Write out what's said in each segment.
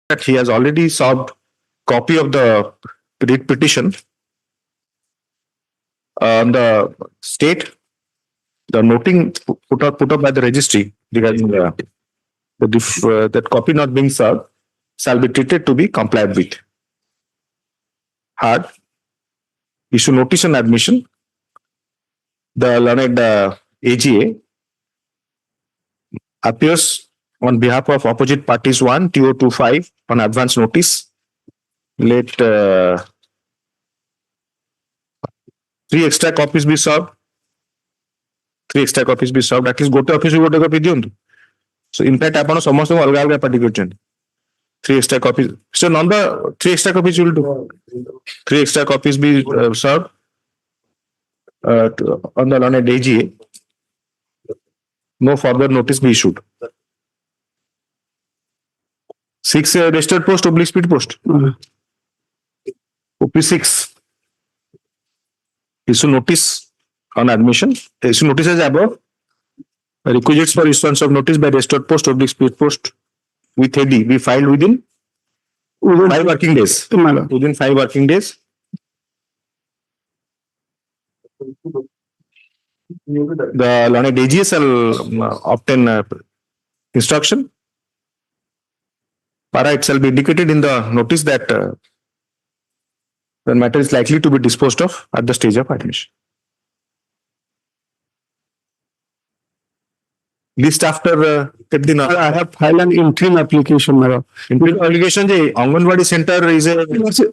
that he has already served copy of the writ petition on the state, the noting put up by the registry regarding that copy not being served shall be treated to be complied with. Hard. Issue notice on admission. The learned AGA appears on behalf of opposite parties 1 TO25 on advance notice. Let 3 extra copies be served. 3 extra copies be served. At least go to office go to copy diyantu. So in fact आपण समस्त अलग अलग party करछन. 3 extra copies. So number 3 extra copies will do. 3 extra copies be served on the learned AGA. No further notice be issued. 6 registered post oblique speed post. OP6. Issue notice on admission. Issue notice as above. Requisites for issuance of notice by registered post oblique speed post with AD be filed within 5 working days. Within 5 working days. The learned AGA shall obtain instruction. Para, it shall be indicated in the notice that the matter is likely to be disposed of at the stage of admission. List after I have filed an interim application. Interim application, the Hon'Ble center is a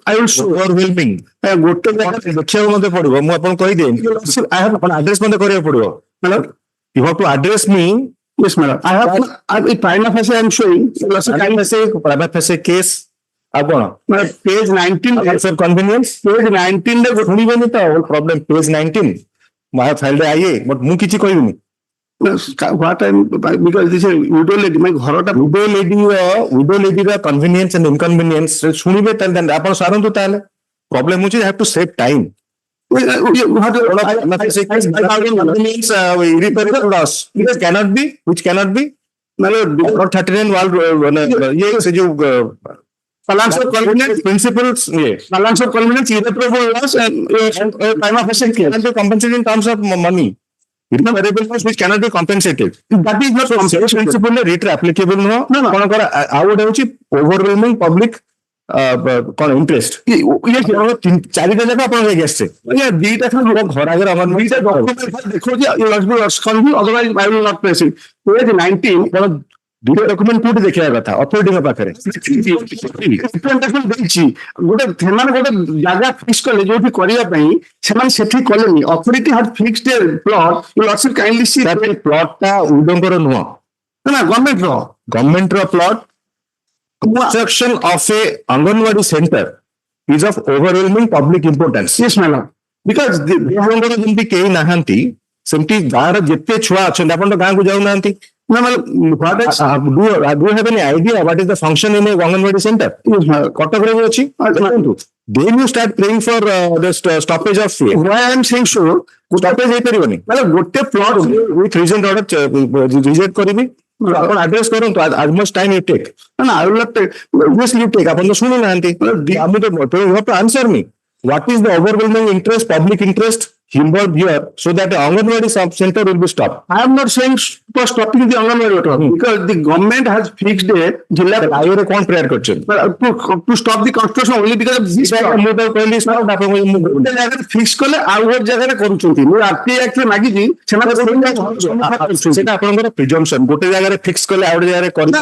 I will show overwhelming. I have got to I have an address. You have to address me. Yes, madam. I have a prima facie I am showing. Prima facie case. Page 19 for convenience. Page 19 whole problem. Page 19. I have filed the IA, but mu kichi koyuni. What I'm because this is widow lady. My widow lady the convenience and inconvenience. Shunibe tell them upon sarantu tale. Problem which I have to save time. Which cannot be. Which cannot be. 39 balance of convenience principles. Balance of convenience irreparable loss and prima facie case can be compensated in terms of money. Irreparable loss which cannot be compensated. That is not compensation principle rate applicable. No. I would have overwhelming public interest. Yes, charity jagah apan guest. Yeah, dita घर आगे अमन dita document देखो जी you must be otherwise I will not place it. Page 19 দুটো document code দেখিয়া কথা অথরিটিଙ୍କ পাখরে representation দেইছি গোটে ସେମାନେ গোটে জায়গা ফিক্স কলে যোটি করিয়া পই ସେମାନେ সেठी কলেনি authority had fixed a plot you lots kindly see that প্লটটা উডঙ্গর নুহ না গভর্নমেন্টর plot construction of a Hon'Ble center is of overwhelming public importance. Yes, madam. Because ଦେହଙ୍କର ଯେମିତି କେହି ନାହାନ୍ତି ସେମିତି ଗାଁର ଯେତେ ଛୁଆ ଅଛନ୍ତି ଆପଣ ତ ଗାଁକୁ ଯାଉନାହାନ୍ତି ନା what is do you have any idea what is the function in a Hon'Ble center? କଟକରେ ବି ଅଛି then you start praying for the stoppage of why I am saying so stoppage ହେଇପାରିବନି ମାନେ ଗୋଟେ plot with recent order reject କରିବି ଆପଣ address କରନ୍ତୁ as much time you take no I will not take obviously you take ଆପଣ ତ ଶୁଣୁ ନାହାନ୍ତି ଆମେ ତ you have to answer me what is the overwhelming interest public interest involved here so that the Hon'Ble center will be stopped. I am not saying for stopping the Hon'Ble because the government has fixed a jilla ayore kon prayer करछन to stop the construction only because of this move କହିଲି ସ୍যার ଆପଣ ଗୋଟେ ଜାଗାରେ fix କଲେ ଆଉ ଗୋଟେ ଜାଗାରେ କରୁଛନ୍ତି ମୁଁ ଆରଟି ଆକ୍ଟ ମାଗିଛି ସେମାନେ ସେଟା ଆପଣଙ୍କର ପ୍ରିଜମ୍ପସନ ଗୋଟେ ଜାଗାରେ ଫିକ୍ସ କଲେ ଆଉ ଗୋଟେ ଜାଗାରେ କରିବେ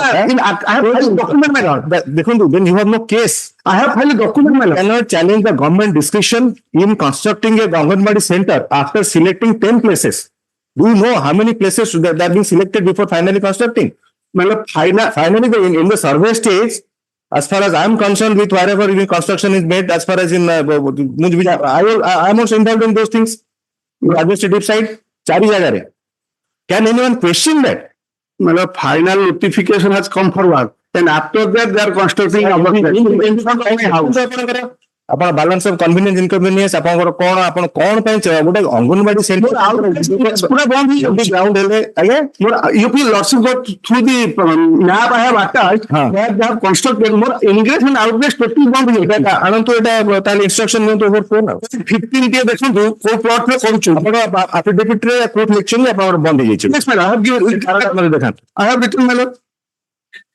ଡକ୍ୟୁମେଣ୍ଟ ମାଗା ଦେଖନ୍ତୁ when you have no case I have filed document my cannot challenge the government discretion in constructing a Hon'Ble center after selecting 10 places. Do you know how many places that have been selected before finally constructing? Finally in the survey stage, as far as I am concerned with wherever construction is made, as far as in I am also involved in those things. Administrative side, chari jagare. Can anyone question that? Final notification has come forward. And after that, they are constructing ଆପଣ balance of କନଭିନିଏନ୍ସ ଇନକନଭିନିଏନ୍ସ ଆପଣଙ୍କର କଣ ଆପଣ କଣ ପାଇଁ ଗୋଟେ anganwadi centre ପୁରା ବନ୍ଦ ହେଇଯାଉଛି ଗ୍ରାଉଣ୍ଡ ହେଲେ ଆଜ୍ଞା ମୋର ୟୁପି lordship got through the map I have attached where they have constructed ମୋର ଇନଗ୍ରେସ୍ ଆଣ୍ଡ ଆଉଟଗ୍ରେସ୍ ଟୋଟାଲି ବନ୍ଦ ହେଇଯାଉଛି ଆଣନ୍ତୁ ଏଟା ତାହେଲେ ଇନଷ୍ଟ୍ରକ୍ସନ ନିଅନ୍ତୁ ଓଭର ଫୋନ୍ ଆଉ 15 ଟିକେ ଦେଖନ୍ତୁ କୋଉ ପ୍ଲଟ୍ ରେ କରୁଛୁ ଆପଣ ଆଫିଡେଭିଟ୍ ରେ କୋର୍ଟ ଲେଖିଛନ୍ତି ଆପଣଙ୍କର ବନ୍ଦ ହେଇଯାଇଛି yes madam I have given ଦେଖାନ୍ତୁ I have written my lord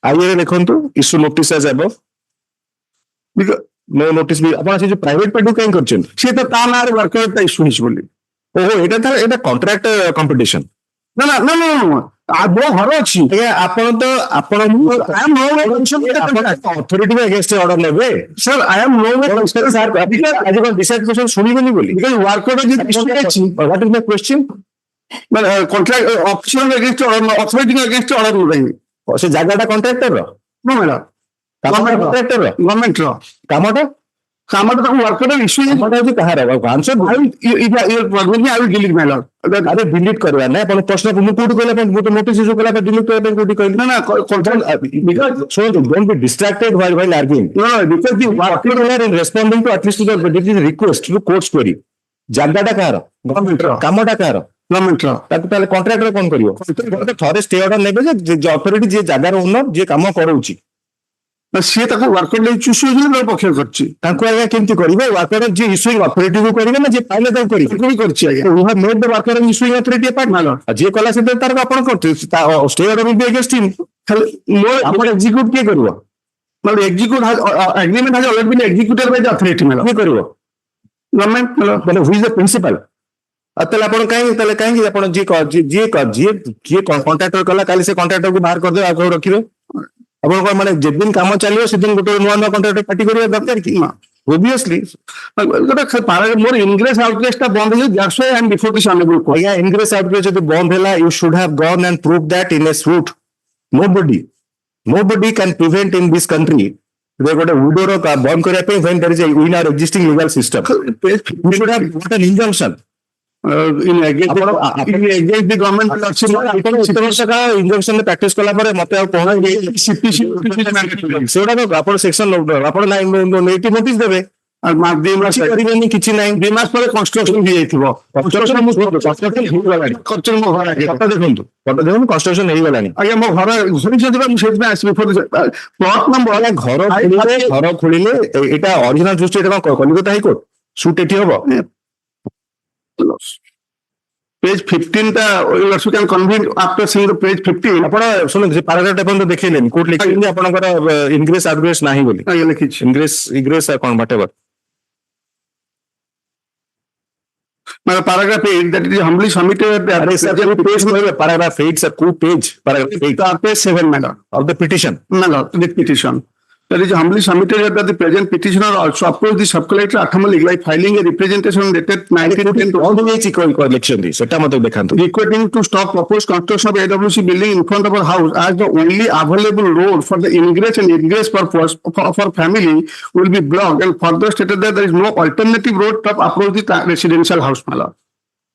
IA ଦେଖନ୍ତୁ ଇସ୍ୟୁ ନୋଟିସ୍ ଆଜ above नो नोटिस भी ଆପଣ ସେ ଯୋଉ ପ୍ରାଇଭେଟ ପାର୍ଟି କାଇଁ କରିଛନ୍ତି ସେ ତ ତା ନାଁରେ ୱାର୍କର ଟା ଇସ୍ୟୁ ହେଇଛି ବୋଲି ଓହୋ ଏଟା ତାହେଲେ ଏଟା କଣ୍ଟ୍ରାକ୍ଟ କମ୍ପିଟିସନ ନା ନା ନା ନା ମୋ ଘର ଅଛି ଆଜ୍ଞା ଆପଣ ତ ଆପଣ ଅଥରିଟି ଏଗେନ୍ଷ୍ଟ ଅର୍ଡର ନେବେ sir I am no sir ଆଜି କଣ ଡିସାଇଡ୍ କରୁଛନ୍ତି ଶୁଣିବେନି ବୋଲି ୱାର୍କର ଯଦି ଇସ୍ୟୁ ହେଇଛି ହ୍ୱାଟ ଇଜ ଦ କ୍ୱେଶ୍ଚନ ମାନେ contract officer against order authority against order ନେବେ ସେ ଜାଗାଟା କଣ୍ଟ୍ରାକ୍ଟର नो मैडम गवर्नमेंट कामटा ताको वर्कर इश्यू कामटा जे कहार answer I will delete my lord अरे डिलीट करवा ना अपन प्रश्न को कोड कहले अपन मोटे नोटिस इश्यू कला पे डिलीट करबे कोडी कहले ना ना because so don't be distracted while arguing no because the worker are in responding to at least to the request to court query जागाटा कहार गवर्नमेंट कामटा कहार गवर्नमेंट ताको ताले कॉन्ट्रैक्टर कोन करियो थरे स्टे ऑर्डर नेबे जे अथॉरिटी जे जागार ओनर जे काम करूची सी वर्कर इश्यू पक्ष कर केमती करेंगे वर्कर जी इश्यूइंग अथॉरिटी को करेंगे ना जी पाइले तो करेंगे made the worker issuing authority part ना जी कला से तार आपण करते stay order will be against him मोर एग्जीक्यूट के करबो मतलब execute agreement has already been executed by the authority मतलब के करबो गवर्नमेंट मतलब हु इज द प्रिंसिपल अतल आपण काहे आपण जी कॉन्ट्रैक्टर कला काली से कॉन्ट्रैक्टर को बाहर कर दे आ रखिबे अपन को माने जे दिन काम चलियो से दिन गोटे नुआ नुआ कॉन्ट्रैक्ट पार्टी करिया दरकार कि ऑब्वियसली गोटे मोर इनग्रेस आउटग्रेस ता बंद हो that's why I M before this honourable court या इनग्रेस आउटग्रेस जब बंद हैला you should have gone and prove that in A suit nobody can prevent in this country they got a widow ro ka bond kariya pe when there is a in our existing legal system you should have got an injunction in against the government injunction practice कला पर मते आ कोन सेडा आपण section आपण native notice देबे और mark दे मास करिबेनी किछि नाही 2 मास पर कंस्ट्रक्शन हो जाइथिबो कंस्ट्रक्शन हो गलानी कंस्ट्रक्शन हो गलानी फटो देखंतु कंस्ट्रक्शन हो गलानी आगे मो घर सुनि जदिबा मु सेट में आसी बिफोर प्लॉट नंबर वाला घर खोलिले एटा ओरिजिनल जस्ट एटा कलिकता हाई कोर्ट सूट एठी होबो पेज 15 ता you can convince after seeing the page 15 आपण सुन जे पैराग्राफ अपन तो देखैलेनी कोर्ट लिखिले आपनकर इनग्रेस आउटग्रेस नाही बोली ये लिखि इनग्रेस कोन व्हाटएवर मतलब paragraph 8 that is humbly submitted अरे सर पेज में पैराग्राफ 8 सर को page paragraph 8 page 7 madam of the petition madam the petition that is humbly submitted that the present petitioner also approached the sub-collector Hon'Ble like filing a representation dated 1910 to all the way collection this seta mato dekhantu requesting to stop proposed construction of AWC building in front of our house as the only available road for the ingress and egress purpose for family will be blocked and further stated that there is no alternative road to approach the residential house mala.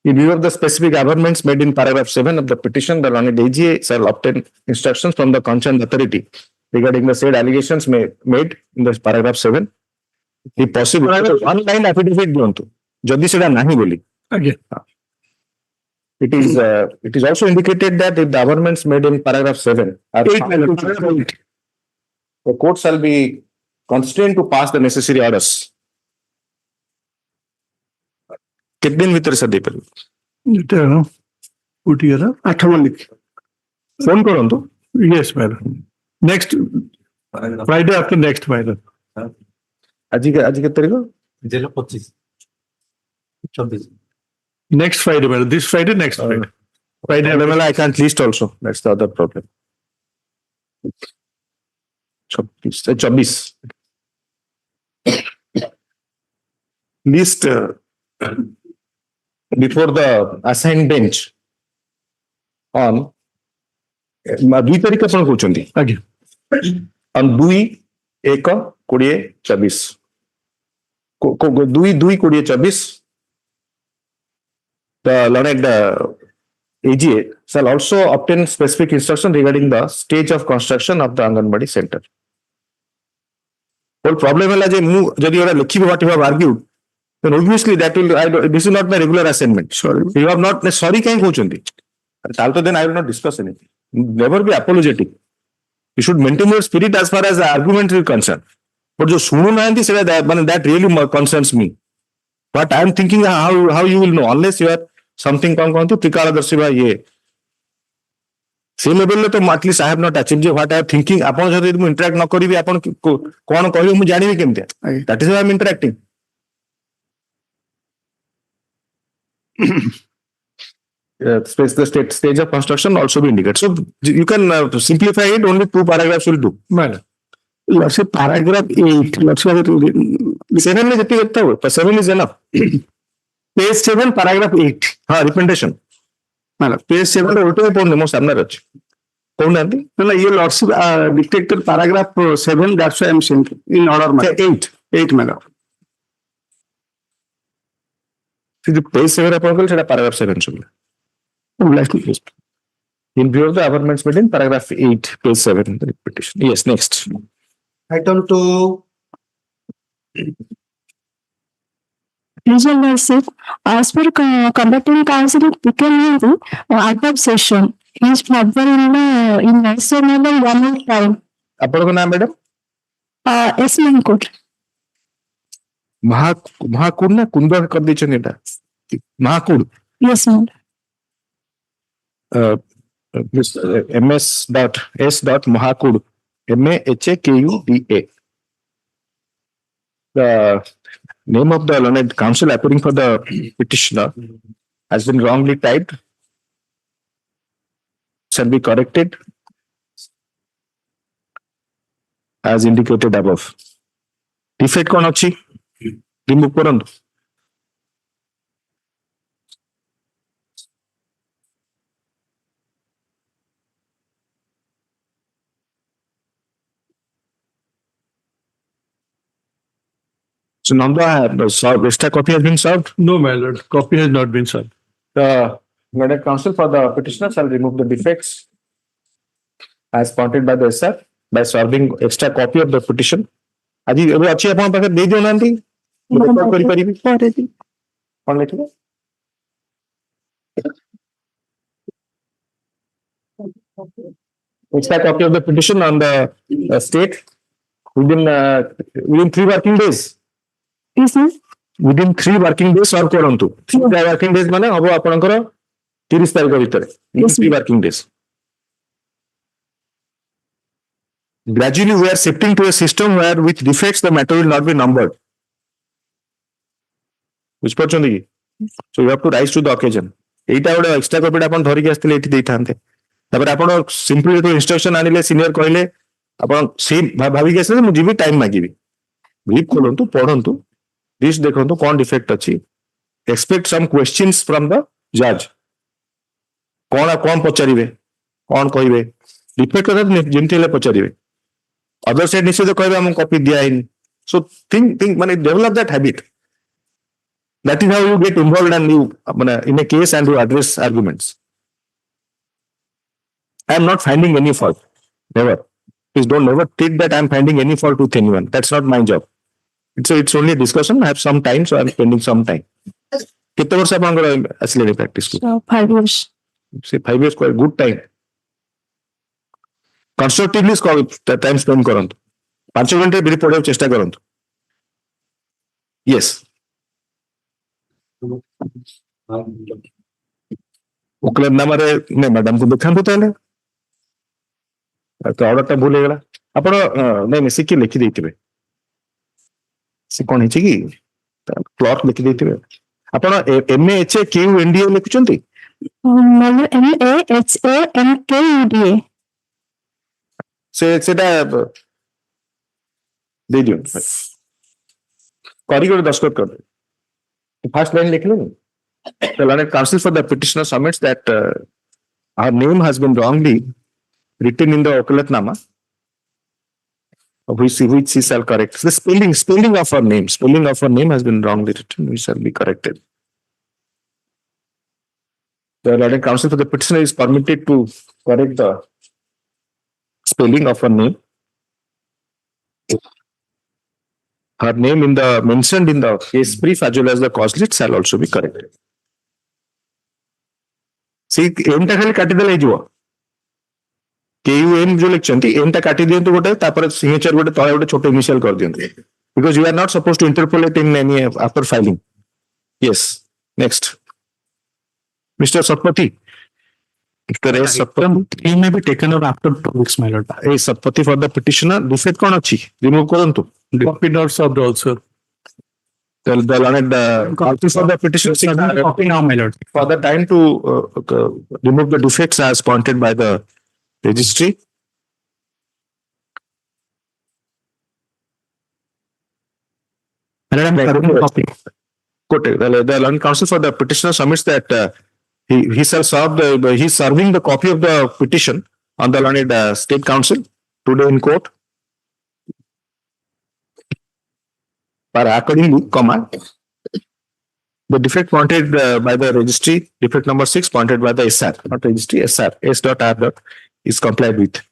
In view of the specific amendments made in paragraph 7 of the petition, the Honorable AGA shall obtain instructions from the concerned authority regarding the said allegations made in this paragraph 7. If possible, one line affidavit diyantu. Jodi seda nahi boli. Okay. It is also indicated that if the amendments made in paragraph 7 are the court shall be constrained to pass the necessary orders. कितने दिन भीतर से दे पर उठिएगा 8 लिख phone करो तो yes madam next Friday after next madam आज के तारीख 25 26 next Friday madam this Friday next Friday I can list also that's the other problem 24 list before the assigned bench on 2 तारीख आपण कहउचंदी आगे on 2/1/2024 2/2/2024 the learned AGA shall also obtain specific instruction regarding the stage of construction of the Anganwadi center. whole problem है जे मु जदि ओरा लिखिबो what you have argued, then obviously that will this is not my regular assignment. Sorry, you have not sorry kain कहउचंती. Then I will not discuss anything. Never be apologetic. You should maintain your spirit as far as the argument is concerned. But जो सुनु नांती सेटा that really concerns me. What I am thinking, how you will know unless you are something कौन कहती त्रिकालदर्शी बा ये से level तो at least I have not achieve J what I am thinking आपण जदि मु इंटरैक्ट न करिवि आपण कोन कहबो मु जानिबि केमते that is why I am interacting the stage of construction also be indicated. So you can simplify it. Only 2 paragraphs will do. Man, let's say paragraph 8. Let's say 7 is enough. 7 is enough. Page 7, paragraph 8. Representation. Man, page 7 रे उठे पौने मो सामने रच. कौन aunty? ना ये lordship dictated paragraph 7. That's why I'm saying in order. 8 madam. So the page 7 अपन कल सेटा paragraph 7 soon. In view of the amendments made in paragraph 8, page 7, the petition. Yes, next. Item 2. Legal worship, as per combating council, taken in the out of session. His father in national 1 more time. आपको नाम madam? Yes, ma'am. Court. महाकूड़ ना कुंदर कर दी चंदेटा. महाकूड़. Yes, ma'am. M.S.Sahoo, MAHAKUDA. The name of the learned counsel appearing for the petitioner has been wrongly typed. Shall be corrected as indicated above. Defect kon achi? Remove korandu. So Nanda, extra copy has been served? No, my lord. Copy has not been served. The learned counsel for the petitioner shall remove the defects as pointed by the SR by serving extra copy of the petition. Aji ebe achi apon paखे दे दियो नांती record करि परिबि कोन लेखिबो extra copy of the petition on the state within 3 working days. Yes, ma'am. Within 3 working days or करंतु 3 working days माने हबो आपनकर 30 तारिख भितर. 3 working days. Gradually we are shifting to a system where with defects the matter will not be numbered. Which portion the? So you have to rise to the occasion. एटा गोटे extra copy आपण धरिक आस्थिले एठी देइथांते. तापर आपण simply तो instruction आनिले senior कहले आपण से भाबी गेसे मु जीबी टाइम मागिबी. ब्रीफ खोलंतु पढंतु दिस देखंतु कोन डिफेक्ट अछि. Expect some questions from the जज. कोन पचारिबे कोन कहिबे डिफेक्ट कथा जेमति ले पचारिबे. अदर साइड निश्चित कहबे हम कॉपी दिया इन. सो थिंक माने develop that habit. That is how you get involved and you in a case and you address arguments. I am not finding any fault. Never. Please don't never think that I am finding any fault with anyone. That's not my job. It's only a discussion. I have some time, so I am spending some time. कितने वर्ष आप अंगर असली practice को? So 5 years. Say 5 years quite good time. Constructively time spend करंतु. 5 घंटे बिरी पढ़े चेष्टा करंतु. Yes. उकलर नामरे ने मैडम को देखंतु ताले तो ऑर्डर भूल गला आपण नै मिसी की लिखि देथिबे से कोन हिची की क्लॉक लिखि देथिबे आपण MAHAKUDA लिखुचंती MAHAMKUDA सेटा दे दियो करी कर दस्खत कर दे. First line लिख लो. The learned counsel for the petitioner submits that our name has been wrongly written in the Okalatnama, which she shall correct. The spelling of her name has been wrongly written. We shall be corrected. The learned counsel for the petitioner is permitted to correct the spelling of her name. her name in the mentioned in the case brief as well as the cause list shall also be corrected. See, एमटा खाली काटी देले हिजो KUM जो लिखछंती एमटा काटी दियंतु गोटे तापर signature गोटे तळे गोटे छोटे इनिशियल कर दियंतु because you are not supposed to interpolate in any after filing. Yes, next, Mr. Satpathy. Mr. S. Satpathy. He may be taken out after 2 weeks, my lord. A Satpathy for the petitioner. Defect kon achi remove korantu. Copy not served also. The learned copy for the petitioner Copy now, my lord. for the time to remove the defects as pointed by the registry. My lord, I'm correcting copy. Quote, the learned counsel for the petitioner submits that he shall serve he's serving the copy of the petition on the learned state council today in court. For accordingly, comma, the defect pointed by the registry, defect number 6 pointed by the SR, not registry, SR, S.R. is complied with.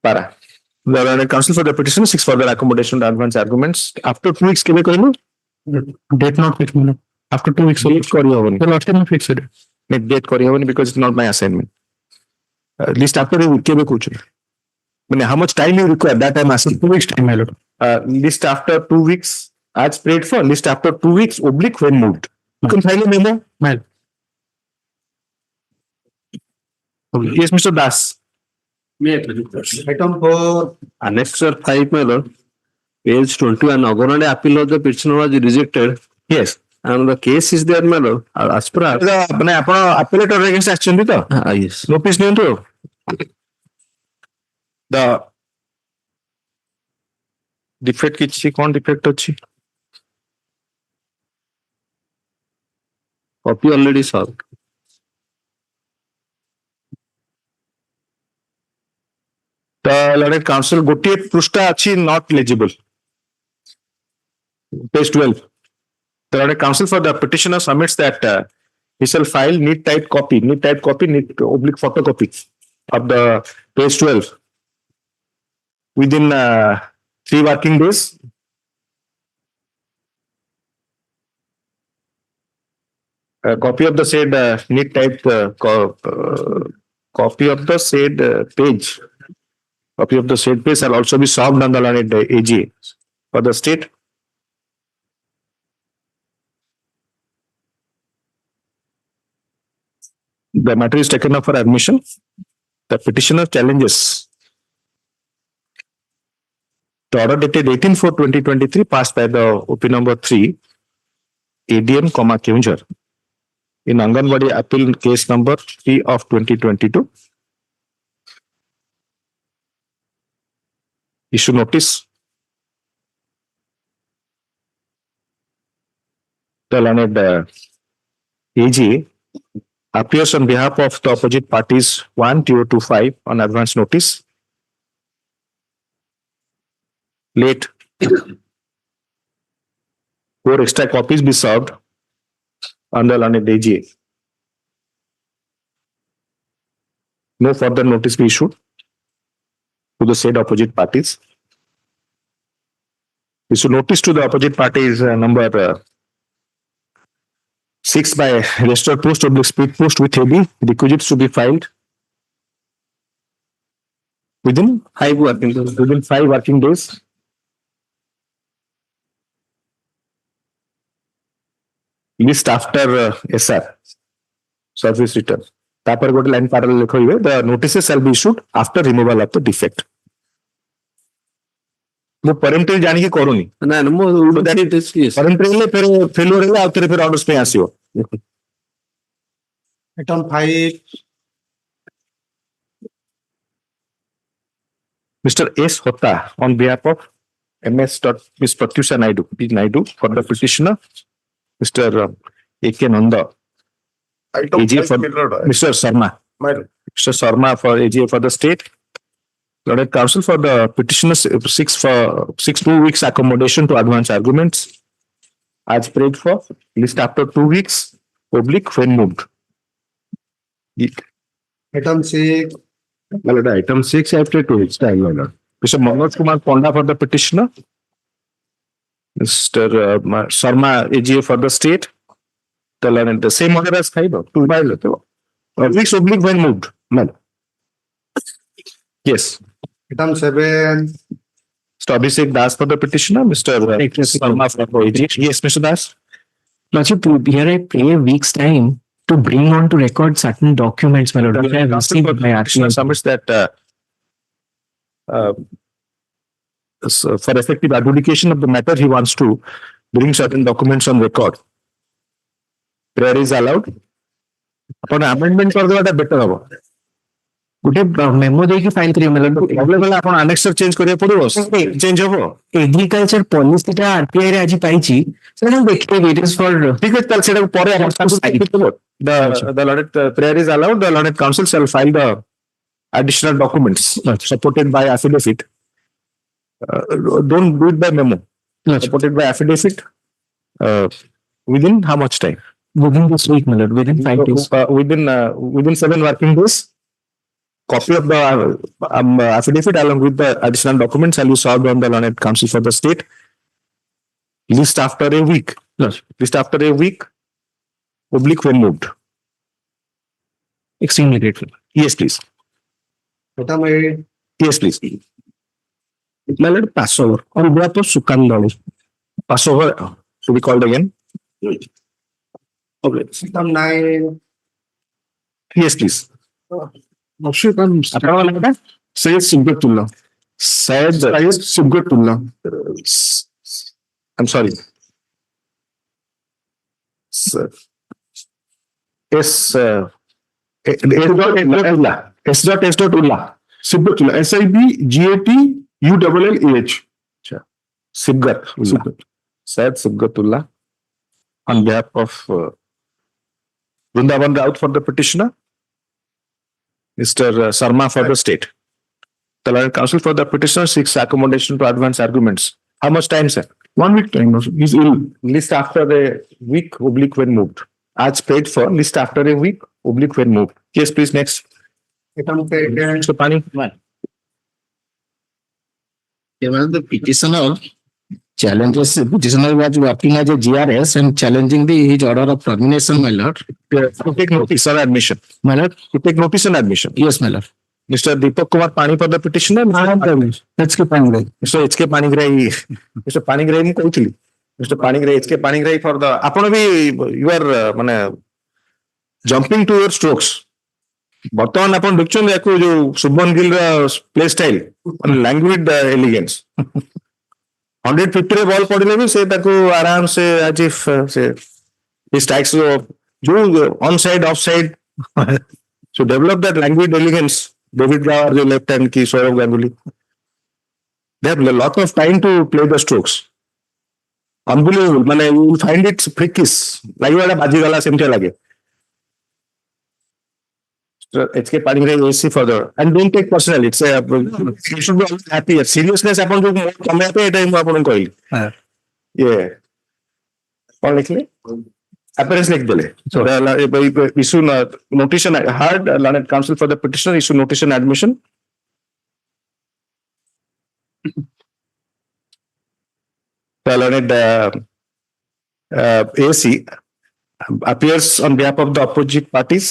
Para. The learned counsel for the petitioner seeks further accommodation to advance arguments. After 2 weeks, kebe kohilu? Date not fixed, my lord. After 2 weeks. Date kori hobani. The last time I fixed it. Date kori hobani because it's not my assignment. List after kebe kochu. How much time you require? That I'm asking. 2 weeks time, my lord. List after 2 weeks as prayed for. List after 2 weeks oblique when moved. You can file a memo. My lord. Yes, Mr. Das. Item 4. Annexure 5, my lord. Page 21. Agonade appeal of the petitioner was rejected. Yes. And the case is there, my lord. As per our- ଆପଣ appellate order against ଆସିଛନ୍ତି ତ? yes. Notice ନିଅନ୍ତୁ. The defect କିଛି କଣ defect ଅଛି? Copy already served. The learned counsel ଗୋଟିଏ ପୃଷ୍ଠା ଅଛି not legible. Page 12. The learned counsel for the petitioner submits that he shall file neat type copy, neat oblique photocopy of the page 12 within 3 working days. A copy of the said neat type copy of the said page. Copy of the said page shall also be served on the learned AG for the state. The matter is taken up for admission. The petitioner challenges the order dated 18/4/2023 passed by the OP number 3 ADM, Keunjhar in Anganwadi appeal case number 3 of 2022. Issue notice. The learned AG appears on behalf of the opposite parties 1/025 on advance notice. Late 4 extra copies be served on the learned AG. No further notice be issued to the said opposite parties. Issue notice to the opposite parties number 6 by registered post or speed post with heavy requisites to be filed within 5 working days. List after SR service return. तापर गोटे line parallel लिखिबे the notices shall be issued after removal of the defect. मो parental जानि के करूनी ना मो yes. Parental ले फिर फेलियर हेला आउथरे फिर ऑर्डर्स पे आसीबो. Item 5. Mr. S. Hotta on behalf of Ms. Pratyusha Naidu for the petitioner, Mr. A.K. Nanda, AGA for Mr. Sharma. Mr. Sharma for AGA for the state. Learned counsel for the petitioner 2 weeks accommodation to advance arguments. As prayed for, list after 2 weeks, oblique when moved. Item 6. My lord, item 6 after 2 weeks time, my lord. Mr. Manoj Kumar Ponda for the petitioner. Mr. Sharma AGA for the state. The same order as 5 2 by weeks oblique when moved. No. Yes. Item 7. Mr. Abhishek Das for the petitioner. Mr. Sharma for the AGA. Yes, Mr. Das. Lordship, here I pay a week's time to bring on to record certain documents, my lord, which I have received by Petitioner RTI. submits that so for effective adjudication of the matter, he wants to bring certain documents on record. Prayer is allowed. Upon amendment କରିଦେବାଟା better ହବ. ଗୋଟେ memo ଦେଇକି file କରିବେ, my lord. Problem ହେଲା ଆପଣ annexure change କରିବାକୁ ପଡିବ. Change ହବ. Agriculture policy ଟା RTI ରେ ଆଜି ପାଇଛି, ସେଟା ମୁଁ ଦେଖିବି, it is for ଠିକ ଅଛି ତାହେଲେ ସେଟାକୁ ପରେ ଆପଣ the learned prayer is allowed. The learned council shall file the additional documents supported by affidavit. Don't do it by memo. Supported by affidavit. Within how much time? within this week, my lord, within 5 days. Within 7 working days. Copy of the affidavit along with the additional documents shall be served on the learned council for the state. List after a week. List after a week. Oblique when moved. Extremely grateful. Yes, please. Item 8. Yes, please. My lord, Passover on behalf of Sukandali. Passover to be called again. Okay. Item 9. Yes, please. Syed Subgatullah. Syed Subgatullah. I'm sorry. Sir. S. S.Ullah. Subgatullah. SIBGATULLAH. Sibgat. Syed Sibgatullah on behalf of Vrindavan Raut for the petitioner. Mr. Sharma for the state. The learned counsel for the petitioner seeks accommodation to advance arguments. How much time, sir? 1 week time. He's ill. List after a week, oblique when moved. As paid for, list after a week, oblique when moved. Yes, please, next. Item 10. Mr. Pani. Even the petitioner was working as a GRS and challenging his order of termination, my lord. To take notice on admission. My lord, To take notice on admission. yes, my lord. Mr. Deepak Kumar Pani for the petitioner. Let's keep on going. Mr. H.K. Panigrahi. Mr. Panigrahi ମୁଁ କହୁଥିଲି. Mr. Panigrahi, H.K. Panigrahi for the ଆପଣ ବି you are ମାନେ jumping to your strokes. ବର୍ତ୍ତମାନ ଆପଣ ଦେଖୁଛନ୍ତି ୟାକୁ ଯୋଉ ଶୁଭନ ଗିଲ୍ ର ପ୍ଲେ ଷ୍ଟାଇଲ ମାନେ ଲାଙ୍ଗୁଏଡ୍ ଏଲିଗେନ୍ସ 150 ରେ ବଲ୍ ପଡିଲେ ବି ସେ ତାକୁ ଆରାମ ସେ as if ସେ he strikes ଯୋଉ on side off side so develop that languid elegance. David Gawar जो left hand की Saurav Ganguly they have a lot of time to play the strokes. Unbelievable. ମାନେ you will find it freakish. ଲାଗିବ ଏଟା ବାଜିଗଲା ସେମିତି ଲାଗେ. H.K. Panigrahi AC further and don't take personally. It's a you should be always happy. Seriousness ଆପଣ ଯୋଉ କମେଇବା ପାଇଁ ଏଇଟା ମୁଁ ଆପଣଙ୍କୁ କହିଲି. Yeah. କଣ ଲେଖିଲେ? Appearance लिखदेले. Issue notice and heard learned counsel for the petitioner issue notice and admission. The learned AC appears on behalf of the opposite parties.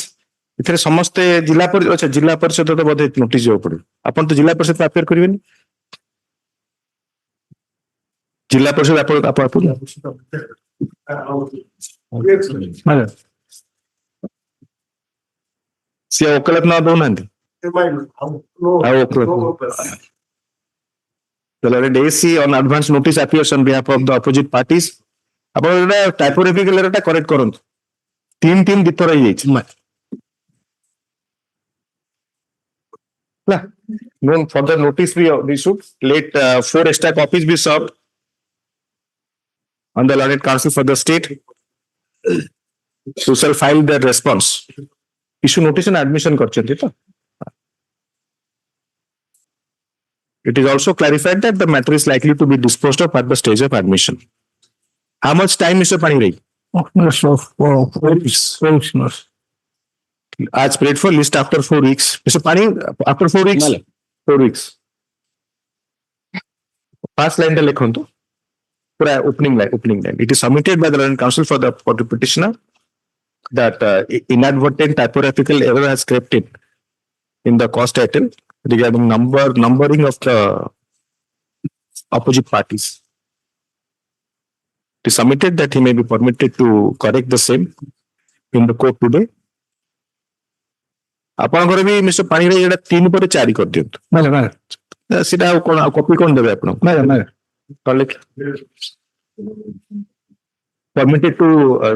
ଏଥିରେ ସମସ୍ତେ ଜିଲ୍ଲା ପରିଷଦ ତ ବୋଧେ ନୋଟିସ୍ ଯିବାକୁ ପଡିବ. ଆପଣ ତ ଜିଲ୍ଲା ପରିଷଦ ଆପିୟର କରିବେନି. ଜିଲ୍ଲା ପରିଷଦ ଆପଣ ସିଏ ଓକିଲାତ ନ ଦଉନାହାନ୍ତି. ଆଉ ଓକିଲାତ AC on advance notice appears on behalf of the opposite parties. ଆପଣ ଏଟା ଟାଇପୋଗ୍ରାଫିକାଲ ଏଟା କରେକ୍ଟ କରନ୍ତୁ. 3 ଦିଥର ହେଇଯାଇଛି. No further notice be issued. Let 4 extra copies be served on the learned counsel for the state. So shall file their response. Issue notice and admission କରିଛନ୍ତି ତ. It is also clarified that the matter is likely to be disposed of at the stage of admission. How much time, Mr. Panigrahi? As prayed for list after 4 weeks. Mr. Pani, after 4 weeks? 4 weeks. First line ta likhuntu. Pura opening line. It is submitted by the learned counsel for the petitioner that inadvertent typographical error has crept in the cause title regarding numbering of the opposite parties. It is submitted that he may be permitted to correct the same in the court today. ଆପଣଙ୍କର ବି mister Panigrahi ଏଇଟା 3 ପରେ 4 କରିଦିଅନ୍ତୁ। ସେଟା ଆଉ କଣ copy କଣ ଦେବେ ଆପଣ? Permitted to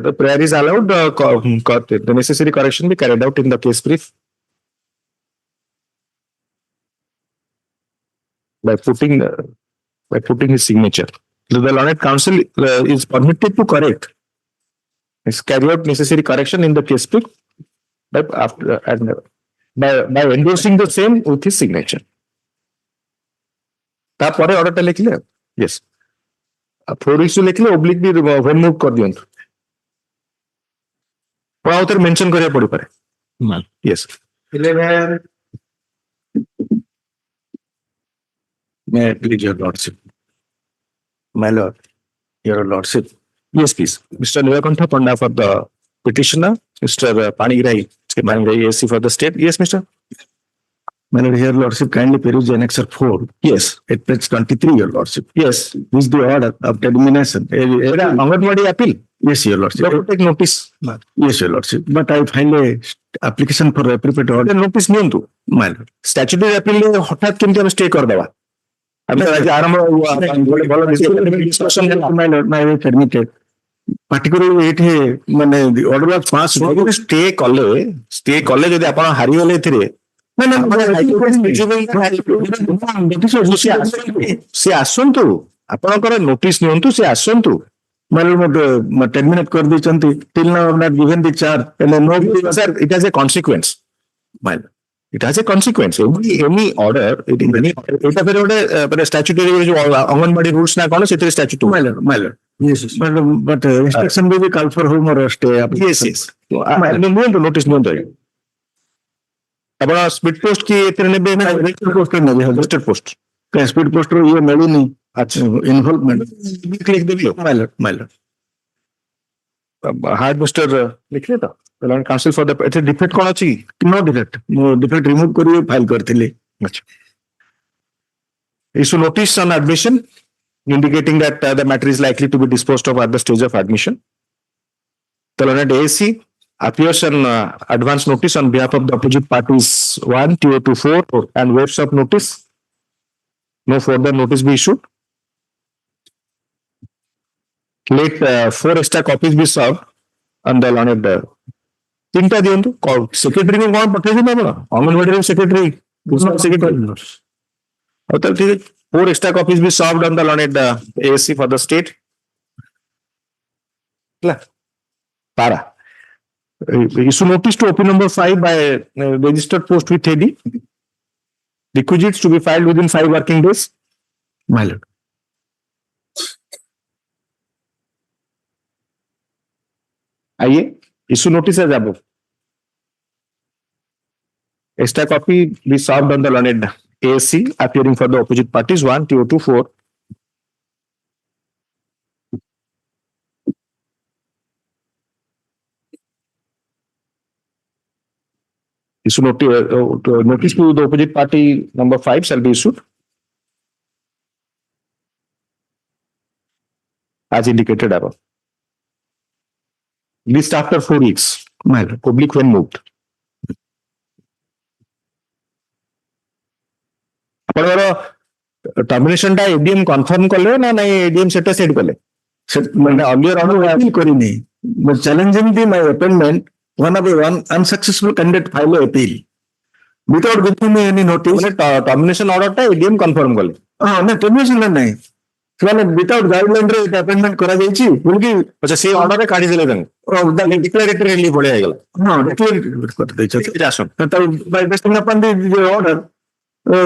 the prayer is allowed. The necessary correction be carried out in the case brief by putting his signature. So the learned counsel is permitted to correct. Is carry out necessary correction in the case brief by endorsing the same with his signature. तापर order टा लिखले yes 4 लिखले oblique भी remove कर दियंतु प्राउतर mention करिया पड़ी पारे yes 11 मैं please your lordship my lord your lordship yes please Mr. Nilakantha Panda for the petitioner Mr. Panigrahi AC for the state yes Mr. My lord, here lordship kindly peruse annexure 4. Yes. At page 23, your lordship. Yes. This is the order of termination. Hon'Ble appeal. Yes, your lordship. Take notice. Yes, your lordship. But I find a application for appropriate order. Notice नियंतु. My lord. Statutory appeal हठात केमती हम stay कर देवा. अभी आरंभ discussion my lord, my way permitted. Particularly it माने the order was passed. Stay कॉले यदि अपन हारी वाले थे से आसंतु आपनकर नोटिस नियंतु से आसंतु टर्मिनेट कर देचंती till now not given the charge and no sir it has a consequence it has a consequence any order it is any एटा फेर ओडे स्टैट्यूटरी जो अंगनवाड़ी रूल्स ना कोन सेते statute Mylar yes but instruction भी कॉल फॉर होम और stay yes notice नियंतु अपना speed post की इतने ने भी रजिस्टर पोस्ट करना है रजिस्टर पोस्ट का स्पीड पोस्ट रो ये मिली नहीं अच्छा इन्वॉल्वमेंट क्लिक दे दियो माइलर हार्ड मिस्टर लिख ले तो lord counsel for the it's defect कोन अछि नो डिफेक्ट रिमूव करियो फाइल करथिले अच्छा issue notice on admission indicating that the matter is likely to be disposed of at the stage of admission the lord AC appears an advance notice on behalf of the opposite parties 1 TO24 and waives of notice. No further notice be issued. Let 4 extra copies be served on the learned. तीनटा दियंतु secretary को कौन पठेइ दिना बड़ा anganwadi secretary और तब ठीक 4 extra copies be served on the learned ASC for the state. Para. Issue notice to OP number 5 by registered post with AD. Requisites to be filed within 5 working days. My lord. आइए issue notice as above. Extra copy be served on the learned ASC appearing for the opposite parties 1 TO24. Issue notice to the opposite party number 5 shall be issued as indicated above. List after 4 weeks. Public when moved. Termination टा ADM confirm कले ना नहीं ADM set set कले माने earlier order appeal करिनी but challenging the my appointment one of the unsuccessful candidate file appeal without giving me any notice termination order ta ADM confirm kale na termination na nahi ସେମାନେ without guideline ରେ appointment କରା ଯାଇଛି ବୋଲିକି ଆଚ୍ଛା ସେ order ରେ କାଢି ଦେଲେ ତାଙ୍କୁ ଡିକ୍ଲାରେଟରୀ ରିଲିଫ ଭଳିଆ ହେଇଗଲା ହଁ ଡିକ୍ଲାରେଟରୀ କରି ଦେଇଛନ୍ତି ଏଟା ଆସନ୍ ତ ବାଇ ବେଷ୍ଟିଂ ଅପନ୍ ଦି ଅର୍ଡର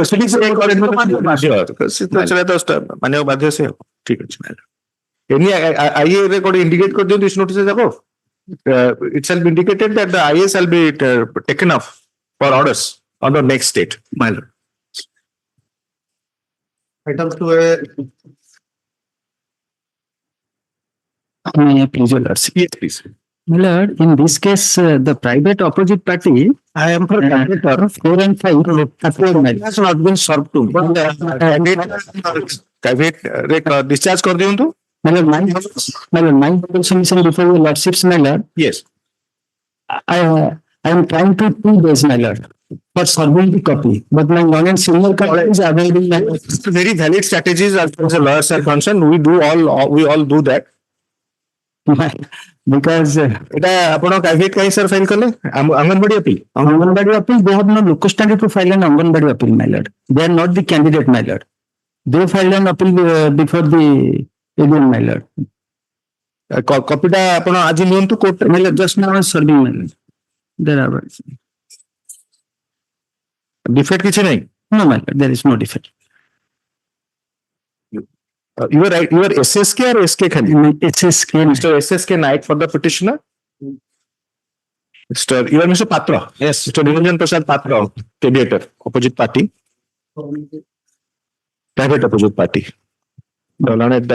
ସେଠି ସେ ମାନିବାକୁ ବାଧ୍ୟ ସେ ଠିକ ଅଛି ଏନି ଆଇଏ ରେ କୋड ଇଣ୍ଡିକେଟ କରି ଦିଅନ୍ତୁ ଇସ୍ ନୋଟିସ୍ ଯାକ it shall be indicated that the IA shall be taken off for orders on the next date. My lord. Item 2A. May I please your lordship? Yes, please. My lord, in this case, the private opposite party, I am for caveator 4 and 5 appeared, my lord. Has not been served to me. Caveat discharge कर दियो तो? My lord, my submission before your lordships, my lord. Yes. I am trying to 2 days, my lord, for serving the copy, but my non and senior colleague is avoiding my lord. It's a very valid strategies as far as the lawyers are concerned. We all do that. Because এটা ଆପଣ caveat କାହିଁ sir file କଲେ? Anganwadi appeal. Anganwadi appeal, they have no locus standi to file an Anganwadi appeal, my lord. They are not the candidate, my lord. They filed an appeal before the ADM, my lord. କପିଟା ଆପଣ ଆଜି ନିଅନ୍ତୁ court My lord, just now I was serving, my lord. There are defect କିଛି ନାହିଁ. no, my lord, there is no defect. Your SSK or SK ଖାଲି? It's a scale. Mr. SSK Naik for the petitioner. You are Mr. Patra. Yes. Mr. Niranjan Prasad Patra, candidate, opposite party. Private opposite party. The learned,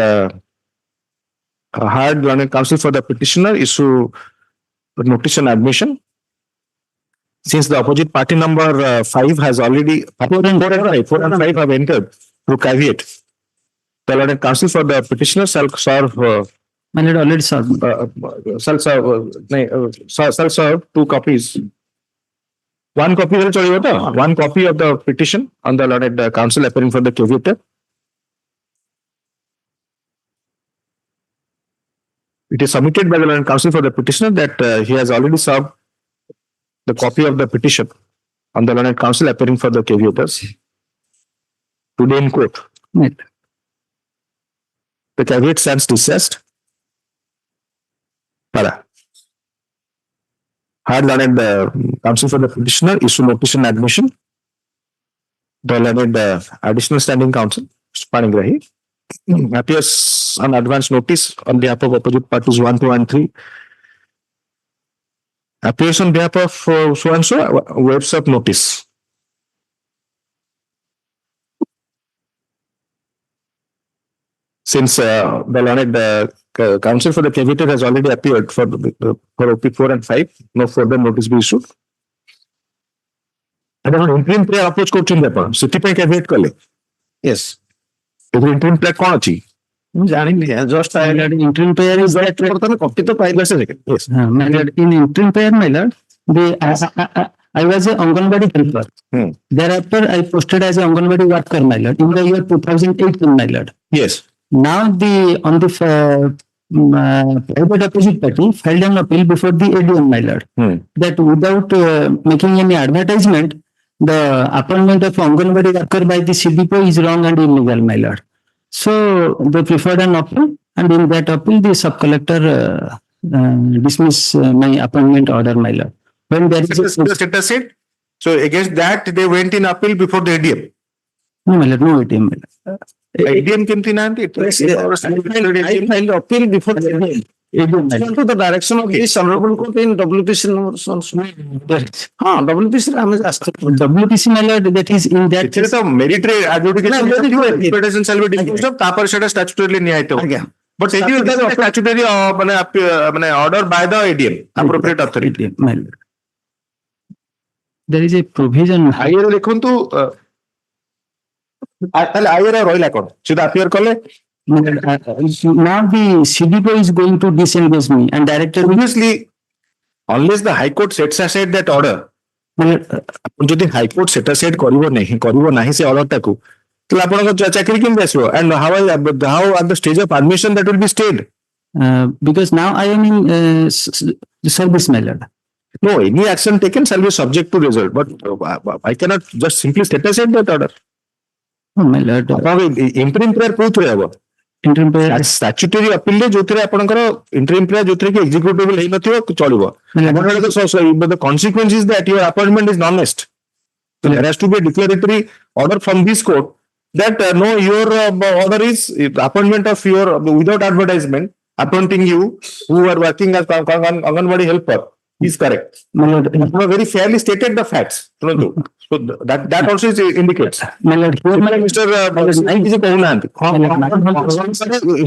hired learned counsel for the petitioner issue notice and admission. Since the opposite party number 5 has already 4 and 5 have entered through caveat. The learned counsel for the petitioner shall serve My lord, already served. shall serve 2 copies. One copy will चलिए बता. One copy of the petition on the learned counsel appearing for the caveat. It is submitted by the learned counsel for the petitioner that he has already served the copy of the petition on the learned counsel appearing for the caveators today in court. Right. The caveat stands discharged. Para. Had learned counsel for the petitioner issue notice and admission. The learned additional standing counsel, Panigrahi, appears on advance notice on behalf of opposite parties 1, 2, and 3. Appears on behalf of so and so, waives up notice. Since the learned counsel for the caveat has already appeared for OP 4 and 5, no further notice be issued. And then interim prayer approach କରୁଛନ୍ତି ଆପଣ ସେଥିପାଇଁ caveat କଲେ. Yes. ଏବେ interim prayer କ'ଣ ଅଛି? ମୁଁ ଜାଣିନି just My lord, interim prayer is that. ବର୍ତ୍ତମାନ କପି ତ ପାଇଲା ସେ second. Yes. My lord, in interim prayer, my lord, I was a Anganwadi helper. Thereafter, I posted as a Anganwadi worker, my lord, in the year 2008, my lord. Yes. Now, on the private opposite party filed an appeal before the ADM, my lord, that without making any advertisement, the appointment of Anganwadi worker by the CDPO is wrong and illegal, my lord. So they preferred an appeal, and in that appeal, the sub-collector dismissed my appointment order, my lord. When there is The status said. So against that they went in appeal before the ADM. no, my lord, no ADM, my lord. ADM କେମିତି ନାହାନ୍ତି? I filed appeal before the ADM. To the direction of this honorable court in WPC number. WPC ଆମେ ଆସିଥିଲୁ. WPC, my lord, that is in that ଏଥିରେ ତ ମେରିଟରେ adjudication expectation shall be disposed of ତାପରେ ସେଟା statutorily ନିଆହେଇଥିବ. ଆଜ୍ଞା. But ସେଠି statutory ମାନେ order by the ADM appropriate authority. ADM, my lord. There is a provision. ଆଇଏର ଦେଖନ୍ତୁ ତାହେଲେ ଆଇଏର ରହିଲା କ'ଣ? ସେ appear କଲେ Now the CDPO is going to disengage me and director will. obviously unless the High Court sets aside that order. ଆପଣ ଯଦି High Court set aside କରିବ ନାହିଁ ସେ order ଟାକୁ ତାହେଲେ ଆପଣଙ୍କ ଚାକିରି କେମିତି ଆସିବ? And how at the stage of admission that will be stayed? Because now I am in service, my lord. No, any action taken shall be subject to result. But I cannot just simply set aside that order. Oh, my lord. ଆପଣଙ୍କ interim prayer କୋଉଥିରେ ହବ? Interim prayer. Statutory appeal ରେ ଯୋଉଥିରେ ଆପଣଙ୍କର interim prayer ଯୋଉଥିରେ କି executable ହେଇନଥିବ ଚଳିବ. The consequence is that your appointment is non-est. So there has to be a declaratory order from this court that no, your order is appointment of your without advertisement appointing you who are working as Anganwadi helper is correct. My lord, You have very fairly stated the facts. So that also is indicates. my lord, here my Mr. Is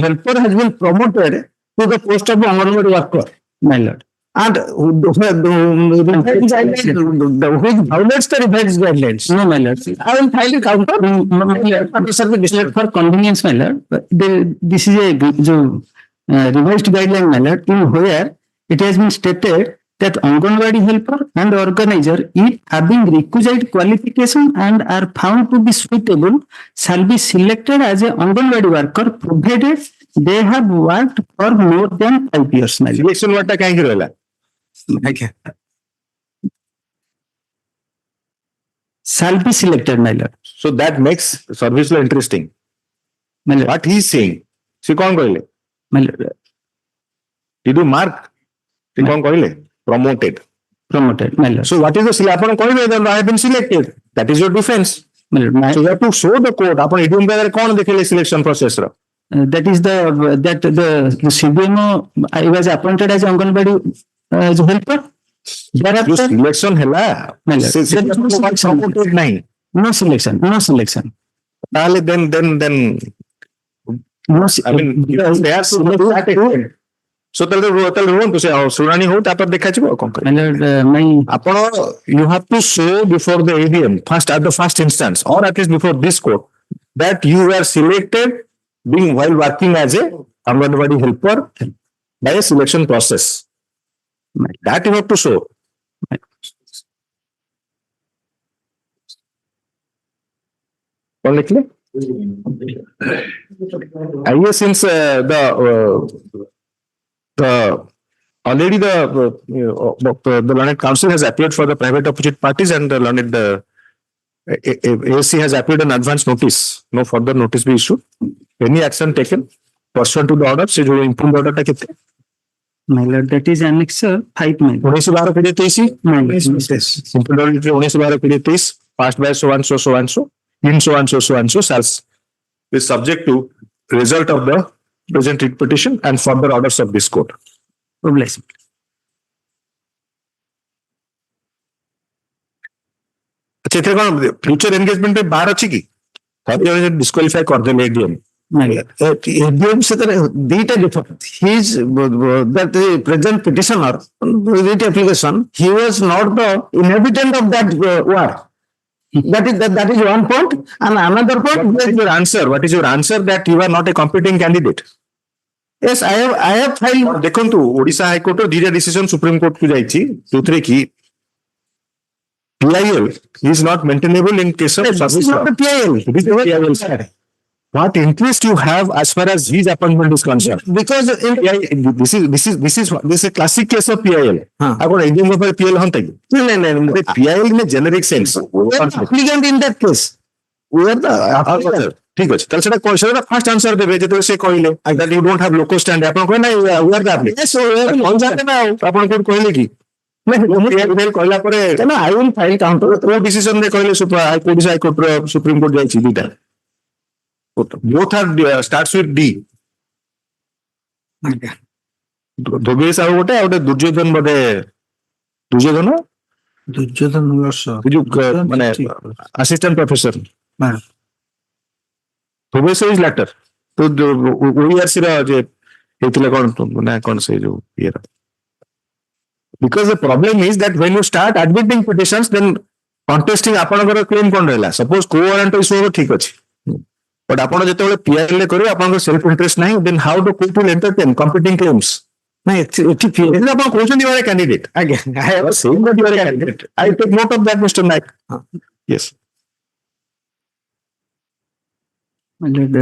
helper has been promoted to the post of Anganwadi worker. my lord. And which violates the revised guidelines. No, my lord. I will file a counter. For convenience, my lord, this is a revised guideline, my lord, in where it has been stated that Anganwadi helper and organizer, if having requisite qualification and are found to be suitable, shall be selected as a Anganwadi worker provided they have worked for more than 5 years, my lord. Selection word ta kahin rahila? Shall be selected, my lord. So that makes service law interesting. My lord, What he is saying, see कौन कहले? my lord, Did you mark? See कौन कहले? Promoted. promoted, my lord. So what is the selection? आपण कहले then I have been selected. That is your defense. My lord, So you have to show the court. आपण idiom पे कौन देखेले selection process रा? that is the CBMO, I was appointed as Anganwadi as helper. जो Thereafter, selection हैला, My lord. से promoted नहीं. no selection, no selection. ताले then No, I mean they are so that extent. So ताले रोहन तो से सुनानी हो तापर देखा चिबो कौन करे? my lord, my आपण you have to show before the ADM first at the first instance or at least before this court that you were selected being while working as a Anganwadi helper by a selection process. That you have to show. कौन लिखले? I guess since the already the learned counsel has appeared for the private opposite parties and the learned ASC has appeared an advance notice. No further notice be issued. Any action taken pursuant to the order? से जो impugned order टा कितने? my lord, that is annexure 5, my lord. 1912 पीढ़ी 23 My lord. Simple order 1912 पीढ़ी 23 passed by so and so in so and so shall be subject to result of the present writ petition and further orders of this court. Obligation. अच्छा इतने कौन future engagement पे बाहर अच्छी की disqualify कर देले एडीएम My lord. एडीएम से तर दीटा different he is that present petitioner writ application he was not the inhabitant of that ward that is one point and another point what is your answer that you are not a competing candidate? Yes, I have filed देखंतु Odisha high court दीटा decision supreme court को जाईची जोथरे की PIL is not maintainable in case of service law. PIL. It is the PIL side. What interest you have as far as his appointment is concerned? Because this is a classic case of PIL. अगर ADM के PIL होता है नहीं PIL in a generic sense. We are the applicant in that case. We are the applicant. ठीक है चल सेटा question first answer देबे जेते से कहले that you don't have local stand आपण कहना we are the applicant. Yes, कौन जाते ना आपण कोन कहले की नहीं कहला परे ना आई विल फाइल काउंटर वो डिसीजन दे कहले हाई कोर्ट सुप्रीम कोर्ट जाईची दीटा both are starts with D. धोबे साहू गोटे आउटे दुर्योधन बदे दुर्योधन जो माने असिस्टेंट प्रोफेसर धोबे से इज लेटर तो ओईआरसी रा जे हेतिले कोन ना कोन से जो ये because the problem is that when you start admitting petitions then contesting आपनकर क्लेम कोन रहला suppose co-warrant issue हो ठीक अछि but आपण जेतेबेले पीआईएल ले करियो आपनकर सेल्फ इंटरेस्ट नाही then how the court will entertain competing claims नाही एठी पीआईएल आपण question you are a candidate again I have said that you are a candidate I take note of that mister Nayak yes My lord,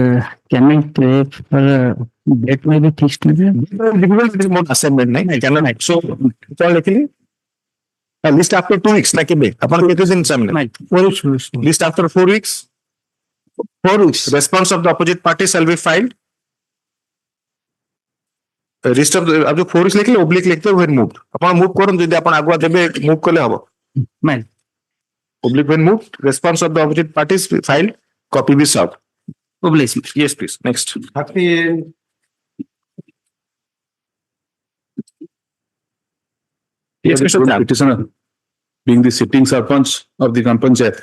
can I pray for that may be fixed? difficult it is more assignment नाही I cannot so it's all likely list after 2 weeks like be आपण केते दिन सामने list after 4 weeks 4 weeks response of the opposite party shall be filed list of अब जो 4 weeks लिखले oblique लिखते when moved आपण मूव करन जदी आपण आगवा देबे मूव करले हबो My oblique when moved response of the opposite party is filed copy be served obligation. yes please next Yes, Mr. The Chand. petitioner, being the sitting sarpanch of the Gram Panchayat,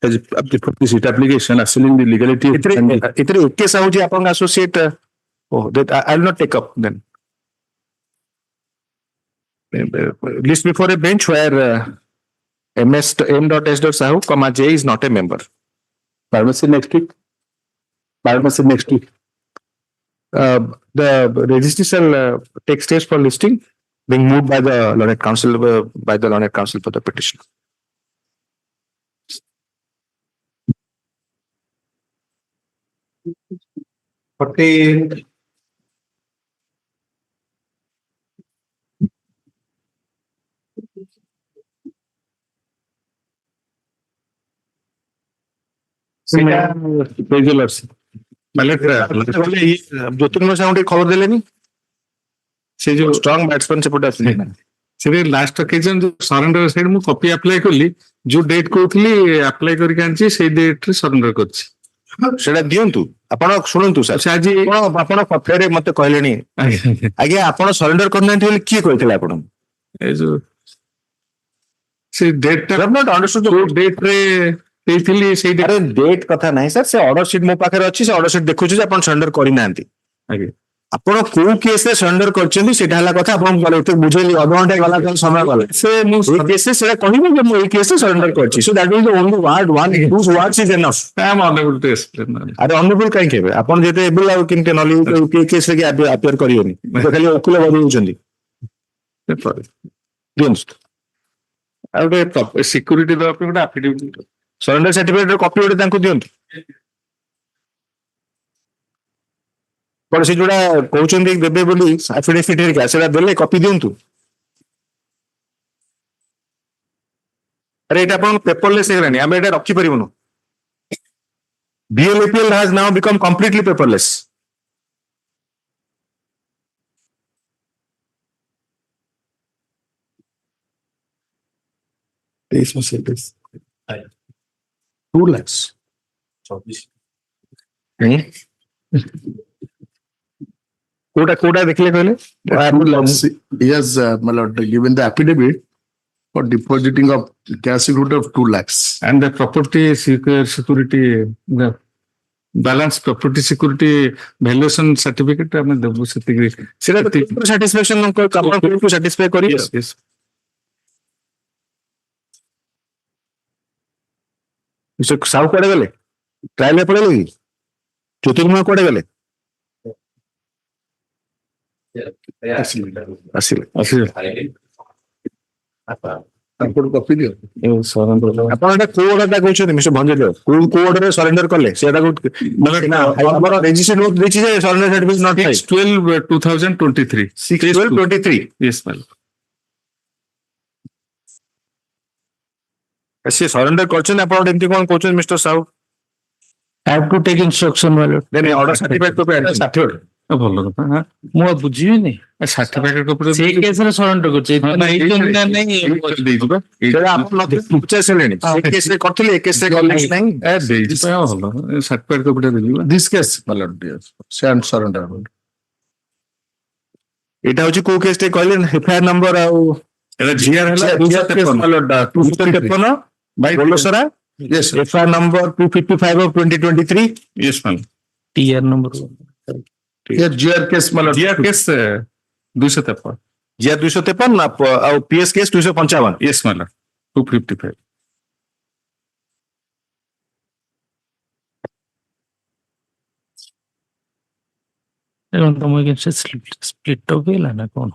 has put this application assuming the legality and the- इतरे okay Sahu जी आपन associate that I will not take up then. List before a bench where M.S.Sahoo, comma J is not a member. pharmacy next week. Pharmacy next week. The registry shall take steps for listing, being moved by the learned counsel for the petition. Regulars. ଜ୍ୟୋତିର୍ମୟ ସାହୁ ଟିକେ ଖବର ଦେଲେନି ସେ ଯୋଉ strong batsman ସେପଟେ ଆସିଲେ ସେଠି last occasion ଯୋଉ surrender side ମୁଁ କପି ଆପ୍ଲାଏ କଲି ଯୋଉ ଡେଟ୍ କହୁଥିଲି ଆପ୍ଲାଏ କରିକି ଆଣିଛି ସେଇ ଡେଟ୍ ରେ ସରେଣ୍ଡର କରିଛି ସେଟା ଦିଅନ୍ତୁ ଆପଣ ଶୁଣନ୍ତୁ ସାର୍ ସେ ଆଜି ଆପଣ ଫେରେ ମତେ କହିଲେଣି ଆଜ୍ଞା ଆପଣ ସରେଣ୍ଡର କରିନାହାନ୍ତି ବୋଲି କିଏ କହିଥିଲେ ଆପଣଙ୍କୁ ଏଇ ଯୋଉ ସେ ଡେଟ୍ ଟା ନଟ୍ ଅଣ୍ଡରଷ୍ଟୁଡ୍ ଯୋଉ ଡେଟ୍ ରେ ଦେଇଥିଲି ସେଇ ଆରେ ଡେଟ୍ କଥା ନାହିଁ ସାର୍ ସେ ଅର୍ଡର ସିଟ୍ ମୋ ପାଖରେ ଅଛି ସେ ଅର୍ଡର ସିଟ୍ ଦେଖୁଛି ଯେ ଆପଣ ସରେଣ୍ଡର କରିନାହାନ୍ତି ଆଜ୍ଞା ଆପଣ କୋଉ କେସରେ ସରେଣ୍ଡର କରିଛନ୍ତି ସେଟା ହେଲା କଥା ଆପଣଙ୍କୁ ଏତେ ବୁଝେଇଲି ଅଧଘଣ୍ଟା ଗଲା ସମୟ ଗଲା ସେ ମୁଁ ଏଇ କେସରେ ସେଟା କହିବେ ଯେ ମୁଁ ଏଇ କେସରେ ସରେଣ୍ଡର କରିଛି so that is only two words is enough I'm unable to explain. ଆରେ ଅନୁଭୂଳ କାହିଁକି ହେବେ ଆପଣ ଯେତେ ଏବୁଲ ଆଉ କେମିତି ନହେଲେ କେସରେ କି ଆପିୟର କରିବେନି ଖାଲି ଓକିଲ ବଦଳଉଛନ୍ତି ଦିଅନ୍ତୁ ଆଉ ଗୋଟେ ସିକ୍ୟୁରିଟି ଦେବା ପାଇଁ ଗୋଟେ ଆଫିଡେଭିଟ୍ ସରେଣ୍ଡର ସାର୍ଟିଫିକେଟ କପି ଗୋଟେ ତାଙ୍କୁ ଦିଅନ୍ତୁ କଣ ସେ ଯୋଉଟା କହୁଛନ୍ତି ଦେବେ ବୋଲି ଆଫିଡେଭିଟ୍ ହେରିକା ସେଟା ଦେଲେ କପି ଦିଅନ୍ତୁ ଆରେ ଏଇଟା ଆପଣଙ୍କ ପେପରଲେସ୍ ହେଇଗଲାଣି ଆମେ ଏଇଟା ରଖିପାରିବୁନୁ BLAPL has now become completely paperless. This was it. 2 lakhs. Kota देखले कहले He has given the affidavit for depositing of cash security of 2 lakhs. and the property security the balance property security valuation certificate ଆମେ ଦେବୁ ସେତିକି सेटा तो satisfaction को आपण को satisfy करी yes yes मिस्टर साहू कोडे गले ट्रायल में पड़े लगी ज्योतिर्मय कोडे गले ଆସିଲେ ତାଙ୍କର କପି ଦିଅ ଆପଣ ଏଟା କୋଉ ଅର୍ଡରଟା କହୁଛନ୍ତି ମିଷ୍ଟର ଭଞ୍ଜଦେବ କୋଉ ଅର୍ଡରରେ ସରେଣ୍ଡର କଲେ ସେଟା ଆମର ରେଜିଷ୍ଟ୍ରେସନ ନୋଟ ଦେଇଛି ଯେ surrender certificate not file 6/12/2023 6/12/23 yes ma'am ସେ ସରେଣ୍ଡର କରିଛନ୍ତି ଆପଣ ଏମିତି କଣ କହୁଛନ୍ତି mister Sahu I have to take instruction, my lord. Then order certificate copy ଆଣିଛନ୍ତି ସାର୍ଟିଫିକେଟ ଭଲ କଥା ହଁ ମୁଁ ଆଉ ବୁଝିବିନି ସାର୍ଟିଫିକେଟ ଉପରେ ସେଇ କେସରେ ସରେଣ୍ଡର କରୁଛି ନେଇଛନ୍ତି ନା ନାଇଁ ଦେଇଯିବା ସେଟା ଆପଣ ପଚାରି ସାରିଲେଣି ସେ କେସରେ କରିଥିଲେ ଏ କେସରେ କଲେ ନାହିଁ ଦେଇଯିବା ଭଲ certificate କପିଟା ଦେଇଯିବା this case my lord yes and surrender ଏଇଟା ହଉଛି କୋଉ କେସ୍ ଟେ କହିଲେ ଏଫଆଇଆର ନମ୍ବର ଆଉ ଏଟା ଜିଆର ହେଲା 253 ବୋଲସରା yes FIR number 255 of 2023 yes ma'am TR number yes GR case my lord GR case 253 ଜିଆ 253 ଆଉ ପିଏସ୍ କେସ୍ 255 yes ma'am 255 ଏବଂ ତମ ଏଗେନ୍ଷ୍ଟ ସ୍ପ୍ଲିଟ୍ ଅପ୍ ହେଲା ନା କଣ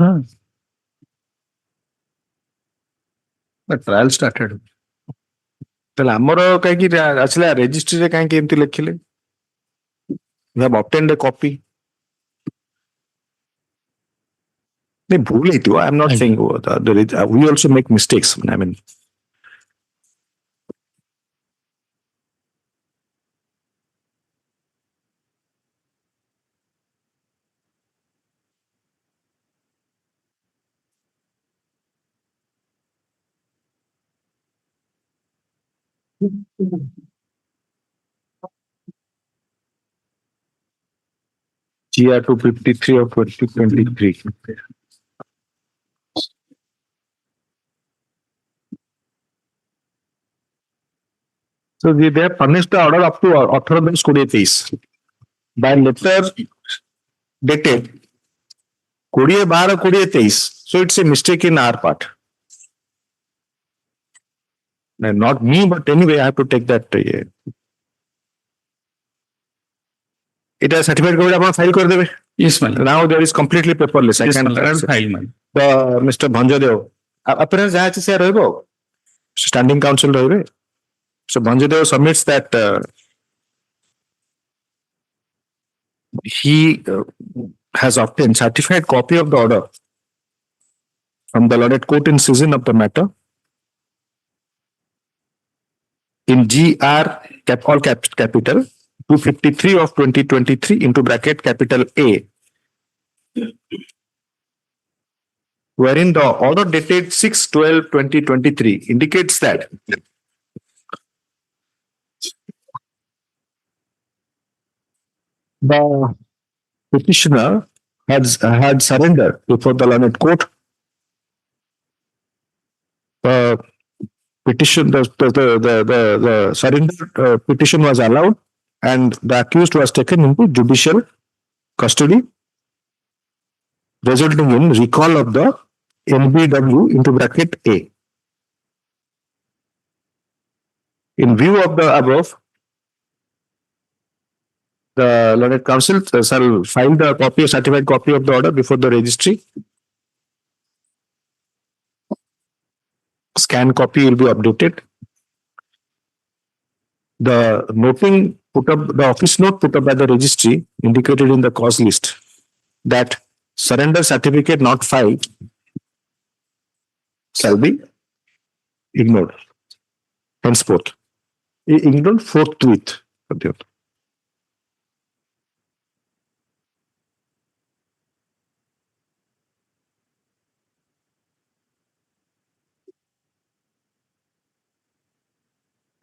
ହଁ trial started ତାହେଲେ ଆମର କାହିଁକି ଆସିଲା ରେଜିଷ୍ଟ୍ରିରେ କାହିଁକି ଏମିତି ଲେଖିଲେ we have obtained a copy ଭୁଲ ହେଇଥିବ I am not saying we also make mistakes I mean GR 253 of 2023. So they have furnished the order up to 18/2023 by letter dated 20/12/23. So it's a mistake in our part. Not me, but anyway, I have to take that. It has certified copy upon file kar debe. Yes, my lord. Now there is completely paperless. I Yes, can my lord. File, my lord. the Mr. Bhanjadev. Appearance jaha se rahibo. Standing counsel rahibe. So Bhanjadev submits that he has obtained certified copy of the order from the lauded court in session of the matter in GR capital 253 of 2023 into bracket capital A, wherein the order dated 6/12/2023 indicates that the petitioner had surrendered before the learned court. The surrender petition was allowed, and the accused was taken into judicial custody, resulting in recall of the NBW into bracket A. In view of the above, the learned counsel shall file the certified copy of the order before the registry. Scan copy will be updated. The office note put up by the registry indicated in the cause list that surrender certificate not filed shall be ignored. Henceforth, ignored forthwith.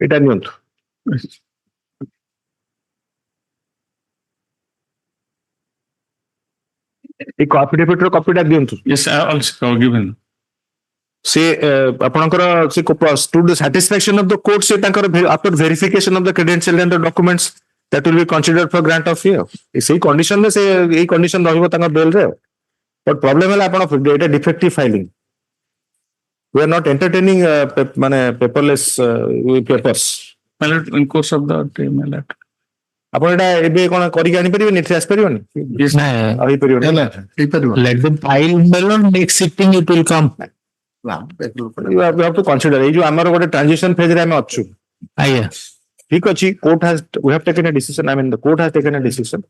এটা নিয়ন্তু এই affidavit ର କପିଟା ଦିଅନ୍ତୁ। Yes, I also given. ସେ ଆପଣଙ୍କର ସେ to the satisfaction of the court, ସେ ତାଙ୍କର after verification of the credential and the documents that will be considered for grant of fear. ସେଇ condition ରେ ସେ ଏଇ condition ରହିବ ତାଙ୍କ bill ରେ। But problem ହେଲା ଆପଣ ଏଇଟା defective filing. We are not entertaining ମାନେ paperless papers. My lord, in course of the day, my lord. ଆପଣ ଏଇଟା ଏବେ କଣ କରିକି ଆଣିପାରିବେନି, ଏଥିରେ ଆସିପାରିବନି? Yes, ହେଇପାରିବନି। Let them file on next sitting, it will come. You have to consider ଏଇ ଯୋଉ ଆମର ଗୋଟେ transition phase ରେ ଆମେ ଅଛୁ। ଆଜ୍ଞା। ଠିକ ଅଛି, we have taken a decision. I mean, the court has taken a decision.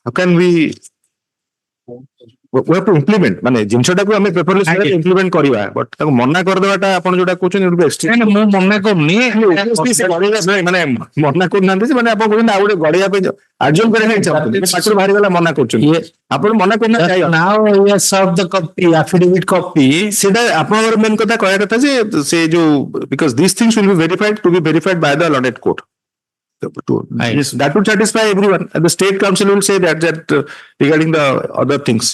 How can we have to implement? ମାନେ ଜିନିଷଟାକୁ ଆମେ paperless way ରେ implement କରିବା, but ତାକୁ ମନା କରିଦେବାଟା ଆପଣ ଯୋଉଟା କହୁଛନ୍ତି it will be extreme। ମୁଁ ମନା କରୁନି, ମାନେ ମନା କରୁନାହାନ୍ତି ଯେ, ମାନେ ଆପଣ କହୁଛନ୍ତି ଆଉ ଗୋଟେ ଗଢିବା ପାଇଁ ଆର୍ଜୁମ କରିବା ପାଇଁ ଚାହୁଁଛନ୍ତି, ପାଟିରୁ ବାହାରିଗଲା ମନା କରୁଛନ୍ତି। ଆପଣ ମନା କରୁନାହାନ୍ତି। now we have served the copy, affidavit copy. ସେଇଟା ଆପଣଙ୍କର ମେନ୍ କଥା କହିବା କଥା ଯେ ସେ ଯୋଉ because these things will be verified by the lauded court. Yes, that would satisfy everyone. And the state council will say that regarding the other things.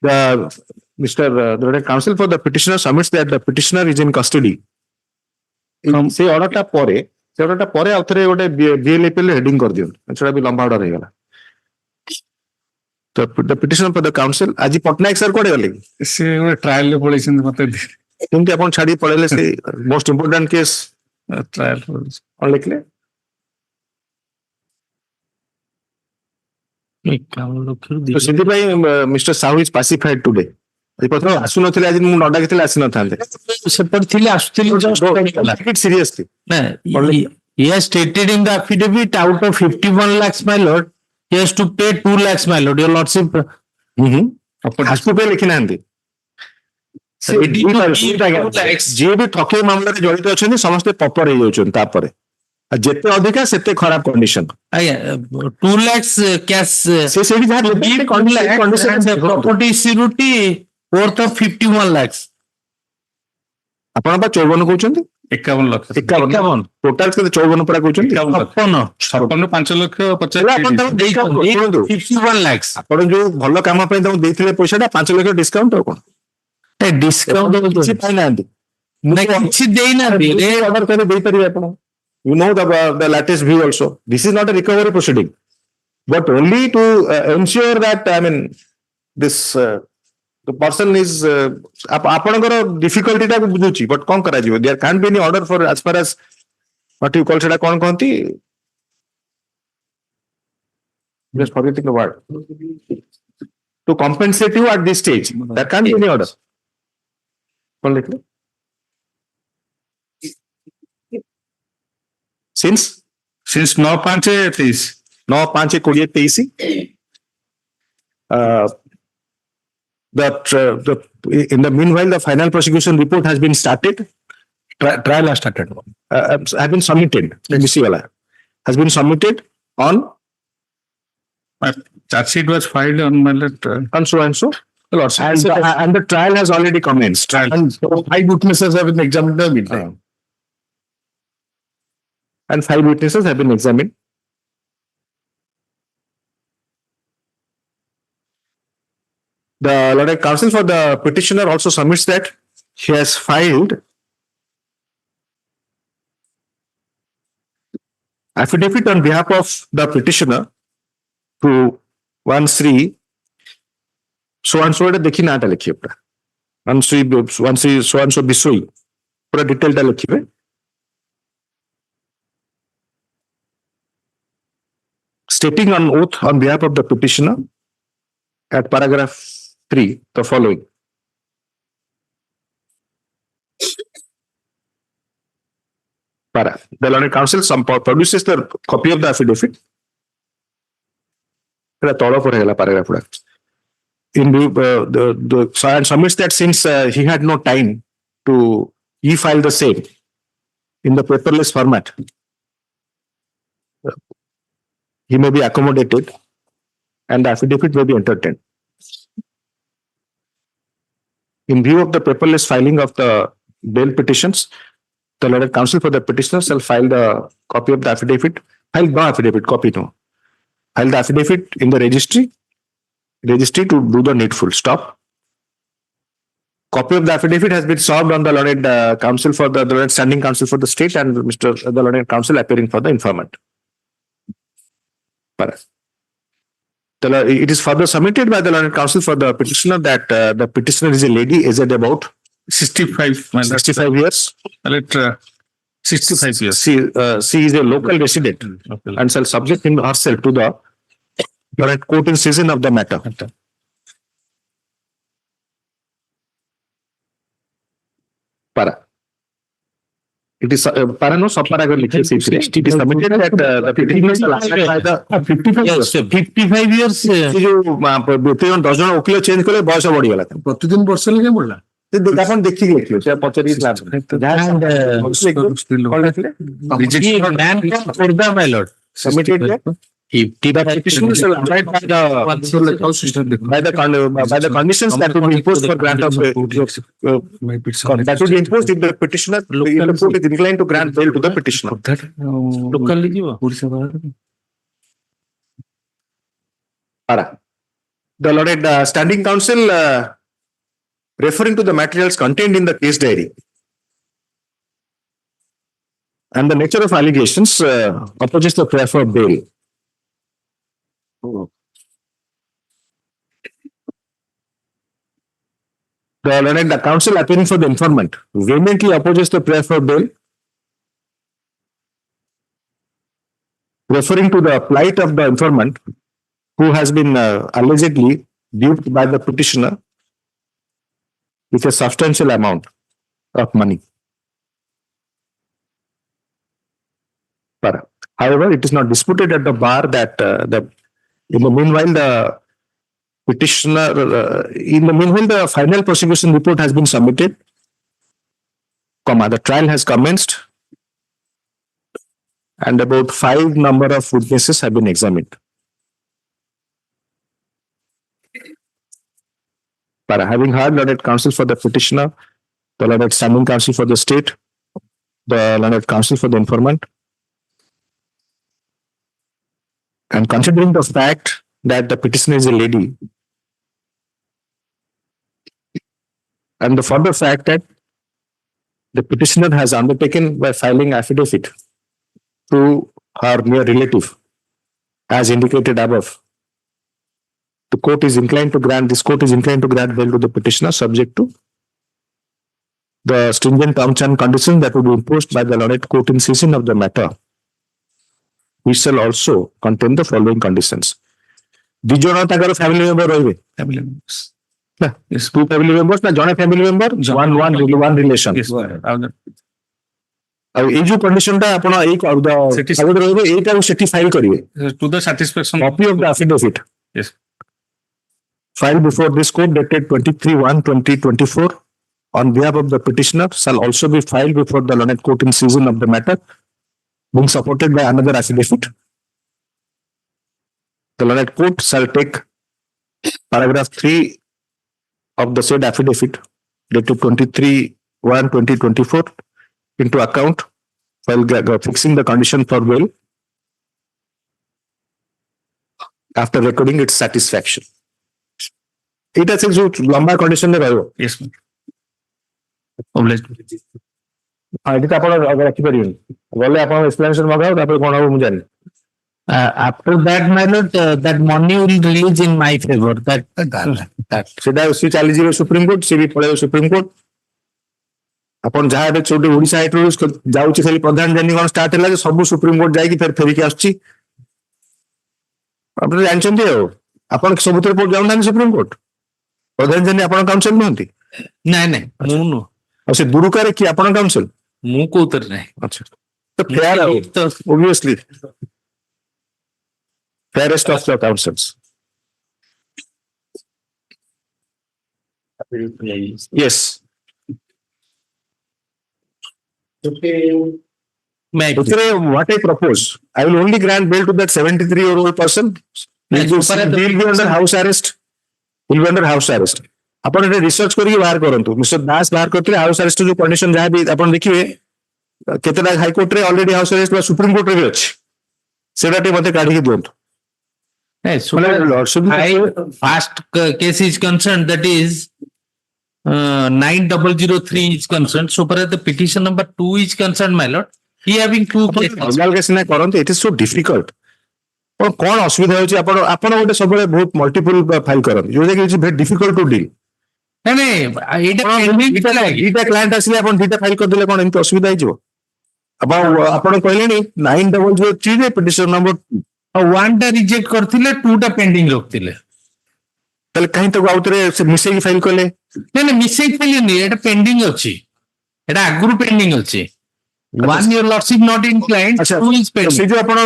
The counsel for the petitioner submits that the petitioner is in custody. ସେ ଅର୍ଡରଟା ପରେ ଆଉ ଥରେ ଗୋଟେ BLAPL heading କରିଦିଅନ୍ତୁ, ସେଟା ବି ଲମ୍ବା order ହେଇଗଲା। The petitioner for the counsel, ଆଜି ପଟ୍ଟନାୟକ ସାର୍ କୁଆଡେ ଗଲେ? ସେ ଗୋଟେ ଟ୍ରାଏଲ ରେ ପଳେଇଛନ୍ତି ମତେ କେମିତି ଆପଣ ଛାଡି ପଳେଇଲେ? ସେ ମୋଷ୍ଟ ଇମ୍ପୋର୍ଟାଣ୍ଟ କେସ୍ ଟ୍ରାଏଲ କଣ ଲେଖିଲେ? ସେଥିପାଇଁ Mr. Sahoo is pacified today. ଆସୁନଥିଲେ, ଆଜି ମୁଁ ନ ଡାକିଥିଲେ ଆସିନଥାନ୍ତେ। ସେପଟେ ଥିଲେ, ଆସୁଥିଲେ seriously. He has stated in the affidavit out of 51 lakhs, my lord, he has to pay 2 lakhs, my lord, your lordship. has to pay ଲେଖି ନାହାନ୍ତି। ଯିଏ ବି ଠକେଇ ମାମଲାରେ ଜଡିତ ଅଛନ୍ତି ସମସ୍ତେ ପପର ହେଇଯାଉଛନ୍ତି ତାପରେ, ଯେତେ ଅଧିକା ସେତେ ଖରାପ କଣ୍ଡିସନ। ଆଜ୍ଞା, 2 lakhs cash, ସେ ସେଇଠି ଯାହା property security worth of 51 lakhs. ଆପଣ ବା 54 କହୁଛନ୍ତି? 51 ଲକ୍ଷ 51 ଟୋଟାଲ କେତେ 54 ପରା କହୁଛନ୍ତି 56 5 ଲକ୍ଷ 50 ହେଲେ ଆପଣ ତାଙ୍କୁ discount ଶୁଣନ୍ତୁ, 51 lakhs. ଆପଣ ଯୋଉ ଭଲ କାମ ପାଇଁ ତାଙ୍କୁ ଦେଇଥିଲେ ପଇସାଟା 5 ଲକ୍ଷ ଡିସକାଉଣ୍ଟ ଆଉ କଣ Discount କିଛି ପାଇନାହାନ୍ତି କିଛି ଦେଇନାହାନ୍ତି ଅର୍ଡର କରି ଦେଇପାରିବେ ଆପଣ you know the latest view also this is not a recovery proceeding but only to ensure that I mean this the person is ଆପଣଙ୍କର difficulty ଟାକୁ ବୁଝୁଛି but କଣ କରାଯିବ there can't be any order for as far as what you call ସେଟା କଣ କହନ୍ତି just forgetting the word to compensate you at this stage there can't be any order କଣ ଲେଖିଲେ since 9/5/23 9/5/2023 in the meanwhile the final prosecution report has been started Trial has started. have been submitted MSC wala has been submitted on charge sheet was filed on my letter. so and the trial has already commenced And 5 witnesses have been examined in the meantime. and 5 witnesses have been examined. The Lord Counsel for the petitioner also submits that he has filed affidavit on behalf of the petitioner to one Sri so and so देखी नाटा लिखिए पूरा one Sri so and so Bisoi पूरा detail टा लिखिए stating on oath on behalf of the petitioner at paragraph 3 the following. The learned counsel produces the copy of the affidavit. Paragraph. In the and submits that since he had no time to e-file the same in the paperless format, he may be accommodated and the affidavit may be entertained. In view of the paperless filing of the bail petitions, the learned counsel for the petitioner shall file the copy of the affidavit, file the affidavit, copy no. File the affidavit in the registry to do the needful. Stop. Copy of the affidavit has been served on the learned counsel for the learned standing counsel for the state and the learned counsel appearing for the informant. It is further submitted by the learned counsel for the petitioner that the petitioner is a lady aged about 65 years. 65 years. She is a local resident and shall subject herself to the current court in session of the matter. Para. It is para no subparagraph लिखिए it is submitted that the petitioner shall abide by the 55 years ये जो 10 जन वकील change कले बयस बढ़ी गला प्रतिदिन वर्ष लगे बोलला ଆପଣ ଦେଖିକି ଲେଖିବେ ସେ ପଚାରି submitted by the conditions that will be imposed for grant of that will be imposed if the petitioner if the court is inclined to grant bail to the petitioner. The Lord Standing Counsel referring to the materials contained in the case diary and the nature of allegations opposes the prayer for bail. The learned counsel appearing for the informant vehemently opposes the prayer for bail, referring to the plight of the informant who has been allegedly duped by the petitioner with a substantial amount of money. However, it is not disputed at the bar that in the meanwhile the final prosecution report has been submitted, the trial has commenced, and about 5 number of witnesses have been examined. Having heard learned counsel for the petitioner, the learned standing counsel for the state, the learned counsel for the informant. And considering the fact that the petitioner is a lady, and the further fact that the petitioner has undertaken by filing affidavit to her near relative, as indicated above, this court is inclined to grant bail to the petitioner subject to the stringent terms and conditions that would be imposed by the learned court in session of the matter. We shall also contain the following conditions. Di jana takar family member rohibe. Family members. Yes, two family members na jane family member, one relation. Yes, ଆଉ ଏଇ ଯୋଉ condition ଟା ଆପଣ ଏଇ କାଗଜ ରହିବ ଏଇଟାକୁ ସେଠି ଫାଇଲ କରିବେ. to the satisfaction. Copy of the affidavit. Yes. Filed before this court dated 23/1/2024 on behalf of the petitioner shall also be filed before the learned court in session of the matter, being supported by another affidavit. The learned court shall take paragraph 3 of the said affidavit dated 23/1/2024 into account while fixing the condition for bail after recording its satisfaction. ଏଇଟା ସେ ଯୋଉ ଲମ୍ବା କଣ୍ଡିସନରେ ରହିବ। Yes, ma'am. Obliged. ଏଠି ତ ଆପଣ ରଖିପାରିବେନି, ଗଲେ ଆପଣ ଏକ୍ସପ୍ଲାନେସନ ମଗାଅ ତାପରେ କଣ ହବ ମୁଁ ଜାଣିନି। After that, my lord, that money will release in my favor. ସେଟା ସେ ଚାଲିଯିବେ ସୁପ୍ରିମକୋର୍ଟ, ସେ ବି ପଳେଇବ ସୁପ୍ରିମକୋର୍ଟ। ଆପଣ ଯାହା ଏବେ ଯୋଉଠି ଓଡିଶା ହାଇକୋର୍ଟ ଯାଉଛି ଖାଲି ପ୍ରଧାନ ଜାନି କଣ ଷ୍ଟାର୍ଟ ହେଲା ଯେ ସବୁ ସୁପ୍ରିମକୋର୍ଟ ଯାଇକି ଫେରିକି ଆସୁଛି। ଆପଣ ଜାଣିଛନ୍ତି ଆଉ ଆପଣ ସବୁଥିରେ ଯାଉନାହାନ୍ତି ସୁପ୍ରିମକୋର୍ଟ। ପ୍ରଧାନ ଜାନି ଆପଣ କାଉନସିଲ ନୁହନ୍ତି? ନାଇଁ ନାଇଁ ମୁଁ ନୁହଁ, ଆଉ ସେ ଦୁରୁକାରେ କି ଆପଣ କାଉନସିଲ? ମୁଁ କୋଉଥିରେ ନାହିଁ। ଆଚ୍ଛା ତ ଫେୟାର ଆଉ obviously fairest of the counsels. Yes. What I propose, I will only grant bail to that 73-year-old person. He will be under house arrest. He will be under house arrest. ଆପଣ ଏଠି research କରିକି ବାହାର କରନ୍ତୁ। Mister Das ବାହାର କରିଥିଲେ house arrest ଯୋଉ condition ଯାହା ବି ଆପଣ ଦେଖିବେ କେତେଟା ହାଇକୋର୍ଟରେ ଅଲରେଡି ହାଉସ ଆରେଷ୍ଟ ବା ସୁପ୍ରିମକୋର୍ଟରେ ବି ଅଛି, ସେଟା ଟିକେ ମତେ କାଢିକି ଦିଅନ୍ତୁ। First case is concerned, that is 9003 is concerned. So far as the petition number 2 is concerned, my lord, he having two cases. ଅଲଗା ଅଲଗା ସିନା କରନ୍ତୁ, ଇଟ୍ ଇଜ ସୋ ଡିଫିକଲ୍ଟ। କଣ ଅସୁବିଧା ହେଉଛି ଆପଣ ଗୋଟେ ସବୁବେଳେ ବହୁତ ମଲ୍ଟିପୁଲ ଫାଇଲ କରନ୍ତି, ଯୋଉଟା କି it's very difficult to deal. ଦିଟା କ୍ଲାଏଣ୍ଟ ଆସିଲେ ଆପଣ ଦିଟା ଫାଇଲ କରିଦେଲେ କଣ ଏମିତି ଅସୁବିଧା ହେଇଯିବ? ଆପଣ କହିଲେଣି 9003 ରେ ପିଟିସନ ନମ୍ବର 1 ଟା ରିଜେକ୍ଟ କରିଥିଲେ, 2 ଟା ପେଣ୍ଡିଂ ରଖିଥିଲେ। ତାହେଲେ କାହିଁ ତାକୁ ଆଉଥରେ ମିଶେଇକି ଫାଇଲ କଲେ? ନାଇଁ ମିଶେଇ ଫାଇଲେନି, ଏଟା ପେଣ୍ଡିଂ ଅଛି, ଏଟା ଆଗରୁ ପେଣ୍ଡିଂ ଅଛି। 1 your lordship not inclined, 2 is pending. ସେ ଯୋଉ ଆପଣ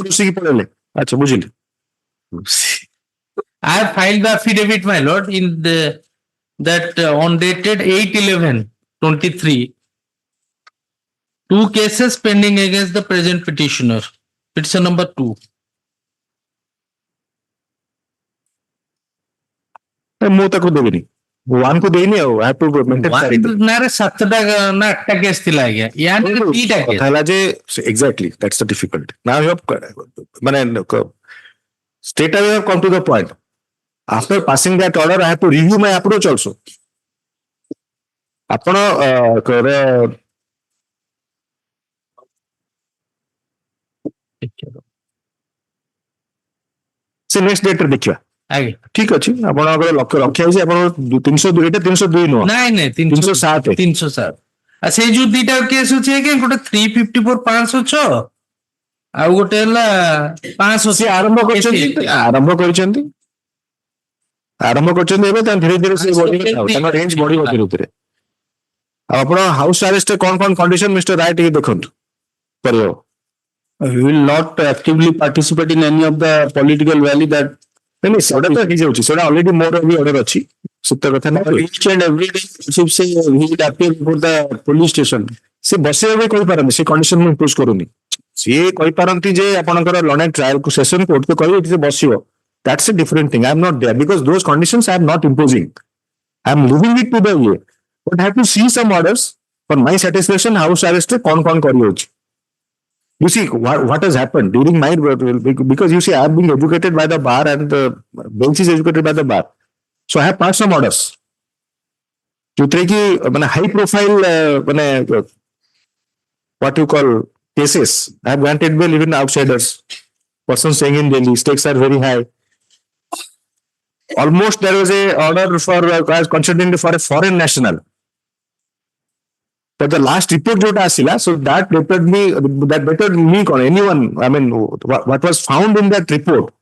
ରୋଷେଇକି ପଳେଇଲେ। ଆଚ୍ଛା ବୁଝିଲି। I have filed the affidavit, my lord, in that on dated 8/11/23. 2 cases pending against the present petitioner. Petition number 2. ମୁଁ ତାକୁ ଦେବିନି, ୱାନ୍ କୁ ଦେଇନି ଆଉ। I have to maintain parity. ନାରେ 7ଟା ନା 8ଟା କେସ୍ ଥିଲା ଆଜ୍ଞା, ୟାର 3ଟା କେସ୍। କଥା ହେଲା ଯେ exactly that's the difficulty. Now you have ମାନେ straight away you have come to the point. After passing that order, I have to review my approach also. ଆପଣ ସେ ନେକ୍ସଟ ଡେଟରେ ଦେଖିବା। ଆଜ୍ଞା ଠିକ ଅଛି, ଆପଣଙ୍କର ଲକ୍ଷ୍ୟ ରକ୍ଷା ହେଇଛି। ଆପଣ 302, ଏଇଟା 302 ନୁହଁ, ନାଇଁ 307। 307 ସେଇ ଯୋଉ 2ଟା କେସ୍ ଅଛି ଆଜ୍ଞା, ଗୋଟେ 354/506 ଆଉ ଗୋଟେ ହେଲା 500। ସେ ଆରମ୍ଭ କରିଛନ୍ତି ଏବେ, ଧୀରେ ଧୀରେ ସେ ବଢିବେ, ତାଙ୍କ ରେଞ୍ଜ ବଢିବ ଧୀରେ ଧୀରେ। ଆଉ ଆପଣ ହାଉସ ଆରେଷ୍ଟରେ କଣ କଣ କଣ୍ଡିସନ ମିଷ୍ଟର ରାୟ ଟିକେ ଦେଖନ୍ତୁ କରିବ। We will not actively participate in any of the political rally that ସେଟା ତ ହେଇଯାଉଛି, ସେଟା ଅଲରେଡି ମୋର ବି ଅର୍ଡର ଅଛି, ସତ କଥା ନା। each and every day say he will appear before the police station. ସେ ବସିବା ବି କହିପାରନ୍ତି, ସେ କଣ୍ଡିସନ ମୁଁ ଇମ୍ପୋଜ କରୁନି। ସିଏ କହିପାରନ୍ତି ଯେ ଆପଣଙ୍କର ଲର୍ଣ୍ଣେଡ ଟ୍ରାଏଲ ସେସନ କୋର୍ଟ କହିବେ ଏଠି ବସିବ, that's a different thing. I am not there because those conditions I am not imposing. I am leaving it to the way, but I have to see some orders For my satisfaction, house arrest con kari. You see what has happened during my, because you see I have been educated by the bar and the bench is educated by the bar. So I have passed some orders. High profile what you call cases. I have granted bail even outsiders. Persons staying in Delhi, stakes are very high. Almost there was a order for considering for a foreign national. But the last report jota asila, so that bettered me on anyone. I mean, what was found in that report.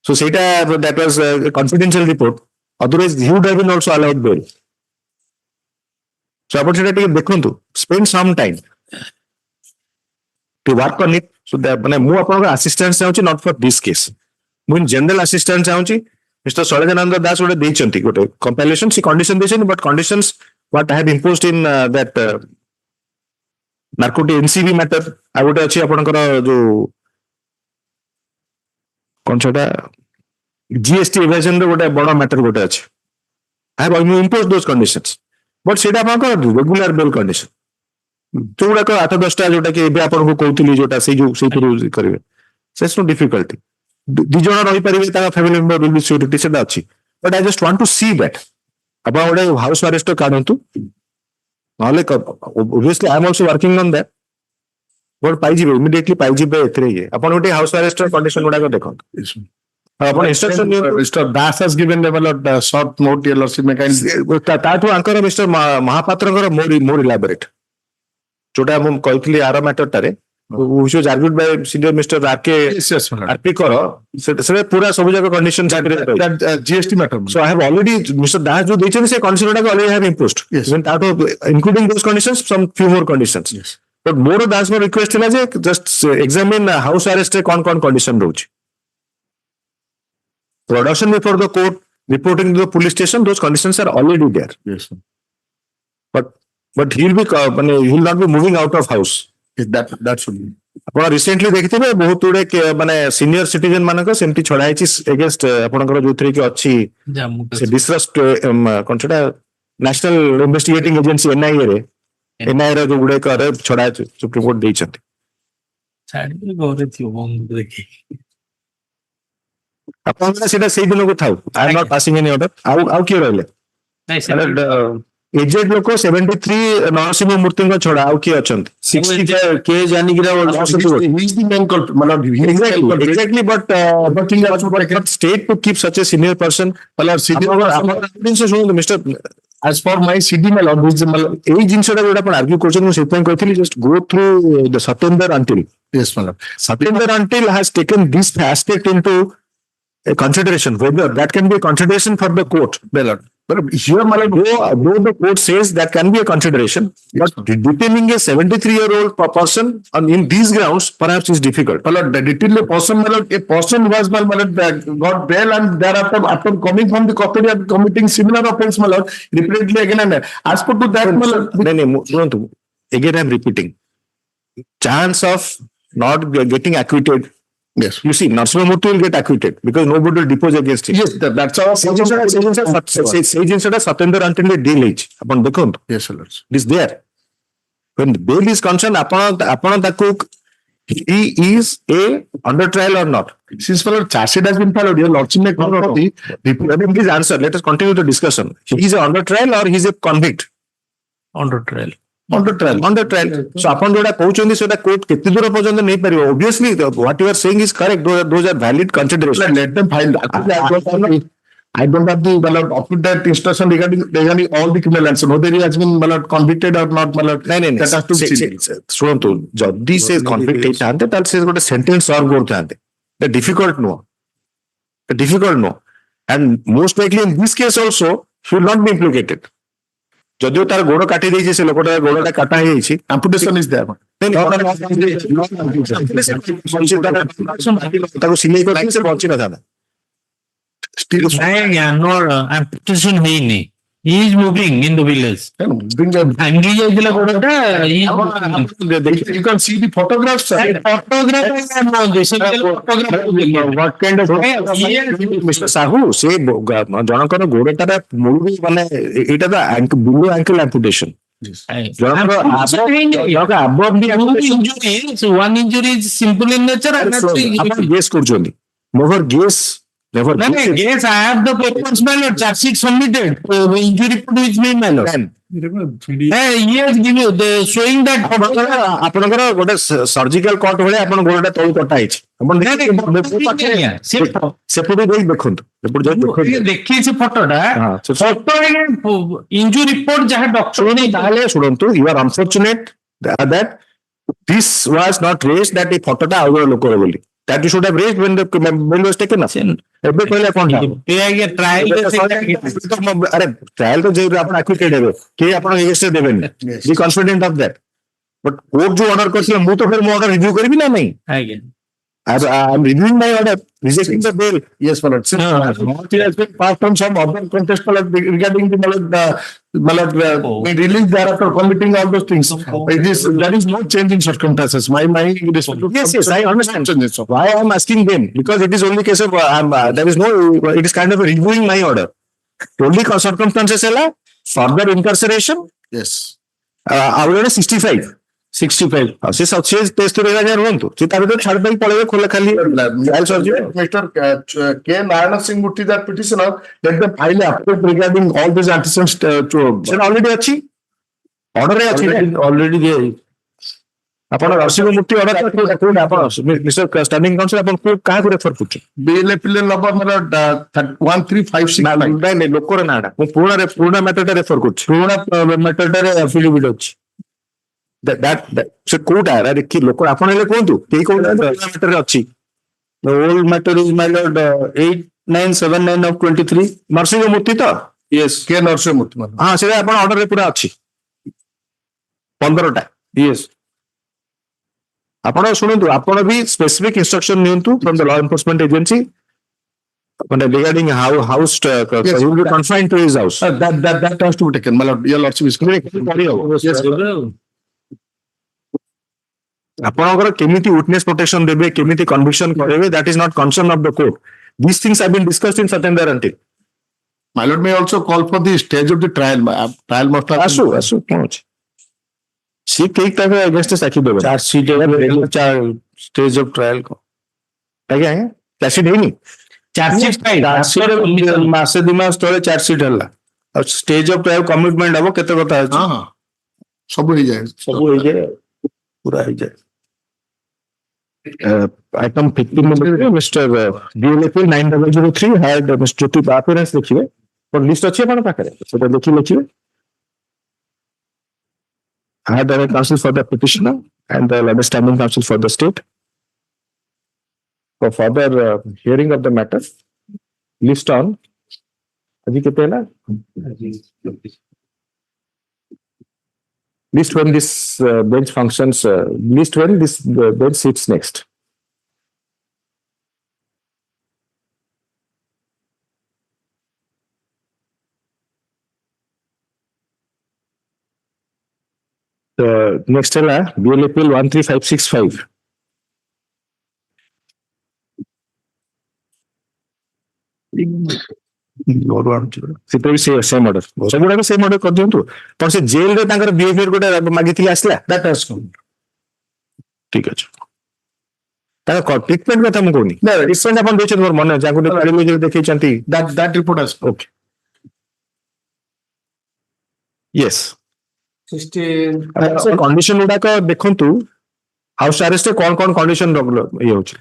So that was a confidential report. Otherwise, he would have been also allowed bail. So about spend some time to work on it. So that move assistance not for this case. In general assistance Mr. Solajananda Das would have compilation, see condition, but conditions what I have imposed in that narcotic NCB matter, I would have GST evasion would have bought a matter. I have imposed those conditions. But set up regular bail condition. So that's no difficulty. Family member will be security. But I just want to see that. About a house arrest obviously I am also working on that. But immediately upon house arrest condition instruction Mr. Das has given level of short note Mr. Mahapatra more elaborate. Chota Koikli Ara matter which was argued by senior Mr. RP Koro. Pura Sobuja conditions GST matter. So I have already Mr. Das do they say condition already have imposed. Yes. Even including those conditions, some few more conditions. Yes. But more Das more request just examine house arrest condition roach. Production before the court, reporting to the police station, those conditions are already there. Yes. But he'll not be moving out of house. That should be. Recently देखते बहुत गुड़े senior citizen मानक सेमती छड़ाई against आपनकर जो three के अच्छी distrust कौन सा national investigating agency NIA रे जो गुड़े करे छड़ाई सुप्रीम कोर्ट देई छथि आपनकर सेटा सेही दिन को थाउ I am not passing any order आउ क्यों रहले नहीं एजेड लोक 73 नरसिंह मूर्ति छड़ा आउ किए अछंत 65 के जानी गिरा he is the main culprit. exactly but state to keep such a senior person Mr. As for my CD my lord, ei jinsota joda apan argue korchen mo setpai koithili just go through the Satyendra until. Yes my lord. Satyendra until has taken this aspect into a consideration, whether that can be a consideration for the court. My lord. But here, though the court says that can be a consideration, but detaining a 73-year-old person in these grounds perhaps is difficult. My lord, detain a person was got bail and thereafter after coming from the custody and committing similar offence, my lord, repeatedly again and as per to that, my lord. Again, I am repeating. Chance of not getting acquitted. Yes. You see, Narasimha Murthy will get acquitted because nobody will depose against him. Yes, that's our Satyendra until the deal age. Upon the count. Yes, sir. It is there. When the bail is concerned, he is under trial or not. Since my lord, charge sheet has been filed, your lordship may please answer. Let us continue the discussion. He is under trial or he is a convict? Under trial. Under trial. So upon जोड़ा कहउछन्ती सेटा court केते दूर पर्यंत नहीं परिबो. Obviously what you are saying is correct. Those are valid considerations. Let them file that. I don't have the up to that instruction regarding all the criminal answer. Whether he has been convicted or not. That has to be शुणन्तु जदि से convict ହେଇଥାନ୍ତେ ताल से गोटे sentence serve करथान्ते. The difficult no. And most likely in this case also should not be implicated. जदियो तार गोड़ काटी देछि से लोकटा गोड़टा काटा हे छि amputation is there. ताको सिलाई करथि से बंची न थाना. amputation ହେଇନି. He is moving in the village. You can see the photographs. What kind of Mr. Sahoo say जनकर गोड़टार मूल माने एटा the below ankle amputation. injuries, one injury is simple in nature and ଆପଣ gas କରୁଛନ୍ତି never guess. Yes, I have the papers, my lord. Charge sheet submitted. Injury report with me, my lord. Yes, give you the showing that. ଆପଣଙ୍କର ଗୋଟେ surgical cut ଭଳିଆ ଆପଣ ଗୋଡଟା ତଳୁ କଟା ହେଇଛି ଆପଣ ସେପଟୁ ଯାଇ ଦେଖନ୍ତୁ ସେପଟୁ ଯାଇ ଦେଖନ୍ତୁ ଦେଖିଛି ଫଟୋଟା ଫଟୋ ଇଞ୍ଜୁରି ରିପୋର୍ଟ ଯାହା ଡକ୍ଟର ତାହେଲେ ଶୁଣନ୍ତୁ you are unfortunate that this was not raised that এই ଫଟୋଟା ଆଉ ଜଣେ ଲୋକର ବୋଲି that you should have raised when the bill was taken up. ଏବେ କହିଲେ କଣ ଟ୍ରାଏଲ ଆରେ ଟ୍ରାଏଲ ତ ଯେହେତୁ ଆପଣ ଆକ୍ୟୁଟେଡ ହେବେ କେହି ଆପଣ ଏଗେନ୍ଷ୍ଟ ଦେବେନି be confident of that but court ଯୋଉ ଅର୍ଡର କରିଥିଲେ ମୁଁ ତ ଫେର ମୋ ଅର୍ଡର ରିଭ୍ୟୁ କରିବି ନା ନାହିଁ ଆଜ୍ଞା I'm reviewing my order, rejecting the bail. Yes, my lord. Since he has been passed from some other contest regarding the release thereafter committing all those things. There is no change in circumstances. My yes, I understand. Why I am asking them? Because it is only case of there is no. It is kind of reviewing my order. Only circumstances है further incarceration. Yes. Already 65. 65 से success test रहेगा रुहंतु से तार तो छाड़ पाई पड़ेगा खोला खाली मिस्टर के नारायण सिंह मुट्टी that petitioner let the file update regarding all this antecedents sir already अछि ऑर्डर रे अछि ऑलरेडी दे आपण रसिक मुट्टी ऑर्डर कोन आपण मिस्टर स्टैंडिंग काउंसिल आपण को का को रेफर करछ बीएलएपीएल नंबर मेरा 1356 नहीं लोकर नाडा मु पूर्ण मेथड रेफर करछ पूर्ण मेथड रे एफिडेविट अछि that so कोड है अरे कि लोक आपण ले कोंतु केई कोड मैटर अछि the whole matter is my lord 8979 of 23 Narasimha मूर्ति तो yes के नरसिंह मूर्ति हां से आपण ऑर्डर रे पूरा अछि 15 टा yes आपण सुनंतु आपण भी स्पेसिफिक इंस्ट्रक्शन नियंतु from the law enforcement agency regarding how house he will be confined to his house that has to be taken my lord your lordship is yes ଆପଣଙ୍କର କେମିତି ୱିଟନେସ୍ ପ୍ରୋଟେକ୍ସନ ଦେବେ କେମିତି conviction କରିବେ that is not concern of the court these things have been discussed in certain guarantee my lord may also call for the stage of the trial must have asu कौन ଅଛି सी cake तक against साखी देबे charge sheet stage of trial को आज्ञा charge sheet हेनी charge sheet मासे दि मास तळे चार्ज शीट हल्ला और स्टेज ऑफ ट्रायल कमिटमेंट हबो केते कथा अछि हां सब हो जाए पूरा हो जाए item 15 Mr. DLFL 9003 had Mr. Jyoti appearance देखिए और लिस्ट अच्छी अपन पाखरे सेटा देखिए had the counsel for the petitioner and the standing counsel for the state for further hearing of the matter list on अभी कितने ना list when this bench functions list when this bench sits next next है BLAPL 13565 ସେଟା ବି same order ସବୁଗୁଡାକ same order କରିଦିଅନ୍ତୁ पण ସେ ଜେଲରେ ତାଙ୍କର ବିହେଭିୟର ଗୋଟେ ମାଗିଥିଲେ ଆସିଲା ଠିକ ଅଛି ତାଙ୍କ ଟ୍ରିଟମେଣ୍ଟ କଥା ମୁଁ କହୁନି ନା ରିସେଣ୍ଟ ଆପଣ ଦେଇଛନ୍ତି ମୋର ମନେ ଅଛି ଯାହାକୁ ଦେଖେଇଛନ୍ତି that report has okay yes condition गुड़ाक देखु हाउस अरेस्ट कौन कौन कंडीशन ये होची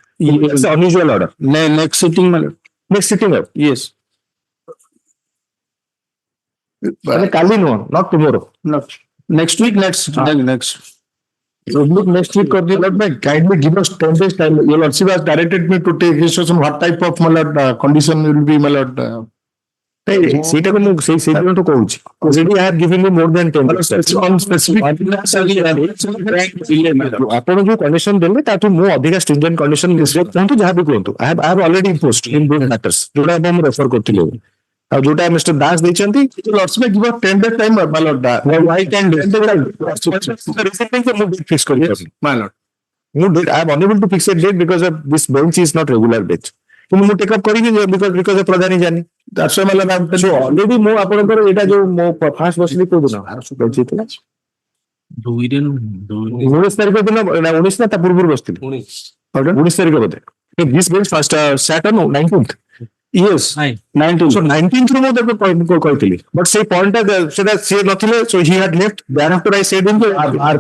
unusual order next sitting yes काली no not tomorrow next week next week कर दिया मैं kindly give us 10 days time your lordship has directed me to take instruction what type of condition will be ସେଇଟା ମୁଁ ସେଇଦିନ ତ କହୁଛି already I have given you more than 10 on specific ଆପଣ ଯୋଉ କଣ୍ଡିସନ ଦେଲେ ତାଠୁ ମୁଁ ଅଧିକା stringent condition କୁହନ୍ତୁ ଯାହା ବି କୁହନ୍ତୁ I have already imposed in both matters ଯୋଉଟା ମୁଁ ରେଫର କରୁଥିଲି ଆଉ ଯୋଉଟା ମିଷ୍ଟର ଦାସ ଦେଇଛନ୍ତି Lord's May give 10 days time my lord why 10 days ମୁଁ ଫିକ୍ସ କରିବି my lord I am unable to fix a date because of this bench is not regular bench ମୁଁ take up କରିବି because of ପ୍ରଧାନୀ ଜାନି that's why my lord, I'm So already ମୁଁ ଆପଣଙ୍କର ଏଇଟା ଯୋଉ ମୁଁ ଫାଷ୍ଟ ବସିଲି କୋଉ ଦିନ ହେଇଥିଲା 19 ତାରିଖ ଦିନ 19 ନା ତା ପୂର୍ବରୁ ବସିଥିଲି 19 ତାରିଖ ବୋଧେ this bench first sat on 19th. Yes, 19th. So 19th ରୁ ମୁଁ ତାକୁ କହିଥିଲି but ସେଇ ପଏଣ୍ଟ ଟା ସେଟା ସିଏ ନଥିଲେ so he had left. Thereafter I said him 8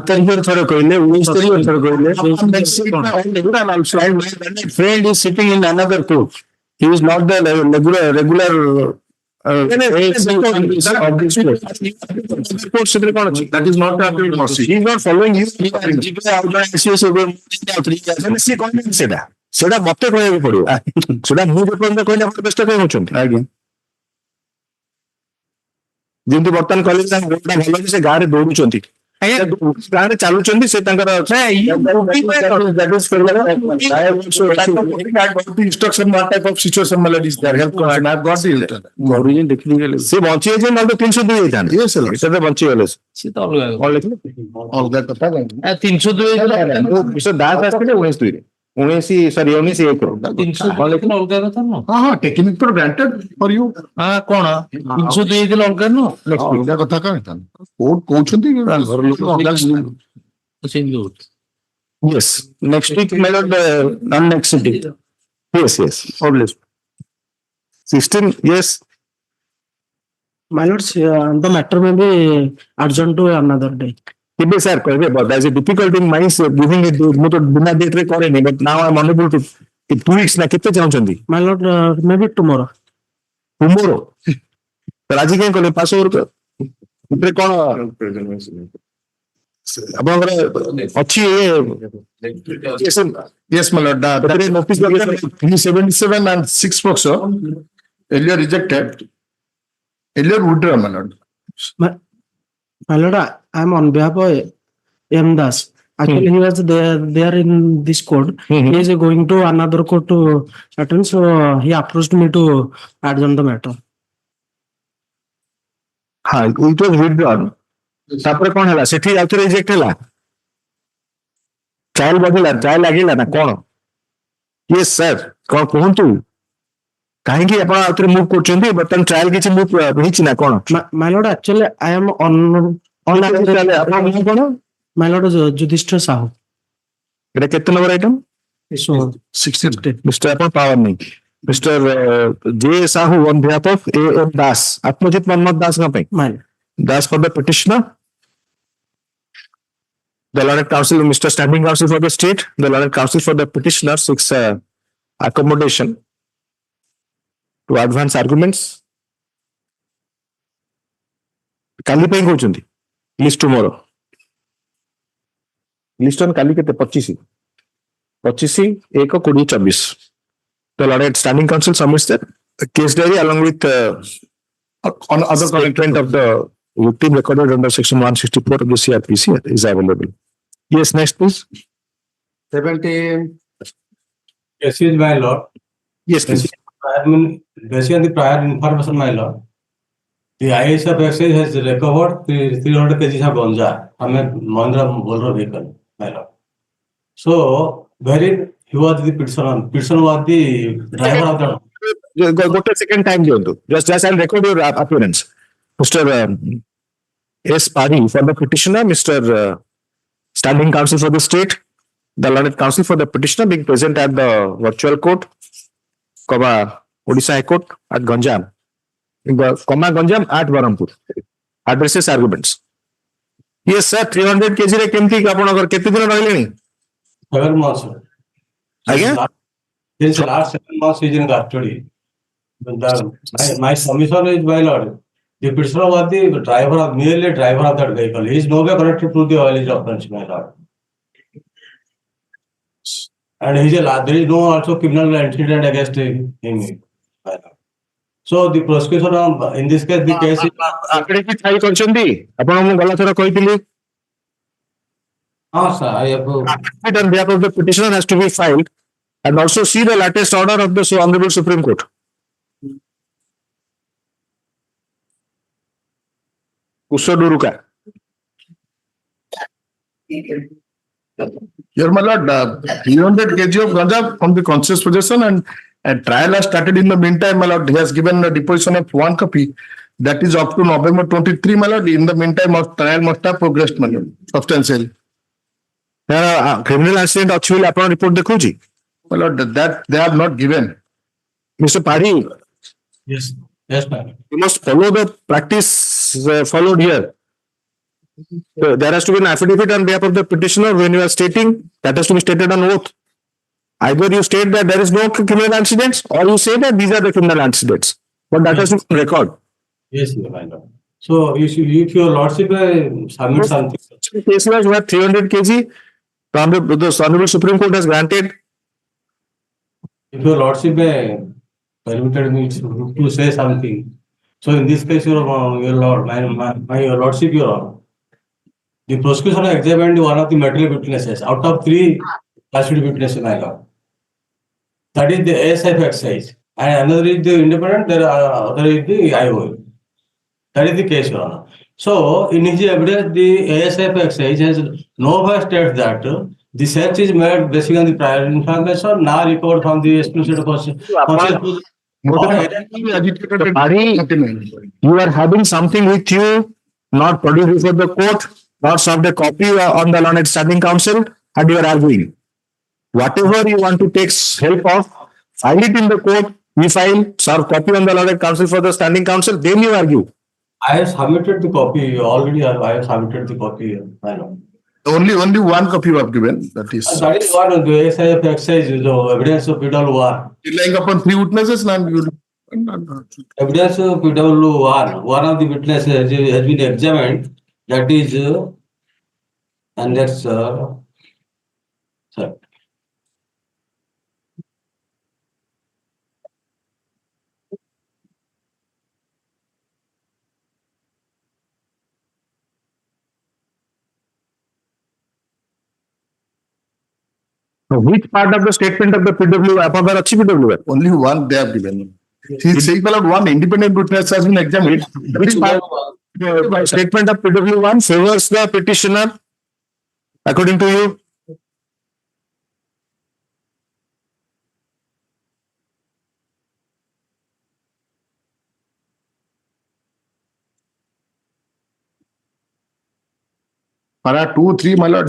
ତାରିଖରେ ଥରେ କହିଲେ 19 ତାରିଖରେ ଥରେ କହିଲେ My friend is sitting in another court. He is not the regular court ସେଥିରେ କଣ ଅଛି that is not the appeal mercy. He is not following you. ଯିବେ ଆଉ ଜଣେ ଆସିବେ ସିଏ କହିଲେ ସେଟା ସେଟା ମତେ କହିବାକୁ ପଡିବ ସେଟା ମୁଁ ଯେପର୍ଯ୍ୟନ୍ତ କହିଲେ ଆପଣ ବ୍ୟସ୍ତ କାହିଁ ହଉଛନ୍ତି ଆଜ୍ଞା ଯେମିତି ବର୍ତ୍ତମାନ କହିଲେ ତାଙ୍କ ଗୋଟା ଭଲ ଅଛି ସେ ଗାଁରେ ଦୌଡୁଛନ୍ତି ଗାଁରେ ଚାଲୁଛନ୍ତି ସେ ତାଙ୍କର instruction what type of situation my lord is there, help concern, I've got the ଘରୁ ଯାଇ ଦେଖିଦେଇ ସେ ବଞ୍ଚି ଯାଇଛନ୍ତି ନହେଲେ 302 ହେଇଥାନ୍ତେ yes sir, ସେଟା ବଞ୍ଚିଗଲେ ସେ ତ ଅଲଗା କଣ ଲେଖିଲେ ଅଲଗା କଥା କାହିଁକି 302 ମିଷ୍ଟର ଦାସ ଆସିଥିଲେ 19 ସରି 19 1 302 ହେଇଥିଲେ ଅଲଗା କଥା ନୁହଁ ହଁ ହଁ taking it for granted for you କଣ 302 ହେଇଥିଲେ ଅଲଗା ନୁହଁ ଅଲଗା କଥା କାହିଁକି କୋର୍ଟ କହୁଛନ୍ତି ଘର ଲୋକ ଅଲଗା ସେମିତି ହଉଛି yes next week my lord non next city. yes always 16 yes My lords, the matter may be adjourned to another day. କେବେ ସାର୍ କହିବେ but there is a difficulty in my giving it ମୁଁ ତ ବିନା date ରେ କରେନି but now I am unable to 2 weeks ନା କେତେ ଚାହୁଁଛନ୍ତି My lord, maybe tomorrow. tomorrow ଆଜି କାହିଁ କଲେ ପାସ୍ ଓଭର ଭିତରେ କଣ ଆପଣଙ୍କର ଅଛି yes my lord ସେଥିରେ notice 377 and 6 poxo earlier rejected, earlier withdrawn my lord. My lord, I am on behalf of M. Das. Actually, he was there in this court. He is going to another court to attend, so he approached me to adjourn the matter. ହଁ it was withdrawn ତାପରେ କଣ ହେଲା ସେଠି ଆଉ ଥରେ reject ହେଲା trial ବଢିଲା trial ଲାଗିଲା ନା କଣ yes ସାର୍ କଣ କୁହନ୍ତୁ କାହିଁକି ଆପଣ ଆଉ ଥରେ ମୁଭ୍ କରୁଛନ୍ତି ବର୍ତ୍ତମାନ ଟ୍ରାଏଲ କିଛି ମୁଭ୍ ହେଇଛି ନା କଣ My lord, actually, I am on ଆପଣଙ୍କ ନାଁ କଣ my lord Yudhishthira Sahu. ଏଇଟା କେତେ ନମ୍ବର ଆଇଟମ So 16 ମିଷ୍ଟର ଆପଣ ପାୱାର ନେଇ mister J Sahu on behalf of A M Das Atmajit Mohammad ଦାସଙ୍କ ପାଇଁ my Das for the petitioner. The learned counsel, Mr. Standing Counsel for the state, the learned counsel for the petitioner seeks accommodation to advance arguments. କାଲି ପାଇଁ କହୁଛନ୍ତି list tomorrow. List on କାଲି କେତେ 25 1/2024. The learned standing counsel submits the case diary along with on other statement of the victim recorded under section 164 of the CRPC is available. Yes, next please. 17. Yes, my lord. Yes, please. Based on the prior information, my lord, the IAS of Exchange has recovered 300 kgs of ganja from a Mahindra Bolero vehicle, my lord. So, wherein he was the petitioner was the driver of the. Go to second time, just I'll record your appearance. Mr. S. Pari for the petitioner, Mr. Standing Counsel for the state, the learned counsel for the petitioner being present at the virtual court, Odisha High Court at Ganjam, Ganjam at Barampur. Addresses arguments. Yes, sir. 300 kg रे केमती आपनकर केते दिन रहलेनी? 7 months. Again? Since last 7 months is in custody. My submission is, my lord, the petitioner was the driver of merely driver of that vehicle. He is no way connected to the oil offense, my lord. And there is no also criminal incident against him, my lord. So the prosecution in this case, the case is. आपने की file करछंदी आपण हम गला थरा कहितली Sir, I have. Affidavit on behalf of the petitioner has to be filed and also see the latest order of the Honorable Supreme Court. Kusaduruka. Your my lord, 300 kg of ganja from the conscious possession and And trial has started in the meantime, my lord. He has given a deposition of 1 copy. That is up to November 23, my lord. In the meantime, trial must have progressed, my lord, substantially. Criminal accident ଅଛି ବୋଲି ଆପଣ report ଦେଖଉଛି? My lord, that they have not given. Mr. Padhi, Yes, yes, ma'am. you must follow the practice followed here. So there has to be an affidavit on behalf of the petitioner when you are stating, that has to be stated on oath. Either you state that there is no criminal accidents or you say that these are the criminal accidents. But that has to be on record. Yes, my lord. So if your lordship submit something, Case was where 300 kg, the Honorable Supreme Court has granted. if your lordship permitted me to say something, so in this case, your lord, my your lordship, your honor, the prosecution examined one of the material witnesses out of 3 classified witnesses, my lord. That is the ASF exercise, and another is the independent, other is the IOA. That is the case, your honor. So in his evidence, the ASF exercise has nowhere stated that the search is made based on the prior information, now recovered from the explicit question. You are having something with you, not produced before the court, not served a copy on the learned standing counsel, and you are arguing. Whatever you want to take help of, file it in the court, we file, serve copy on the learned counsel for the standing counsel, then you argue. I have submitted the copy already. I have submitted the copy. I know. Only 1 copy you have given. That is. That is what the ASF exercise is, the evidence of PW1. Relying upon 3 witnesses, Evidence of PW1. One of the witnesses has been examined. That is, and that's sir. So which part of the statement of the PW, আপনার আছে PW? only 1 they have given. He says that 1 independent witness has been examined. Which part the statement of PW1 favors the petitioner according to you? Para 2, 3, my lord.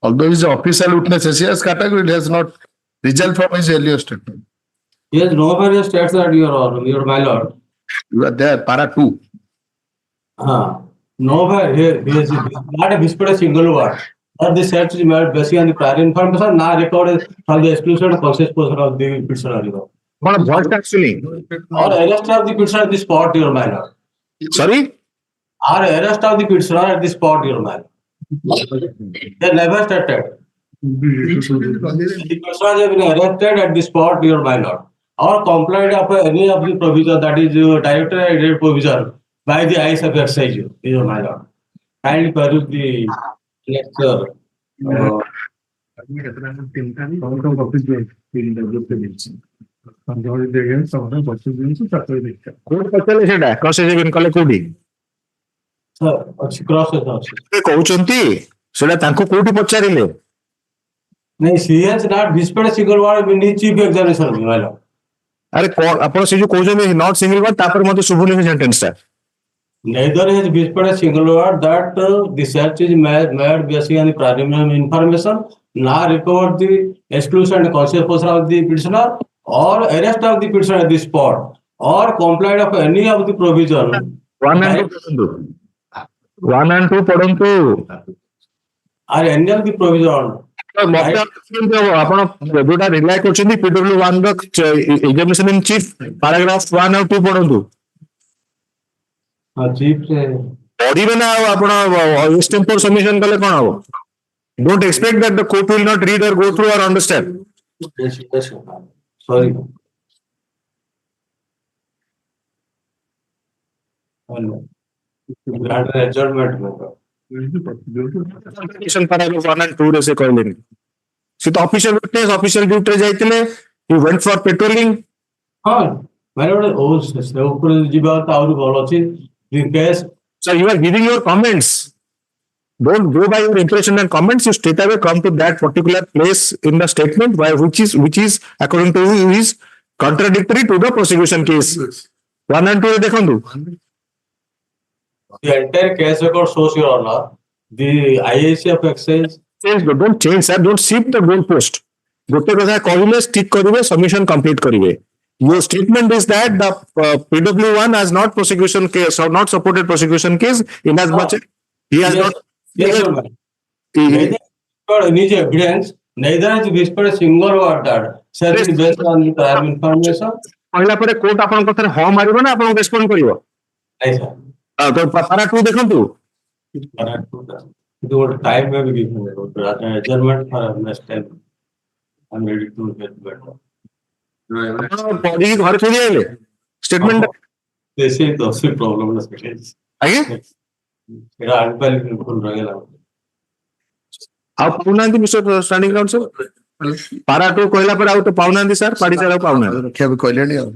Although he is an official witness, he has category, it has not result from his earlier statement. Yes, nowhere states that your my lord. You are there, para 2. Nowhere here is not a whispered a single word. But the search is made based on the prior information, now recorded from the exclusion of conscious portion of the petitioner. What voice actually? Or arrest of the petitioner at the spot, your my lord. Sorry? Or arrest of the petitioner at the spot, your man. They never stated. The person has been arrested at the spot, your my lord, or complied of any of the provision that is directed provision by the ISF exercise, your my lord. Kindly peruse the lecture. କୋଉଠି ପଚାରିଲେ ସେଟା cross ଏକ୍ସାମିନ୍ କଲେ କୋଉଠି? Cross ଅଛି. କହୁଛନ୍ତି ସେଟା ତାଙ୍କୁ କୋଉଠି ପଚାରିଲେ? No, she has not whispered a single word in his chief examination, my lord. ଆରେ ଆପଣ ସେ ଯୋଉ କହୁଛନ୍ତି ନଟ୍ ସିଙ୍ଗଲ ୱାର୍ଡ ତାପରେ ମତେ ଶୁଭୁନି ସେ ସେଣ୍ଟେନ୍ସ ଟା। Neither has whispered a single word that the search is made based on the preliminary information, now recovered the exclusion and conscious portion of the petitioner, or arrest of the petitioner at the spot, or complied of any of the provision. 1 and 2 ପଢନ୍ତୁ। Or any of the provision. ଆପଣ ଯୋଉଟା ରିଲାଏ କରୁଛନ୍ତି PW1 ର examination ଇନ chief paragraph 1 ଆଉ 2 ପଢନ୍ତୁ। Chief ପଢିବେ ନା ଆଉ ଆପଣ ଏକ୍ସଟେମ୍ପୋର ସବମିଶନ କଲେ କଣ ହବ? Don't expect that the court will not read or go through or understand. yes, sorry. Grant an adjournment. Paragraph 1 and 2 ରେ ସେ କହିଲେନି। ସେ ତ ଅଫିସିଆଲ ୱିଟନେସ୍ ଅଫିସିଆଲ ଡ୍ୟୁଟିରେ ଯାଇଥିଲେ। He went for patrolling. ହଁ ମାନେ ଗୋଟେ ସେ ଉପରେ ଯିବା ତ ଆହୁରି ଭଲ ଅଛି। In case So you are giving your comments. Don't go by your impression and comments. You straight away come to that particular place in the statement which is according to you is contradictory to the prosecution case. 1 and 2 देखंतु. The entire case record shows, Your Honor, the IAC of excise. Don't change, sir. Don't shift the goalpost. गोटे कथा कहले stick करिवे, submission complete करिवे. Your statement is that the PW1 has not prosecution case or not supported prosecution case in as much as he has not. Yes, Your Honor. Neither any evidence, neither has whispered a single word that said it based on the prior information. कहला परे court आपन कथरे ह मारिबो ना आपन respond करिवो. नहीं sir. तो पारा 2 देखंतु. The time may be given. Adjournment for next time. I'm ready to get better. पढ़ी घर छोड़ी आइले statement This is the problem. आगे It unbelievable full रहेगा. आप पाउनांदी मिस्टर स्टैंडिंग काउंसिल पारा 2 कहला पर आउ तो पाउनांदी सर पाड़ी चला पाउना रखिया भी कहलेनी और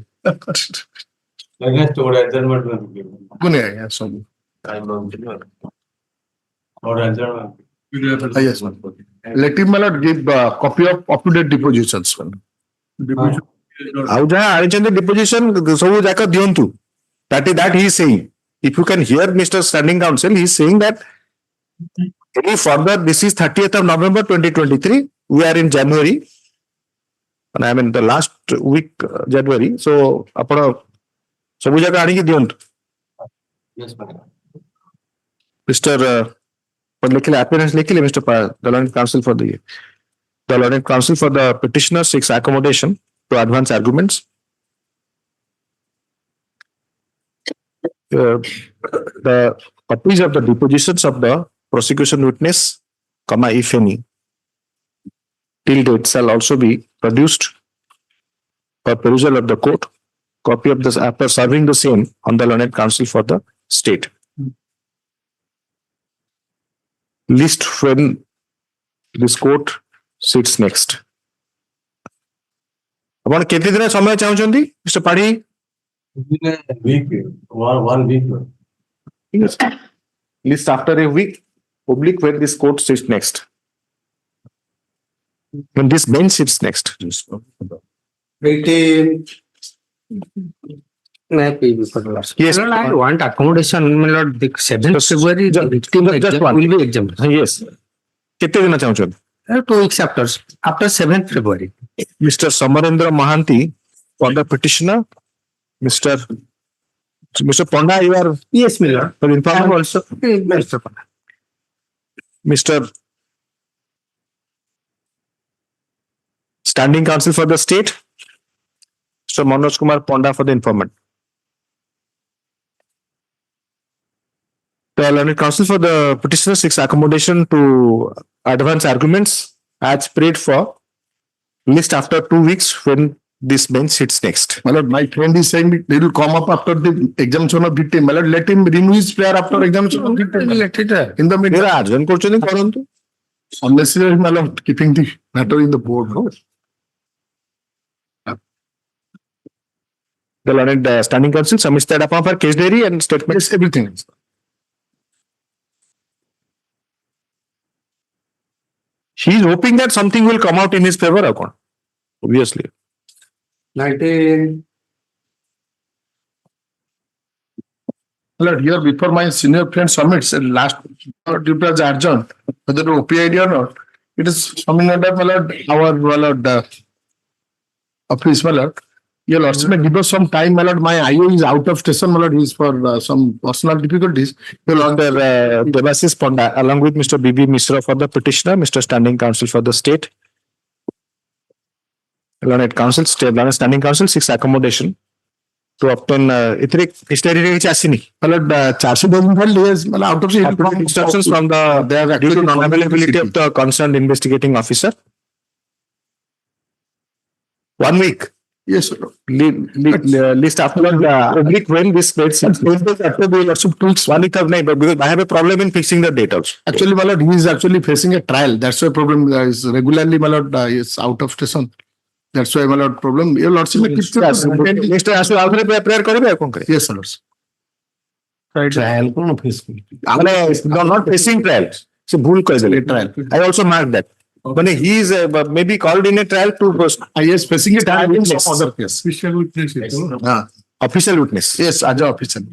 Next to adjournment may be given. कोने आया सब Or adjournment. yes let him not give copy of up to date depositions आउ जहां आइचंदी डिपोजिशन सब जाक दियंतु that he is saying. If you can hear Mr. Standing Counsel, he is saying that any further, this is 30th of November 2023, we are in January, and I mean the last week January, so apna सब जगह आनी की दियंतु. Yes, madam. Mr. पर लिखिले appearance लिखिले Mr. The learned counsel for the learned counsel for the petitioner seeks accommodation to advance arguments. The copies of the depositions of the prosecution witness, comma if any, till date shall also be produced for perusal of the court. Copy of this after serving the same on the learned counsel for the state. List when this court sits next. आपण केते दिन समय चाहउछंती mister पाड़ी Within a week, 1 week. Yes. List after a week public when this court sits next, when this bench sits next. Yes, I want accommodation. My lord, the 7th February, the victim just exam one. will be examined. Yes. केते दिन चाहउछंती 2 weeks after 7th February. Mr. Samarendra Mahanti for the petitioner. Mr. Ponda, you are Yes, my lord. for I have information. also Mr. Panda. Mr. Standing counsel for the state, Mr. Manoj Kumar Ponda for the informant. The learned counsel for the petitioner seeks accommodation to advance arguments as prayed for. List after 2 weeks when this bench sits next. my lord my friend is saying they will come up after the exemption of detail. My lord let him renew his prayer after exemption of detail. Let it. In the meantime मेरा आर्जन करछन करंतु unnecessary my lord keeping the matter in the board. No? the learned standing counsel submits that upon for case diary and statements. Yes, everything. He is hoping that something will come out in his favor, account. Obviously. 19. My lord here before my senior friend submits last due to adjourned whether OPID or not, it is something like that. My lord our my lord office, my lord. Your lordship may give us some time, my lord. My IO is out of station, my lord. He is for some personal difficulties. Your lord, Devasis Ponda, along with Mr. B.B. Misra for the petitioner, Mr. Standing Counsel for the state. Learned counsel, learned standing counsel seeks accommodation to obtain इतने हिस्टेरी की चासी नहीं. my lord, 400 doesn't hold yes, my lord, out of Obtain instructions from the they have due to actually non-availability of the concerned investigating officer. 1 week. yes, sir. List after oblique when this spreads. After the lots of tools. 1 week of night, but because I have a problem in fixing the date also. Actually, my lord, he is actually facing a trial. That's why problem is regularly, my lord, is out of station. That's why, my lord, problem. Your lordship may keep Next आसु आउथरे prayer करिवे कोन करे. yes, sir. Trial को ना face not facing trial. से भूल कर I also marked that. But he is maybe called in a trial to Yes, facing it in some other case. Official witness is official witness. Yes, as a official.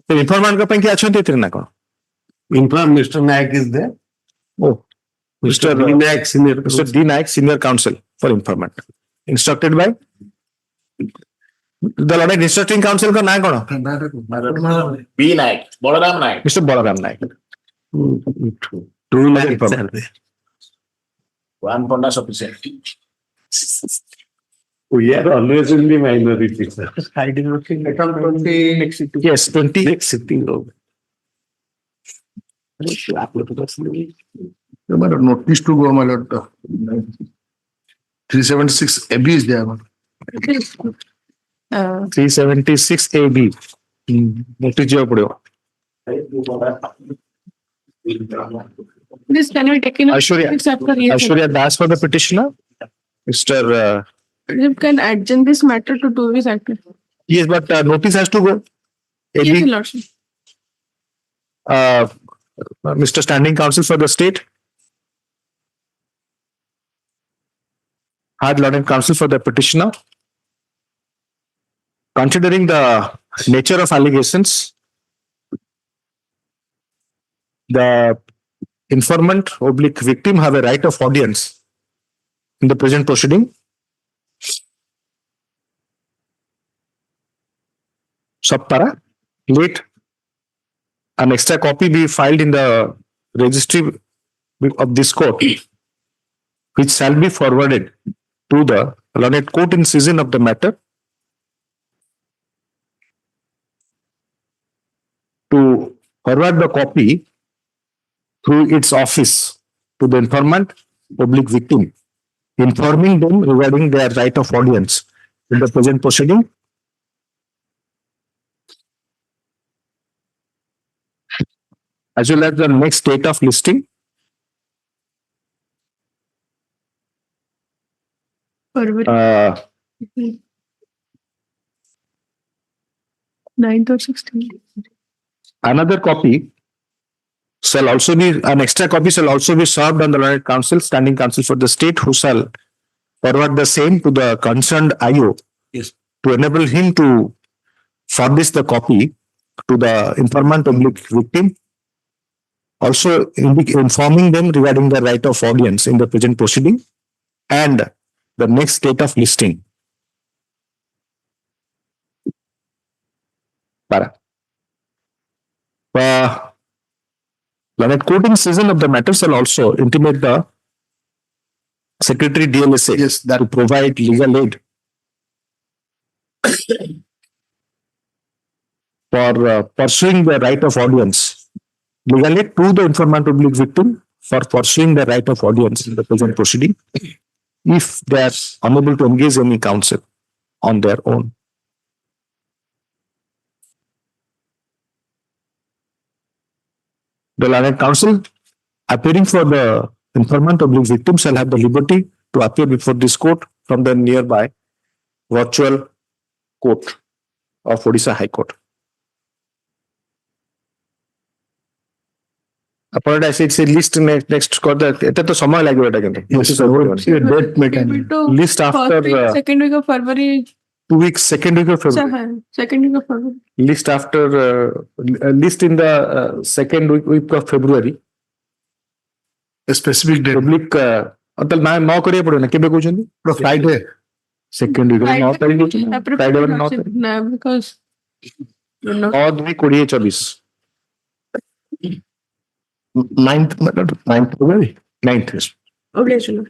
तो informant का पंखी अच्छे थे ना कौन? Mr. Nayak is there. Oh, Mr. D. Nayak, senior. Mr. D. Naik, senior counsel for informant, instructed by the Lord instructing counsel का नाम कौन? B Naik, Balaram Naik. Mr. Balaram Naik. Two Nayak are there. One Ponda sufficient. We are always in the minority, sir. Yes, 20. Next sitting over. Notice to go, my lord. 376 AB is there. 376 AB. Notice जो पड़ेगा. This can be taken. Aishwarya Das for the petitioner. Mr. You can adjourn this matter to 2 weeks after. Yes, but notice has to go. Yes, AB, Your Lordship. Mr. Standing Counsel for the State. Hard Lord and Counsel for the petitioner. Considering the nature of allegations, the informant oblique victim have a right of audience in the present proceeding. Subpara, late, an extra copy be filed in the registry of this court, which shall be forwarded to the learned court in session of the matter to forward the copy through its office to the informant oblique victim, informing them regarding their right of audience in the present proceeding, as well as the next date of listing, February uh, 9th or 16th. another copy shall also be, an extra copy shall also be served on the learned counsel, standing counsel for the state, who shall forward the same to the concerned IO, Yes. to enable him to furnish the copy to the informant oblique victim, also informing them regarding the right of audience in the present proceeding and the next date of listing. Para. Learned court in session of the matter shall also intimate the Secretary DLSA Yes, that to provide legal aid for pursuing the right of audience, legal aid to the informant oblique victim for pursuing the right of audience in the present proceeding, if they are unable to engage any counsel on their own. The learned counsel appearing for the informant oblique victim shall have the liberty to appear before this court from the nearby virtual court of Odisha High Court. Upon I said, say list next court. It तो समय लगेगा এটা কিন্তু. date meeting. List after second week of February. 2 weeks, second week of February. Second week of February. List after list in the second week of February. A specific date. Public मतलब ना नौ करिए पड़े ना केबे कोचंदी Friday. second week of 9 तारीख कोचंदी Friday वाला 9 तारीख No, because you know. और 2 कोड़िए 24 9th, my lord. 9th February. 9th Okay, sure.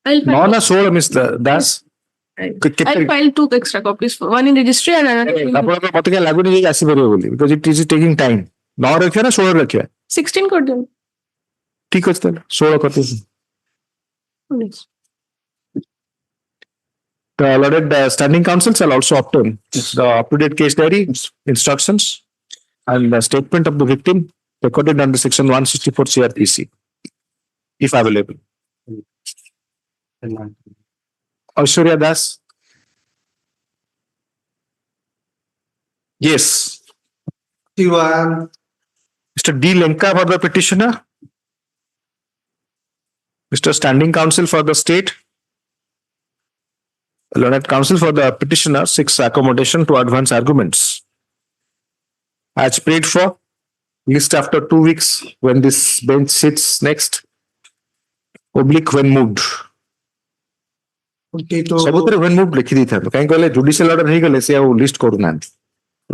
I'll now file, ना 16 Mr. Das I'll file 2 extra copies, one in registry and another in ଆପଣଙ୍କ ମତେ क्या लागू नहीं आसी परियो बोली because it is taking time 9 रखियो ना 16 रखियो 16 कर दो. ठीक ଅଛି ତାହେଲେ 16 କରିଦେବି. Yes. The allotted standing counsel shall also obtain the up-to-date case diary, instructions, and the statement of the victim recorded under section 164 CRPC, if available. Aishwarya Das. Yes. Mr. D. Lenka for the petitioner. Mr. Standing Counsel for the state. Learned Counsel for the petitioner seeks accommodation to advance arguments. As prayed for, list after 2 weeks when this bench sits next. Oblique when moved. ସବୁଥିରେ when moved ଲେଖି ଦେଇଥାନ୍ତୁ କାହିଁ କହିଲେ judicial order ହେଇଗଲେ ସେ ଆଉ list କରୁନାହାନ୍ତି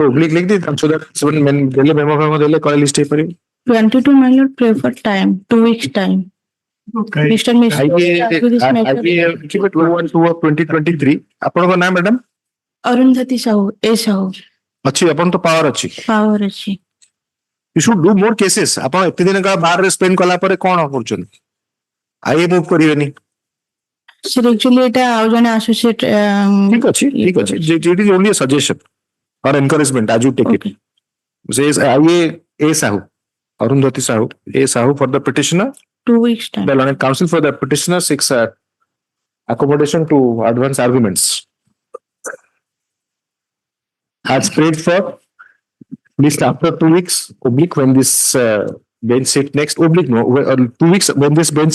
ଓବ୍ଲିକ୍ ଲେଖି ଦେଇଥାନ୍ତୁ ସୋ ଦ୍ୟାଟ୍ ସେମାନେ ଦେଲେ ମେମୋ ଫେମୋ ଦେଲେ କଲେ ଲିଷ୍ଟ ହେଇପାରିବ 22 my lord, pray for time, 2 weeks time. Okay. Mr. Mishra, with this matter. keep it 212 of 2023 ଆପଣଙ୍କ ନାଁ madam Arundhati Sahu, A Sahu, ଅଛି ଆପଣ ତ ପାୱାର ଅଛି power ଅଛି. you should do more cases ଆପଣ ଏତେ ଦିନ କାଳ ବାହାରରେ ସ୍ପେଣ୍ଡ କଲା ପରେ କଣ କରୁଛନ୍ତି ଆଇଏ ମୁଭ୍ କରିବେନି Sir, actually এটা ଆଉ ଜଣେ associate ଠିକ ଅଛି it is only a suggestion or encouragement as you take it says IA A Sahu Arundhati Sahu A Sahu for the petitioner 2 weeks time. the learned counsel for the petitioner seeks accommodation to advance arguments as prayed for list after 2 weeks oblique when this bench sit next oblique no 2 weeks when this bench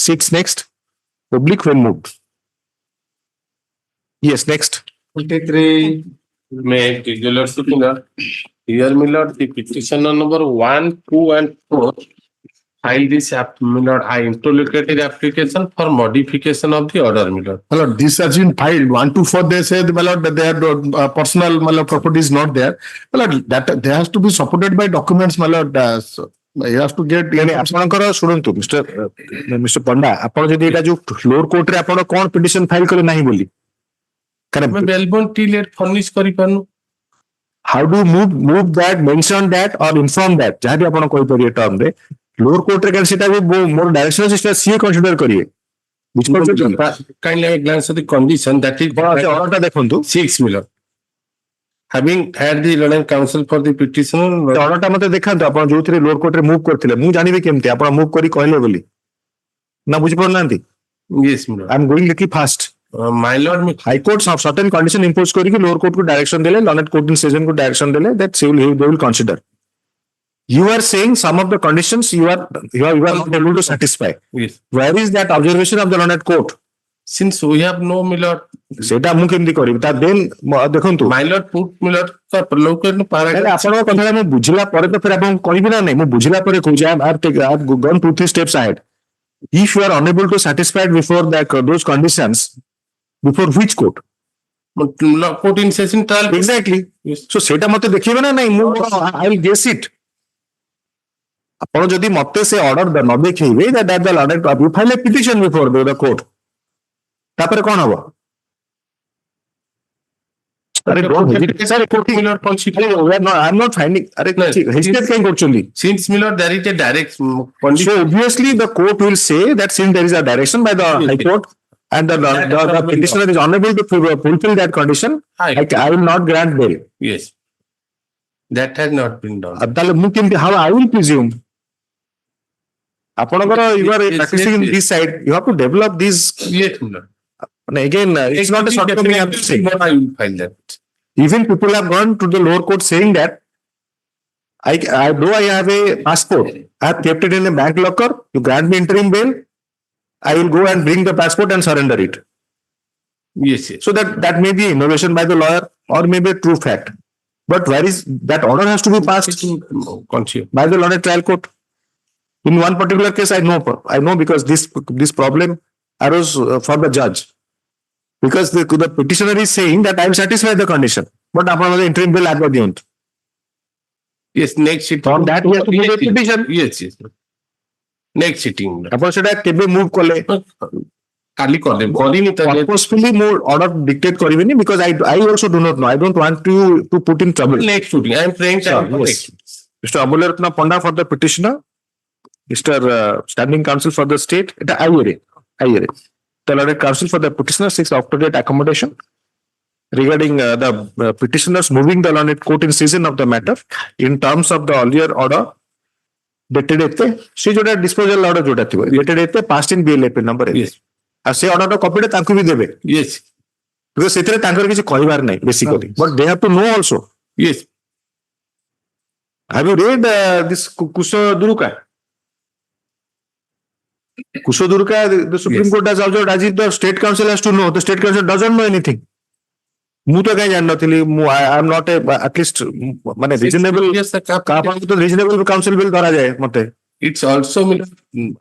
sits next oblique when moved yes next 23 May regular subpoena. Here, my lord, the petitioner number 1, 2, and 4 filed this my lord, I interlocutory application for modification of the order, my lord. My lord, this has been filed. 1 to 4, they said, my lord, that their personal my lord, property is not there. My lord, that they has to be supported by documents, my lord. So, he has to get. ଆପଣଙ୍କର ଶୁଣନ୍ତୁ mister Panda ଆପଣ ଯଦି ଏଇଟା ଯୋଉ lower କୋର୍ଟରେ ଆପଣ କଣ petition file କଲେ ନାହିଁ ବୋଲି ଆମେ ବେଲବନ ଟି ଲେଟ୍ ଫର୍ନିଶ କରିପାରୁନୁ how do move that mention that or inform that ଯାହା ବି ଆପଣ କହିପାରିବେ ଟର୍ମରେ ଲୋଅର କୋର୍ଟରେ କାରଣ ସେଟା ବି ମୋର ଡାଇରେକ୍ସନ ସେଟା ସିଏ କନସିଡର କରିବେ kindly have a glance at the condition that is ଅର୍ଡରଟା ଦେଖନ୍ତୁ 6 million. Having had the learned counsel for the petitioner, ଅର୍ଡରଟା ମତେ ଦେଖାନ୍ତୁ ଆପଣ ଯୋଉଥିରେ ଲୋଅର କୋର୍ଟରେ ମୁଭ୍ କରିଥିଲେ ମୁଁ ଜାଣିବି କେମିତି ଆପଣ ମୁଭ୍ କରି କହିଲେ ବୋଲି ନା ବୁଝିପାରୁନାହାନ୍ତି yes, my lord. I am going little fast My lord, High Court certain condition impose करके lower court को direction देले, learned court in session को direction देले, that they will consider. You are saying some of the conditions you are not able to satisfy. yes. Where is that observation of the learned court? Since we have no, my lord, सेटा मु केमती करिवि ता then देखंतु my lord put my lord local paragraph. आपन कथा मु बुझिला परे तो फिर आपन कहिबि ना नहीं मु बुझिला परे कहू जे I have gone 2-3 steps ahead. If you are unable to satisfy before that those conditions, before which court? Court in session trial. Exactly. Yes. So सेटा मते देखिबे ना नहीं मु I will guess it. ଆପଣ ଯଦି ମତେ ସେ ଅର୍ଡର ନ ଦେଖେଇବେ that the order you file a petition before the court ତାପରେ କଣ ହବ अरे don't hesitate sir My lord, I'm not finding अरे hesitate काहे करछली since my lord there is a direct so condition. obviously the court will say that since there is a direction by the High Court and the petitioner is unable to fulfill that condition I will not grant bail Yes, that has not been done. ତାହେଲେ ମୁଁ କେମିତି how I will presume ଆପଣଙ୍କର you are practicing in this side you have to develop these Yes, my lord. again it's not a short term I have to say I will file that. even people have gone to the lower court saying that though I have a passport I have kept it in a bank locker you grant me interim bail I will go and bring the passport and surrender it Yes, yes. so that may be innovation by the lawyer or maybe a true fact but where is that order has to be passed Consume. by the learned trial court in one particular case I know because this problem arose for the judge because the petitioner is saying that I will satisfy the condition but upon the interim bill I don't Yes, next sitting. on that he has to put a petition Yes, yes. Next sitting. upon সেটা কেবে move কলে কালি করে করিনি তো purposefully more order dictate করিবেনি because I also do not know I don't want you to put in trouble next shooting. I am praying time for yes. next. Mr. Amule Ratna Panda for the petitioner Mr. Standing Counsel for the state এটা IRA the learned counsel for the petitioner seeks up-to-date accommodation regarding the petitioners moving the learned court in season of the matter in terms of the earlier order dated एते से जोटा disposal order जोटा थिबो dated एते passed in BLF number Yes. आ से order रो copy तांकु भी देबे Yes, because सेतरे तांकर किछ कहिबार नै basically but they have to know also yes. Have you read this Kusho Duruka? Kusho Duruka, the Supreme Court has observed as if the State Council has to know. The State Council doesn't know anything. ମୁଁ ତ କାହିଁ ଜାଣିନଥିଲି I am not a at least ମାନେ reasonable ତ reasonable council bill ଧରାଯାଏ ମତେ. It's also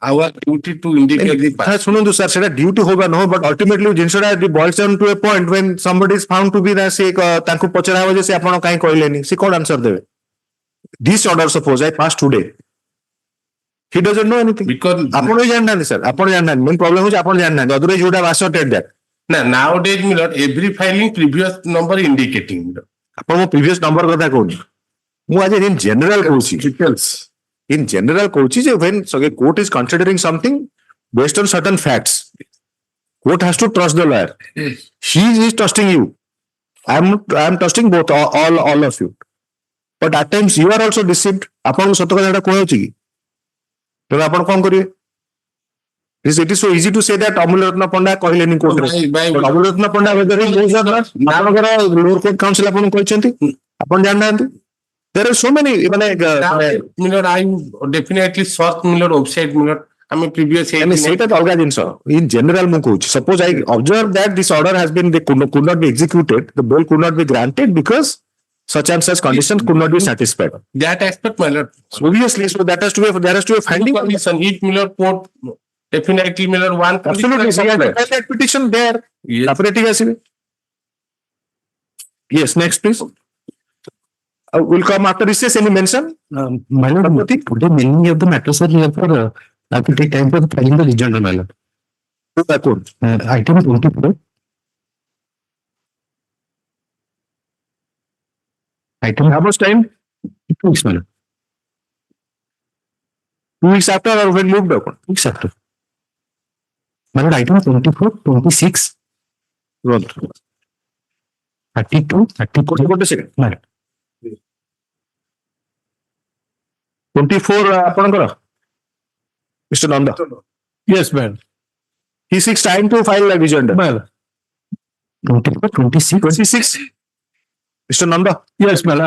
our duty to indicate the past. ଶୁଣନ୍ତୁ sir ସେଟା duty ହଉ ବା ନ ହଉ but ultimately ଜିନିଷଟା boils down to a point when somebody is found to be that ସେ ତାଙ୍କୁ ପଚରା ହବ ଯେ ସେ ଆପଣ କାହିଁ କହିଲେନି ସେ କଣ ଆନ୍ସର ଦେବେ? This order suppose I passed today. He doesn't know anything. Because ଆପଣ ବି ଜାଣିନାହାନ୍ତି ସାର୍ ଆପଣ ଜାଣିନାହାନ୍ତି main problem ହଉଛି ଆପଣ ଜାଣିନାହାନ୍ତି otherwise you would have asserted that. nowadays every filing previous number indicating. ଆପଣ ମୋ previous number କଥା କହୁନି ମୁଁ ଆଜି in general କହୁଛି Details. in general କହୁଛି ଯେ when a court is considering something based on certain facts court has to trust the lawyer. He is trusting you. I am trusting both all of you. But at times you are also deceived. ଆପଣଙ୍କୁ ସତ କଥାଟା କୁହାଯାଉଛି କି ତେବେ ଆପଣ କଣ କରିବେ? It is so easy to say that Hon'Ble Ratna Panda କହିଲେନି କୋର୍ଟରେ Hon'Ble Ratna Panda whether he knows or not ଆପଣଙ୍କର lower court counsel ଆପଣଙ୍କୁ କହିଛନ୍ତି ଆପଣ ଜାଣିନାହାନ୍ତି. There are so many ମାନେ I definitely search website I mean previous ସେଇଟା ତ ଅଲଗା ଜିନିଷ. In general ମୁଁ କହୁଛି suppose I observe that this order has been could not be executed, the bail could not be granted because such and such conditions could not be satisfied. That aspect my lord. Obviously, so there has to be a finding. Condition if court definitely one Absolutely, so that petition there. Yes. Operating ଆସିବେ. Yes, next please. Will come after recess. Any mention? My lord, today many of the matters are here for I have to take time for filing the rejoinder, my lord. Item 24. Item How much time? 2 weeks, my lord. 2 weeks after or when moved up? 2 weeks after. My lord, item 24, 26, Roll. 32, 34. What is it? My lord. 24 ଆପଣଙ୍କର Mr. Nanda. Yes, ma'am. He seeks time to file a rejoinder. Well, 24, 26. 26. Mr. Nanda. yes, ma'am.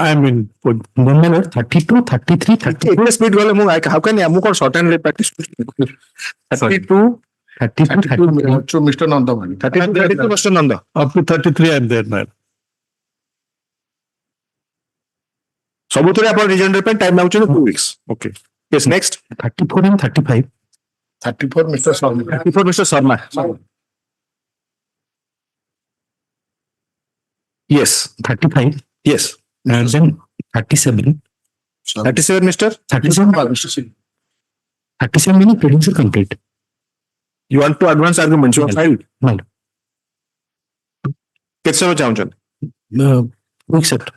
I am in. Then my lord, 32, 33, 34. ଏତେ speed ଗଲେ ମୁଁ how can ମୁଁ କଣ short hand ରେ practice କରୁଛି? 32, 32, 33. To Mr. Nandamani. 32 Mr. Nanda. Up to 33, I am there, ma'am. ସବୁଥିରେ ଆପଣ rejoinder ପାଇଁ time ମାଗୁଛନ୍ତି 2 weeks. Okay. Yes, next. 34 and 35. 34 Mr. Sharma. 34 Mr. Sharma. Yes. 35. Yes. And then 37. 37 Mr. 37 meaning pleadings are complete. You want to advance arguments? You have filed. My lord. କେତେ ସମୟ ଚାହୁଁଛନ୍ତି? Accept.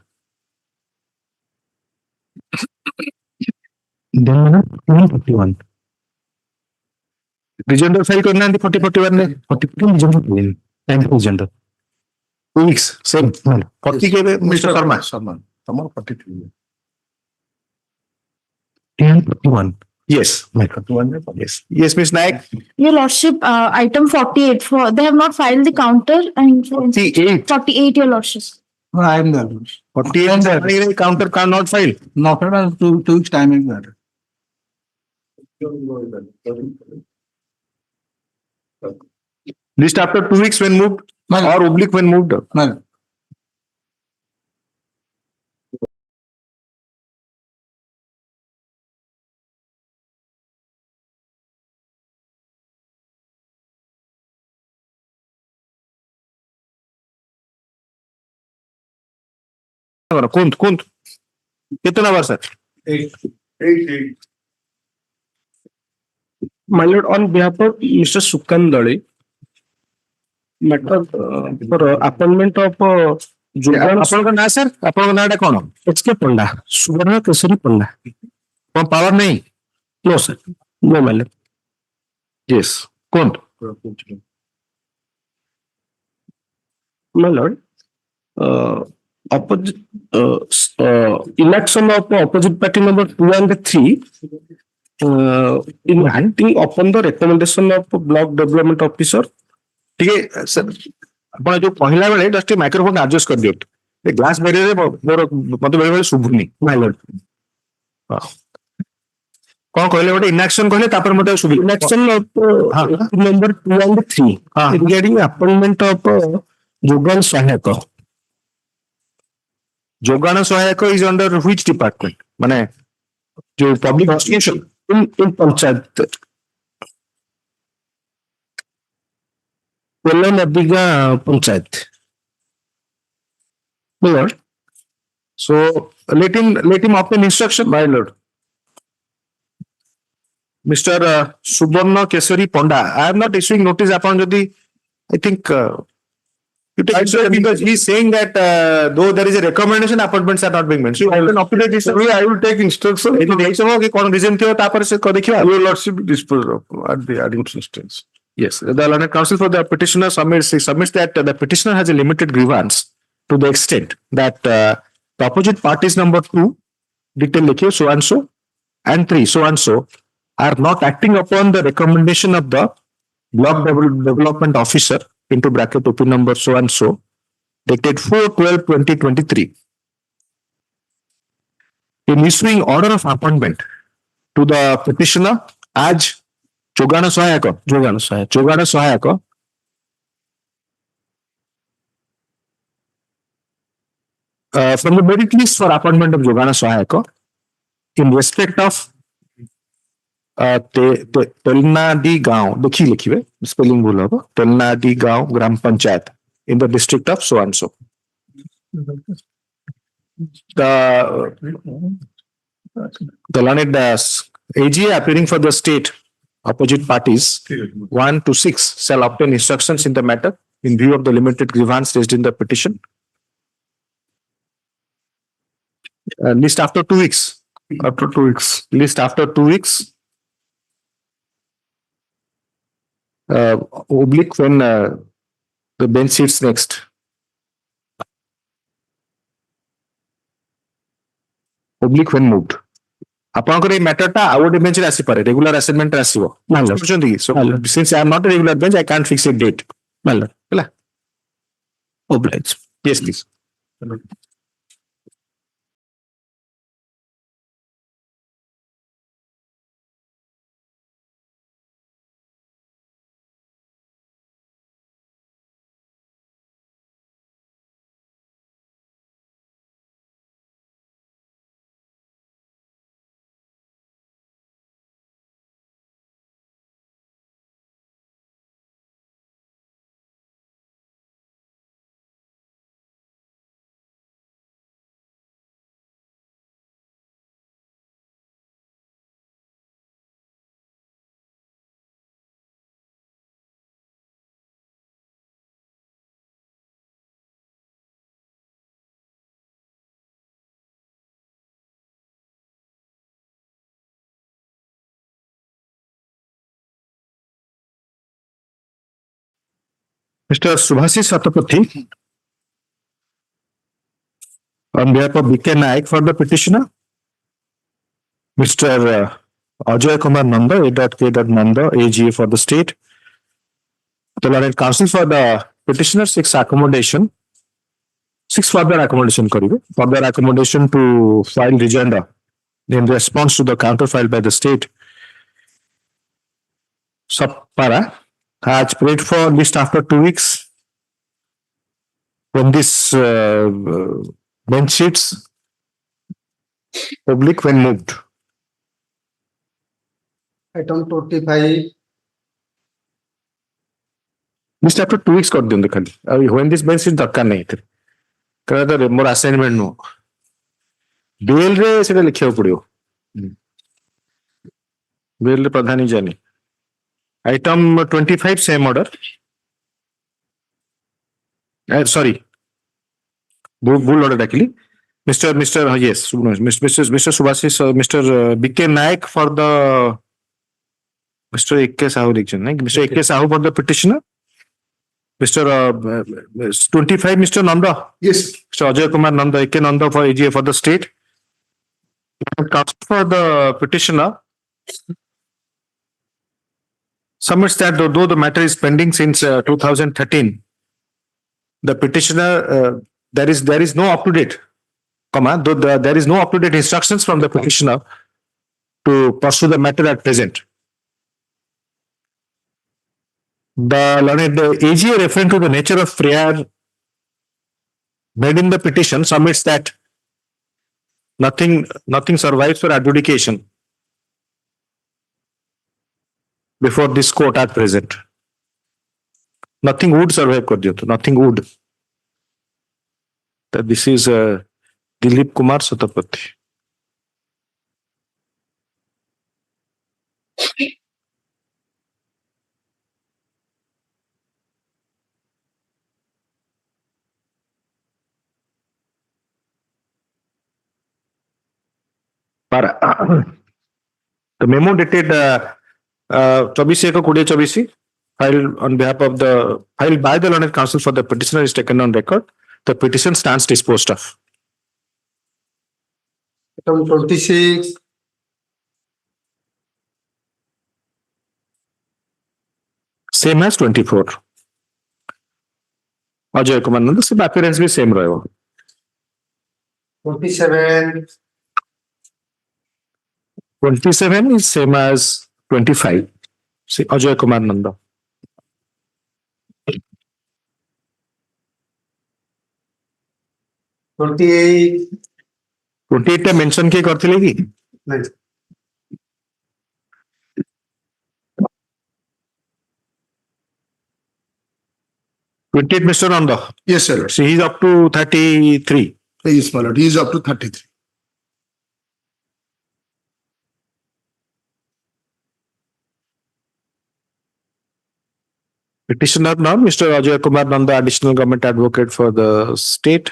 Then my lord, 41. Rejoinder file କରିନାହାନ୍ତି 40 41 ରେ 42 rejoinder claim. Time for rejoinder. 2 weeks. Same. My lord. 40 କେବେ Mr. Sharma? Sharma. ତମର 43. 10, 41. Yes. My lord. Yes. Yes, Ms. Naik. Your Lordship, item 48, they have not filed the counter and 48. 48, Your Lordship. I am there. 48 counter cannot file. Not at 2 weeks time is there. List after 2 weeks when moved Ma'am. or oblique when moved. Ma'am. କୁହନ୍ତୁ କେତେ number sir? 8. My lord, on behalf of Mr. Sukandali, matter for appointment of ଆପଣଙ୍କ ନାଁ sir ଆପଣଙ୍କ ନାଁଟା କଣ? HK Panda, Suvarna Kesari Panda. କଣ power ନାହିଁ? No, sir. No, my lord. Yes. କୁହନ୍ତୁ My lord, inaction of opposite party number 2 and 3 in acting upon the recommendation of block development officer. ଟିକେ sir ଆପଣ ଯୋଉ କହିଲା ବେଳେ ଜଷ୍ଟ ମାଇକ୍ରୋଫୋନ ଆଡଜଷ୍ଟ କରିଦିଅନ୍ତୁ ଏ glass barrier ମୋର ମତେ ବେଳେ ବେଳେ ଶୁଭୁନି ମାଇ ଲର୍ଡ। କଣ କହିଲେ ଗୋଟେ ଇନଆକ୍ସନ କହିଲେ ତାପରେ ମତେ ଶୁଭିଲା। Election of number 2 and 3 regarding appointment of Jogan Sahayaka. ଯୋଗାଣ ସହାୟକ ଇଜ ଅଣ୍ଡର ହ୍ୱିଚ୍ ଡିପାର୍ଟମେଣ୍ଟ ମାନେ ଯୋଉ public institution In Panchayat. Pella Nadiga Panchayat. My lord. So let him obtain instruction. My lord. Mr. Subarna Kesari Ponda, I am not issuing notice upon Jodi. I think you take instruction because he is saying that though there is a recommendation, appointments are not being made. So I will update this. I will take instruction. It is कि कौन reason थियो तापर से को देखियो. Your lordship dispose of at the adding instance. Yes, the learned counsel for the petitioner submits that the petitioner has a limited grievance to the extent that the opposite parties number 2 detail likhiyo so and 3 so and so are not acting upon the recommendation of the block development officer into bracket OP number so and so dated 4/12/2023 in issuing order of appointment to the petitioner as Jogana Sahayaka from the merit list for appointment of Jogana Sahayaka in respect of Telnadi Gaon, देखिए लिखिए spelling भूल होगा Telnadi Gaon gram panchayat in the district of so and so. The learned AGA appearing for the state opposite parties 1 to 6 shall obtain instructions in the matter in view of the limited grievance raised in the petition. List after 2 weeks. After 2 weeks. List after 2 weeks. Oblique when the bench sits next. Oblique when moved. ଆପଣଙ୍କର ଏଇ ମ୍ୟାଟରଟା ଆଉ ଗୋଟେ ବେଞ୍ଚରେ ଆସିପାରେ regular ଆସାଇନମେଣ୍ଟରେ ଆସିବ ବୁଝୁଛନ୍ତି କି? So since I am not a regular bench, I can't fix a date. ହେଲା Obliged. yes please. Mr. Subhasis Satapathy, on behalf of BK Naik for the petitioner, Mr. Ajay Kumar Nanda, A.K. Nanda, AGA for the state, the learned counsel for the petitioner seeks accommodation, further accommodation to file rejoinder in response to the counter filed by the state. Subpara has prayed for list after 2 weeks when this bench sits oblique when moved. Item 25. List after 2 weeks कर दियो खाली अभी when this bench sits दरकार नहीं थे कहता रे मोर assignment no bell रे सेटा लिखियो पड़ियो बेल रे प्रधानी जानी item 25 same order. Sorry, bull order actually. Mr. Yes, Mr. Subhasis, Mr. BK Naik for the Mr. A.K. Sahoo Mr. A.K. Sahoo for the petitioner. Mr. 25 Mr. Nanda. Yes. Mr. Ajay Kumar Nanda, A.K. Nanda for AGA for the state. For the petitioner submits that though the matter is pending since 2013, the petitioner there is no up to date, there is no up to date instructions from the petitioner to pursue the matter at present. The AGA, referring to the nature of prayer made in the petition, submits that nothing survives for adjudication before this court at present. Nothing would survive, nothing would. This is Dilip Kumar Satapathy. The memo dated 24/1/2024, filed by the learned counsel for the petitioner is taken on record. The petition stands disposed of. Item 26. Same as 24. Ajay Kumar Nanda, same appearance भी same रहेगा. 27. 27 is same as 25. See, Ajay Kumar Nanda. 28. 28 mention के करते लेगी. नहीं. 28 Mr. Nanda. Yes, sir. So he's up to 33. Yes, my lord. He is up to 33. Petitioner now, Mr. Ajay Kumar Nanda, additional government advocate for the state.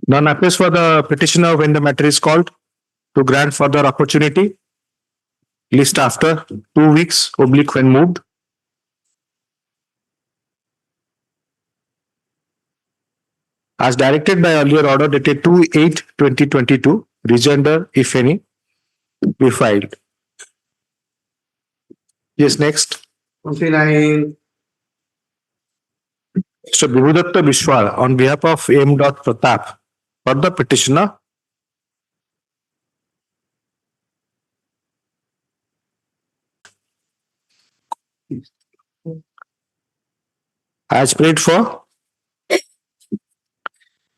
None appears for the petitioner when the matter is called to grant further opportunity. List after 2 weeks, oblique when moved. As directed by earlier order dated 2/8/2022, rejoinder, if any, be filed. Yes, next. 29. Mr. Vibhudatta Vishwal, on behalf of M. Pratap, for the petitioner. As prayed for.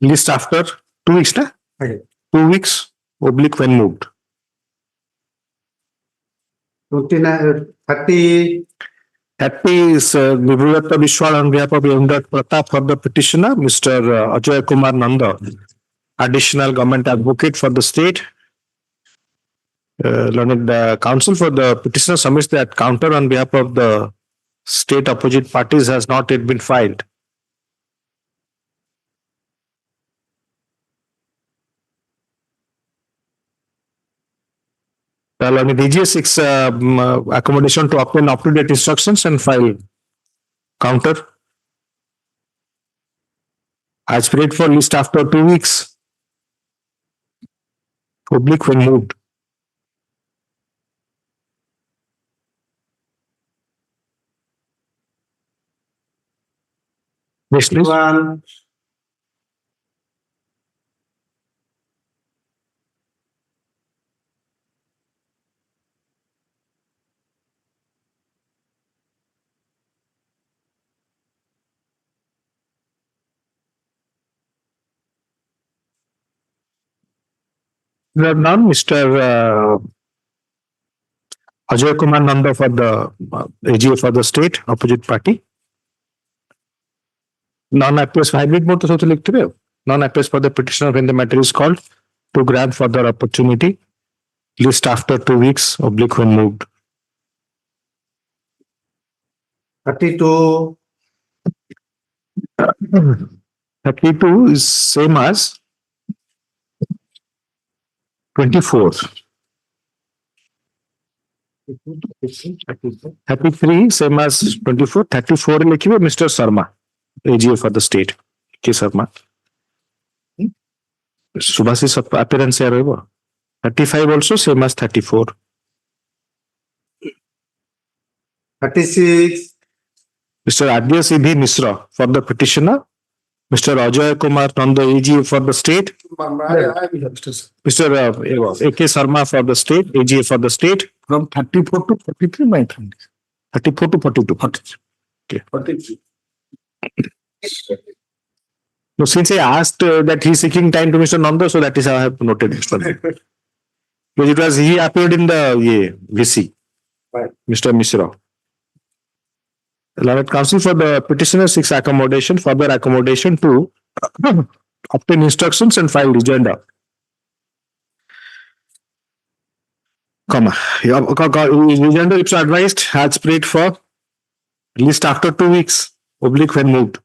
List after 2 weeks, na? Okay. 2 weeks, oblique when moved. 29. 30. 30 is Vibhudatta Vishwal on behalf of M. Pratap for the petitioner, Mr. Ajay Kumar Nanda, additional government advocate for the state. Learned counsel for the petitioner submits that counter on behalf of the state opposite parties has not yet been filed. Learned DGA 6 accommodation to obtain up-to-date instructions and file counter. As prayed for, list after 2 weeks. Oblique when moved. Next, please. 1. We have none. Mr. Ajay Kumar Nanda for the AGA for the state opposite party. None appears hybrid mode to लिखते रहे. None appears for the petitioner when the matter is called to grant further opportunity. List after 2 weeks, oblique when moved. 32. 32 is same as 24. 33 same as 24. 34 लिखिए Mr. Sharma, AGA for the state. K. Sharma. Subhasis appearance here रहेगा. 35 also same as 34. 36. Mr. Adya Misra for the petitioner, Mr. Ajay Kumar Nanda AGA for the state, Mr. A.K. Sharma for the state, AGA for the state, From 34 to 43, my friend. 34 to 42. 43. No, since I asked that he's seeking time to Mr. Nanda, so that is how I have noted Mr. Nanda. Because it was he appeared in the VC, Right. Mr. Misra. Learned counsel for the petitioner seeks accommodation, further accommodation to obtain instructions and file rejoinder. Comma. Rejoinder if advised has prayed for list after 2 weeks, oblique when moved.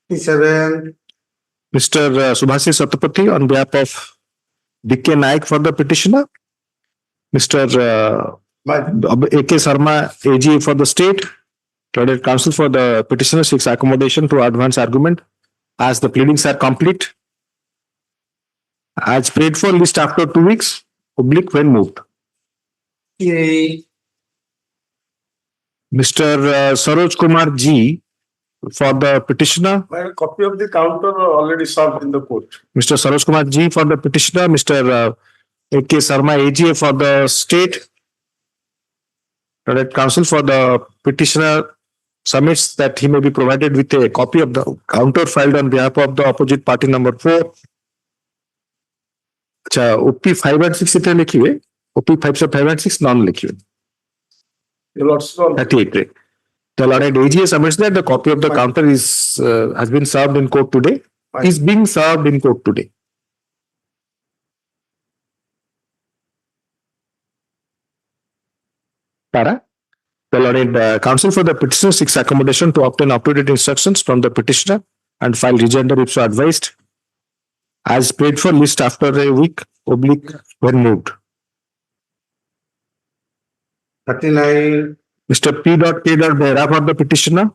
57, Mr. Subhasis Satapathy on behalf of D.K. Naik for the petitioner, Mr. A.K. Sharma, AGA for the state, credit counsel for the petitioner seeks accommodation to advance argument as the pleadings are complete. As prayed for list after 2 weeks, oblique when moved. 58, Mr. Saroj Kumar G for the petitioner, My copy of the counter already served in the court. Mr. Saroj Kumar G for the petitioner, Mr. A.K. Sharma, AGA for the state, credit counsel for the petitioner submits that he may be provided with a copy of the counter filed on behalf of the opposite party number 4. अच्छा OP 5 and 6 इतने लिखिए, OP 5 से 5 and 6 non लिखिए. Your Lordship, 38 रे. The Lord AGA submits that the copy of the counter is has been served in court today. Is being served in court today. Para. The Lord counsel for the petitioner seeks accommodation to obtain up-to-date instructions from the petitioner and file rejoinder if so advised. As paid for list after a week, oblique when moved. 39, Mr. P. K. Behra for the petitioner.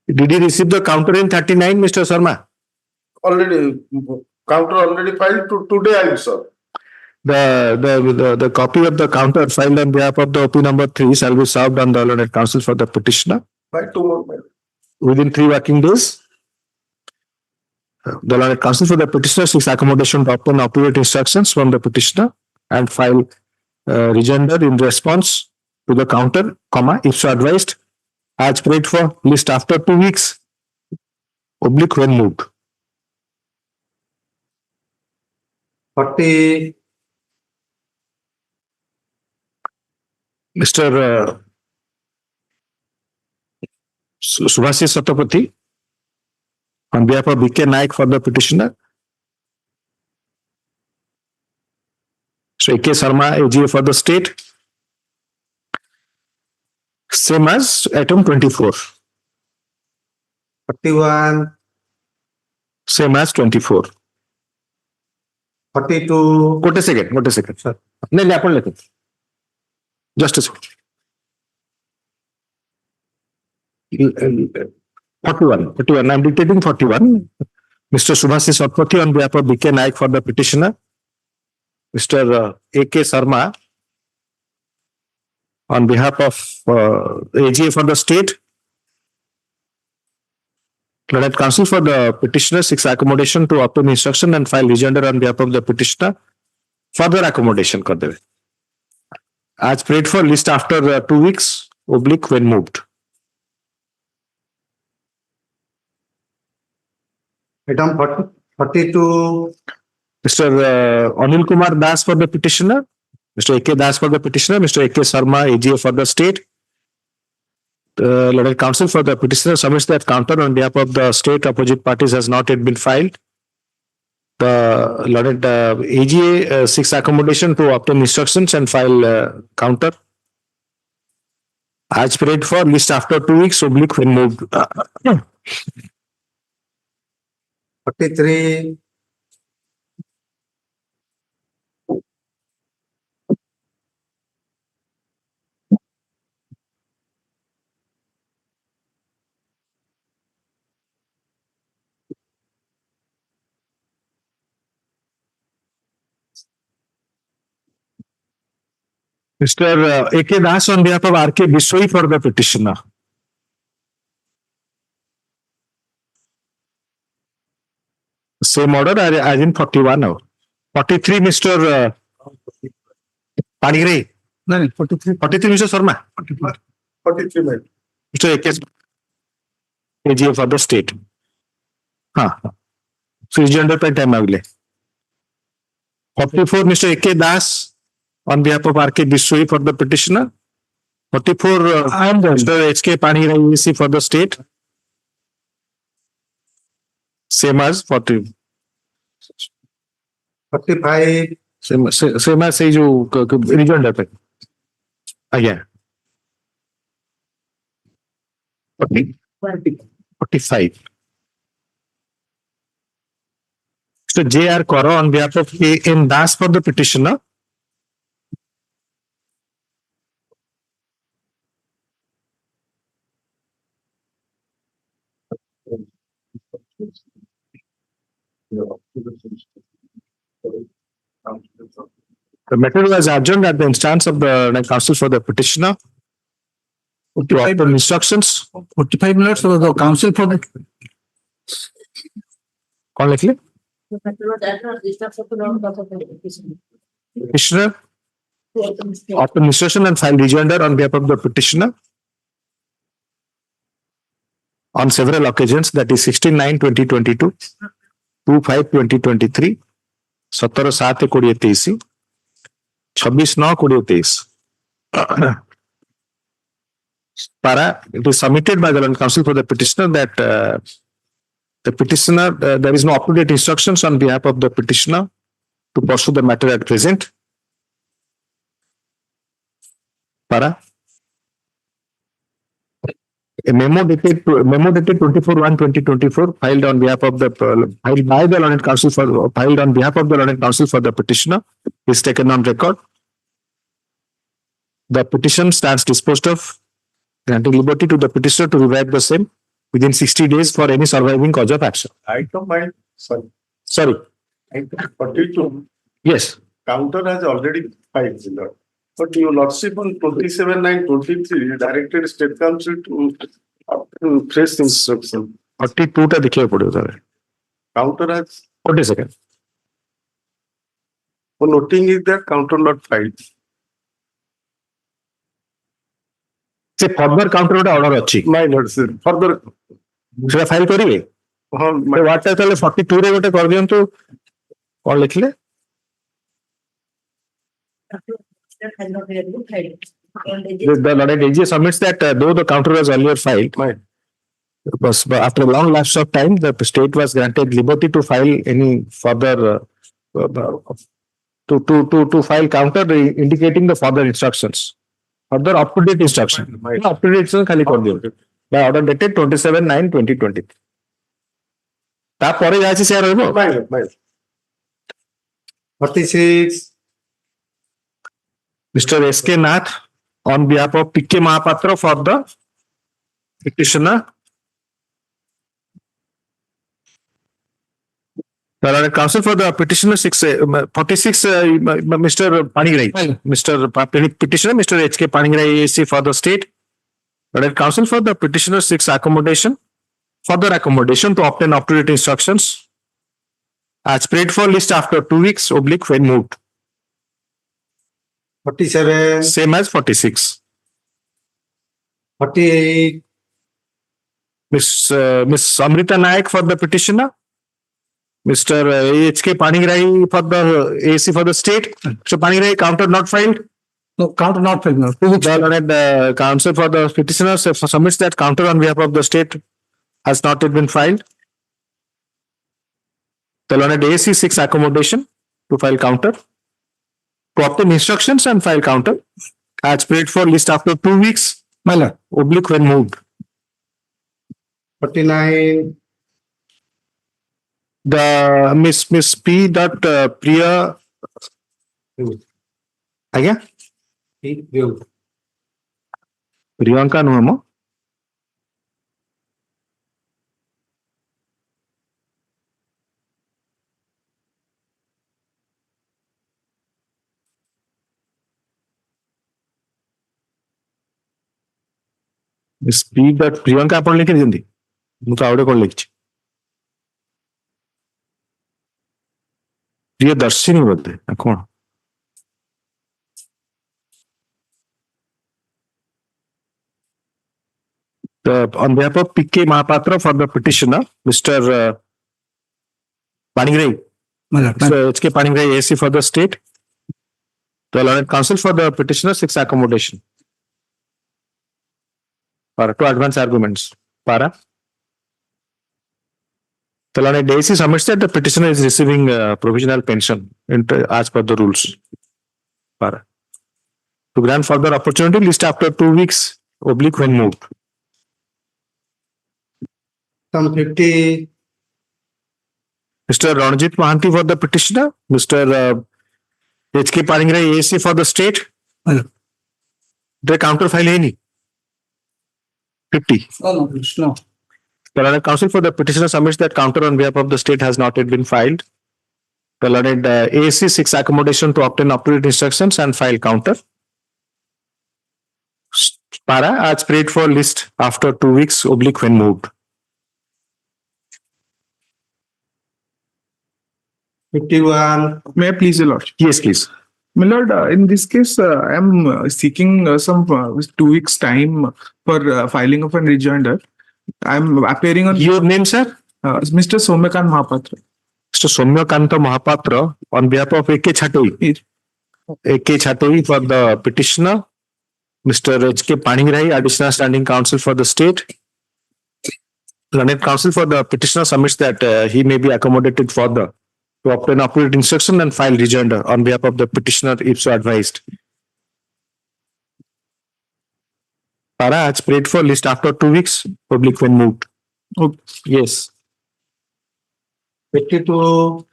Did he receive the counter in 39, Mr. Sharma? already, counter already filed to today, I serve. The copy of the counter filed on behalf of the OP number 3 shall be served on the learned counsel for the petitioner By tomorrow. within 3 working days. The learned counsel for the petitioner seeks accommodation to obtain up-to-date instructions from the petitioner and file rejoinder in response to the counter, comma, if so advised, as prayed for list after 2 weeks, oblique when moved. 40, Mr. Subhasis Satapathy on behalf of B.K. Naik for the petitioner. So A.K. Sharma, AGA for the state. Same as item 24. 41, Same as 24. 42, Wait a second, sir. No, just a second. 41. I'm dictating 41. Mr. Subhasis Satapathy on behalf of B.K. Naik for the petitioner. Mr. A.K. Sharma on behalf of AGA for the state. Learned counsel for the petitioner seeks accommodation to obtain instruction and file rejoinder on behalf of the petitioner. Further accommodation कर देवे. As prayed for list after 2 weeks, oblique when moved. item 42, Mr. Anil Kumar Das for the petitioner, Mr. A.K. Das for the petitioner, Mr. A.K. Sharma, AGA for the state. Learned counsel for the petitioner submits that counter on behalf of the state opposite parties has not yet been filed. The learned AGA seeks accommodation to obtain instructions and file counter. As prayed for list after 2 weeks, oblique when moved. 43, Mr. A.K. Das on behalf of R.K. Biswai for the petitioner. Same order as in 41 now. 43, Mr. Panigrai. No, 43. 43, Mr. Sharma. 43 minutes. Mr. A.K. AGF for the state. हाँ. So, gender per time अगले. 44, Mr. A.K. Das on behalf of R.K. Biswai for the petitioner. 44, Mr. H.K. Panigrai EC for the state. Same as 40. 45, Same as say जो rejoinder पे. Again. 40. 45. Mr. J.R. Koro on behalf of A.M. Das for the petitioner. The matter was adjourned at the instance of the counsel for the petitioner. To obtain instructions. 45 minutes for the counsel for the कौन लिख ले? Petitioner. Obtain instruction and file rejoinder on behalf of the petitioner. On several occasions, that is 16/9/2022, 2/5/2023, 17/7/2023, 26/9/2023. Para, it is submitted by the counsel for the petitioner that the petitioner, there is no up-to-date instructions on behalf of the petitioner to pursue the matter at present. Para. A memo dated 24/1/2024 filed on behalf of the filed by the learned counsel for filed on behalf of the learned counsel for the petitioner is taken on record. The petition stands disposed of, granting liberty to the petitioner to revive the same within 60 days for any surviving cause of action. Item mind, sorry. Sorry. Item 42, Yes. counter has already filed, Lord. But your lordship on 27/9/23 directed state council to fresh instruction. 42 टा देखिए पड़ेगा sir. Counter has, 40 seconds. for noting is that counter not filed. से further counter गोटे order अछि. My lord, sir. Further, सेटा file करिवे. हाँ, तो व्हाट ताले 42 रे गोटे कर दियंतु. कोन लिखले? The Lord AG submits that though the counter was earlier filed, but after a long lapse of time, the state was granted liberty to file any further to file counter indicating the further instructions, further up-to-date instruction. Up-to-date instruction खाली कर दियो. By order dated 27/9/2020. तापर जायछि share होबो. 46, Mr. S.K. Nath on behalf of P.K. Mahapatra for the petitioner. There are counsel for the petitioner 46, Mr. Panigrai. Mr. Petitioner, Mr. H.K. Panigrai AC for the state. There are counsel for the petitioner 6 accommodation. Further accommodation to obtain up-to-date instructions as prayed for list after 2 weeks oblique when moved. 47, Same as 46. 48, Miss Amrita Nayak for the petitioner. Mr. H.K. Panigrai for the AC for the state. So Panigrai counter not filed. no counter not filed. No. The counsel for the petitioner submits that counter on behalf of the state has not yet been filed. The learned AC 6 accommodation to file counter. To obtain instructions and file counter as paid for list after 2 weeks. My lord. Oblique when moved. 49, The Miss P. Priya. Again? Priyanka नुहे मो. Speed Priyanka आप लिखी दिखती मुझे आउटे कौन लिखी प्रियदर्शिनी बोलते कौन on behalf of P.K. Mahapatra for the petitioner, Mr. Paningrai, Mr. H.K. Paningrai, AC for the state. The learned counsel for the petitioner seeks accommodation. Para, to advance arguments. Para. The learned AC submits that the petitioner is receiving provisional pension as per the rules. Para. To grant further opportunity, list after 2 weeks, oblique when moved. Some 50, Mr. Ranjit Mahanti for the petitioner, Mr. H.K. Paningrai, AC for the state. The counter file any 50. No. The learned counsel for the petitioner submits that counter on behalf of the state has not yet been filed. The learned AC seeks accommodation to obtain up-to-date instructions and file counter. Para, as prayed for list after 2 weeks, oblique when moved. 51, May I please, Lord? Yes, please. My Lord, in this case, I am seeking some 2 weeks time for filing of a rejoinder. I am appearing on Your name, sir? Mr. Somyakan Mahapatra. Mr. Soumyakanta Mahapatra on behalf of A.K. Chatoi. A.K. Chatoi for the petitioner. Mr. H.K. Paningrai, additional standing counsel for the state. Learned counsel for the petitioner submits that he may be accommodated further to obtain appropriate instruction and file rejoinder on behalf of the petitioner if so advised. Para, as prayed for list after 2 weeks, public when moved. Okay. Yes. 52,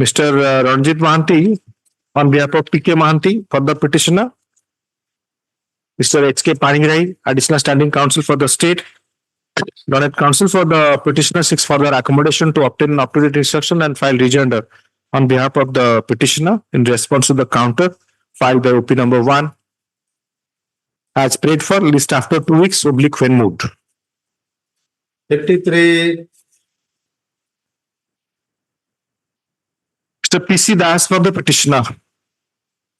Mr. Ranjit Mahanti on behalf of P.K. Mahanti for the petitioner. Mr. H.K. Paningrai, additional standing counsel for the state. Learned counsel for the petitioner seeks further accommodation to obtain up-to-date instruction and file rejoinder on behalf of the petitioner in response to the counter filed by OP number 1. As prayed for, list after 2 weeks, oblique when moved. 53, Mr. P.C. Das for the petitioner.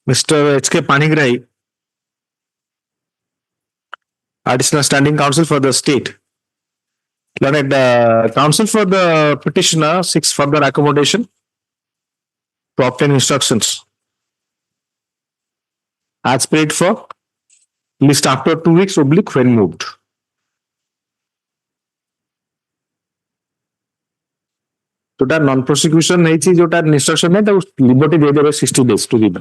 Mr. H.K. Paningrai, additional standing counsel for the state. Learned counsel for the petitioner seeks further accommodation to obtain instructions. As prayed for, list after 2 weeks, oblique when moved. तो non prosecution नहीं थी जो instruction है तो liberty दे देवे 60 days to give.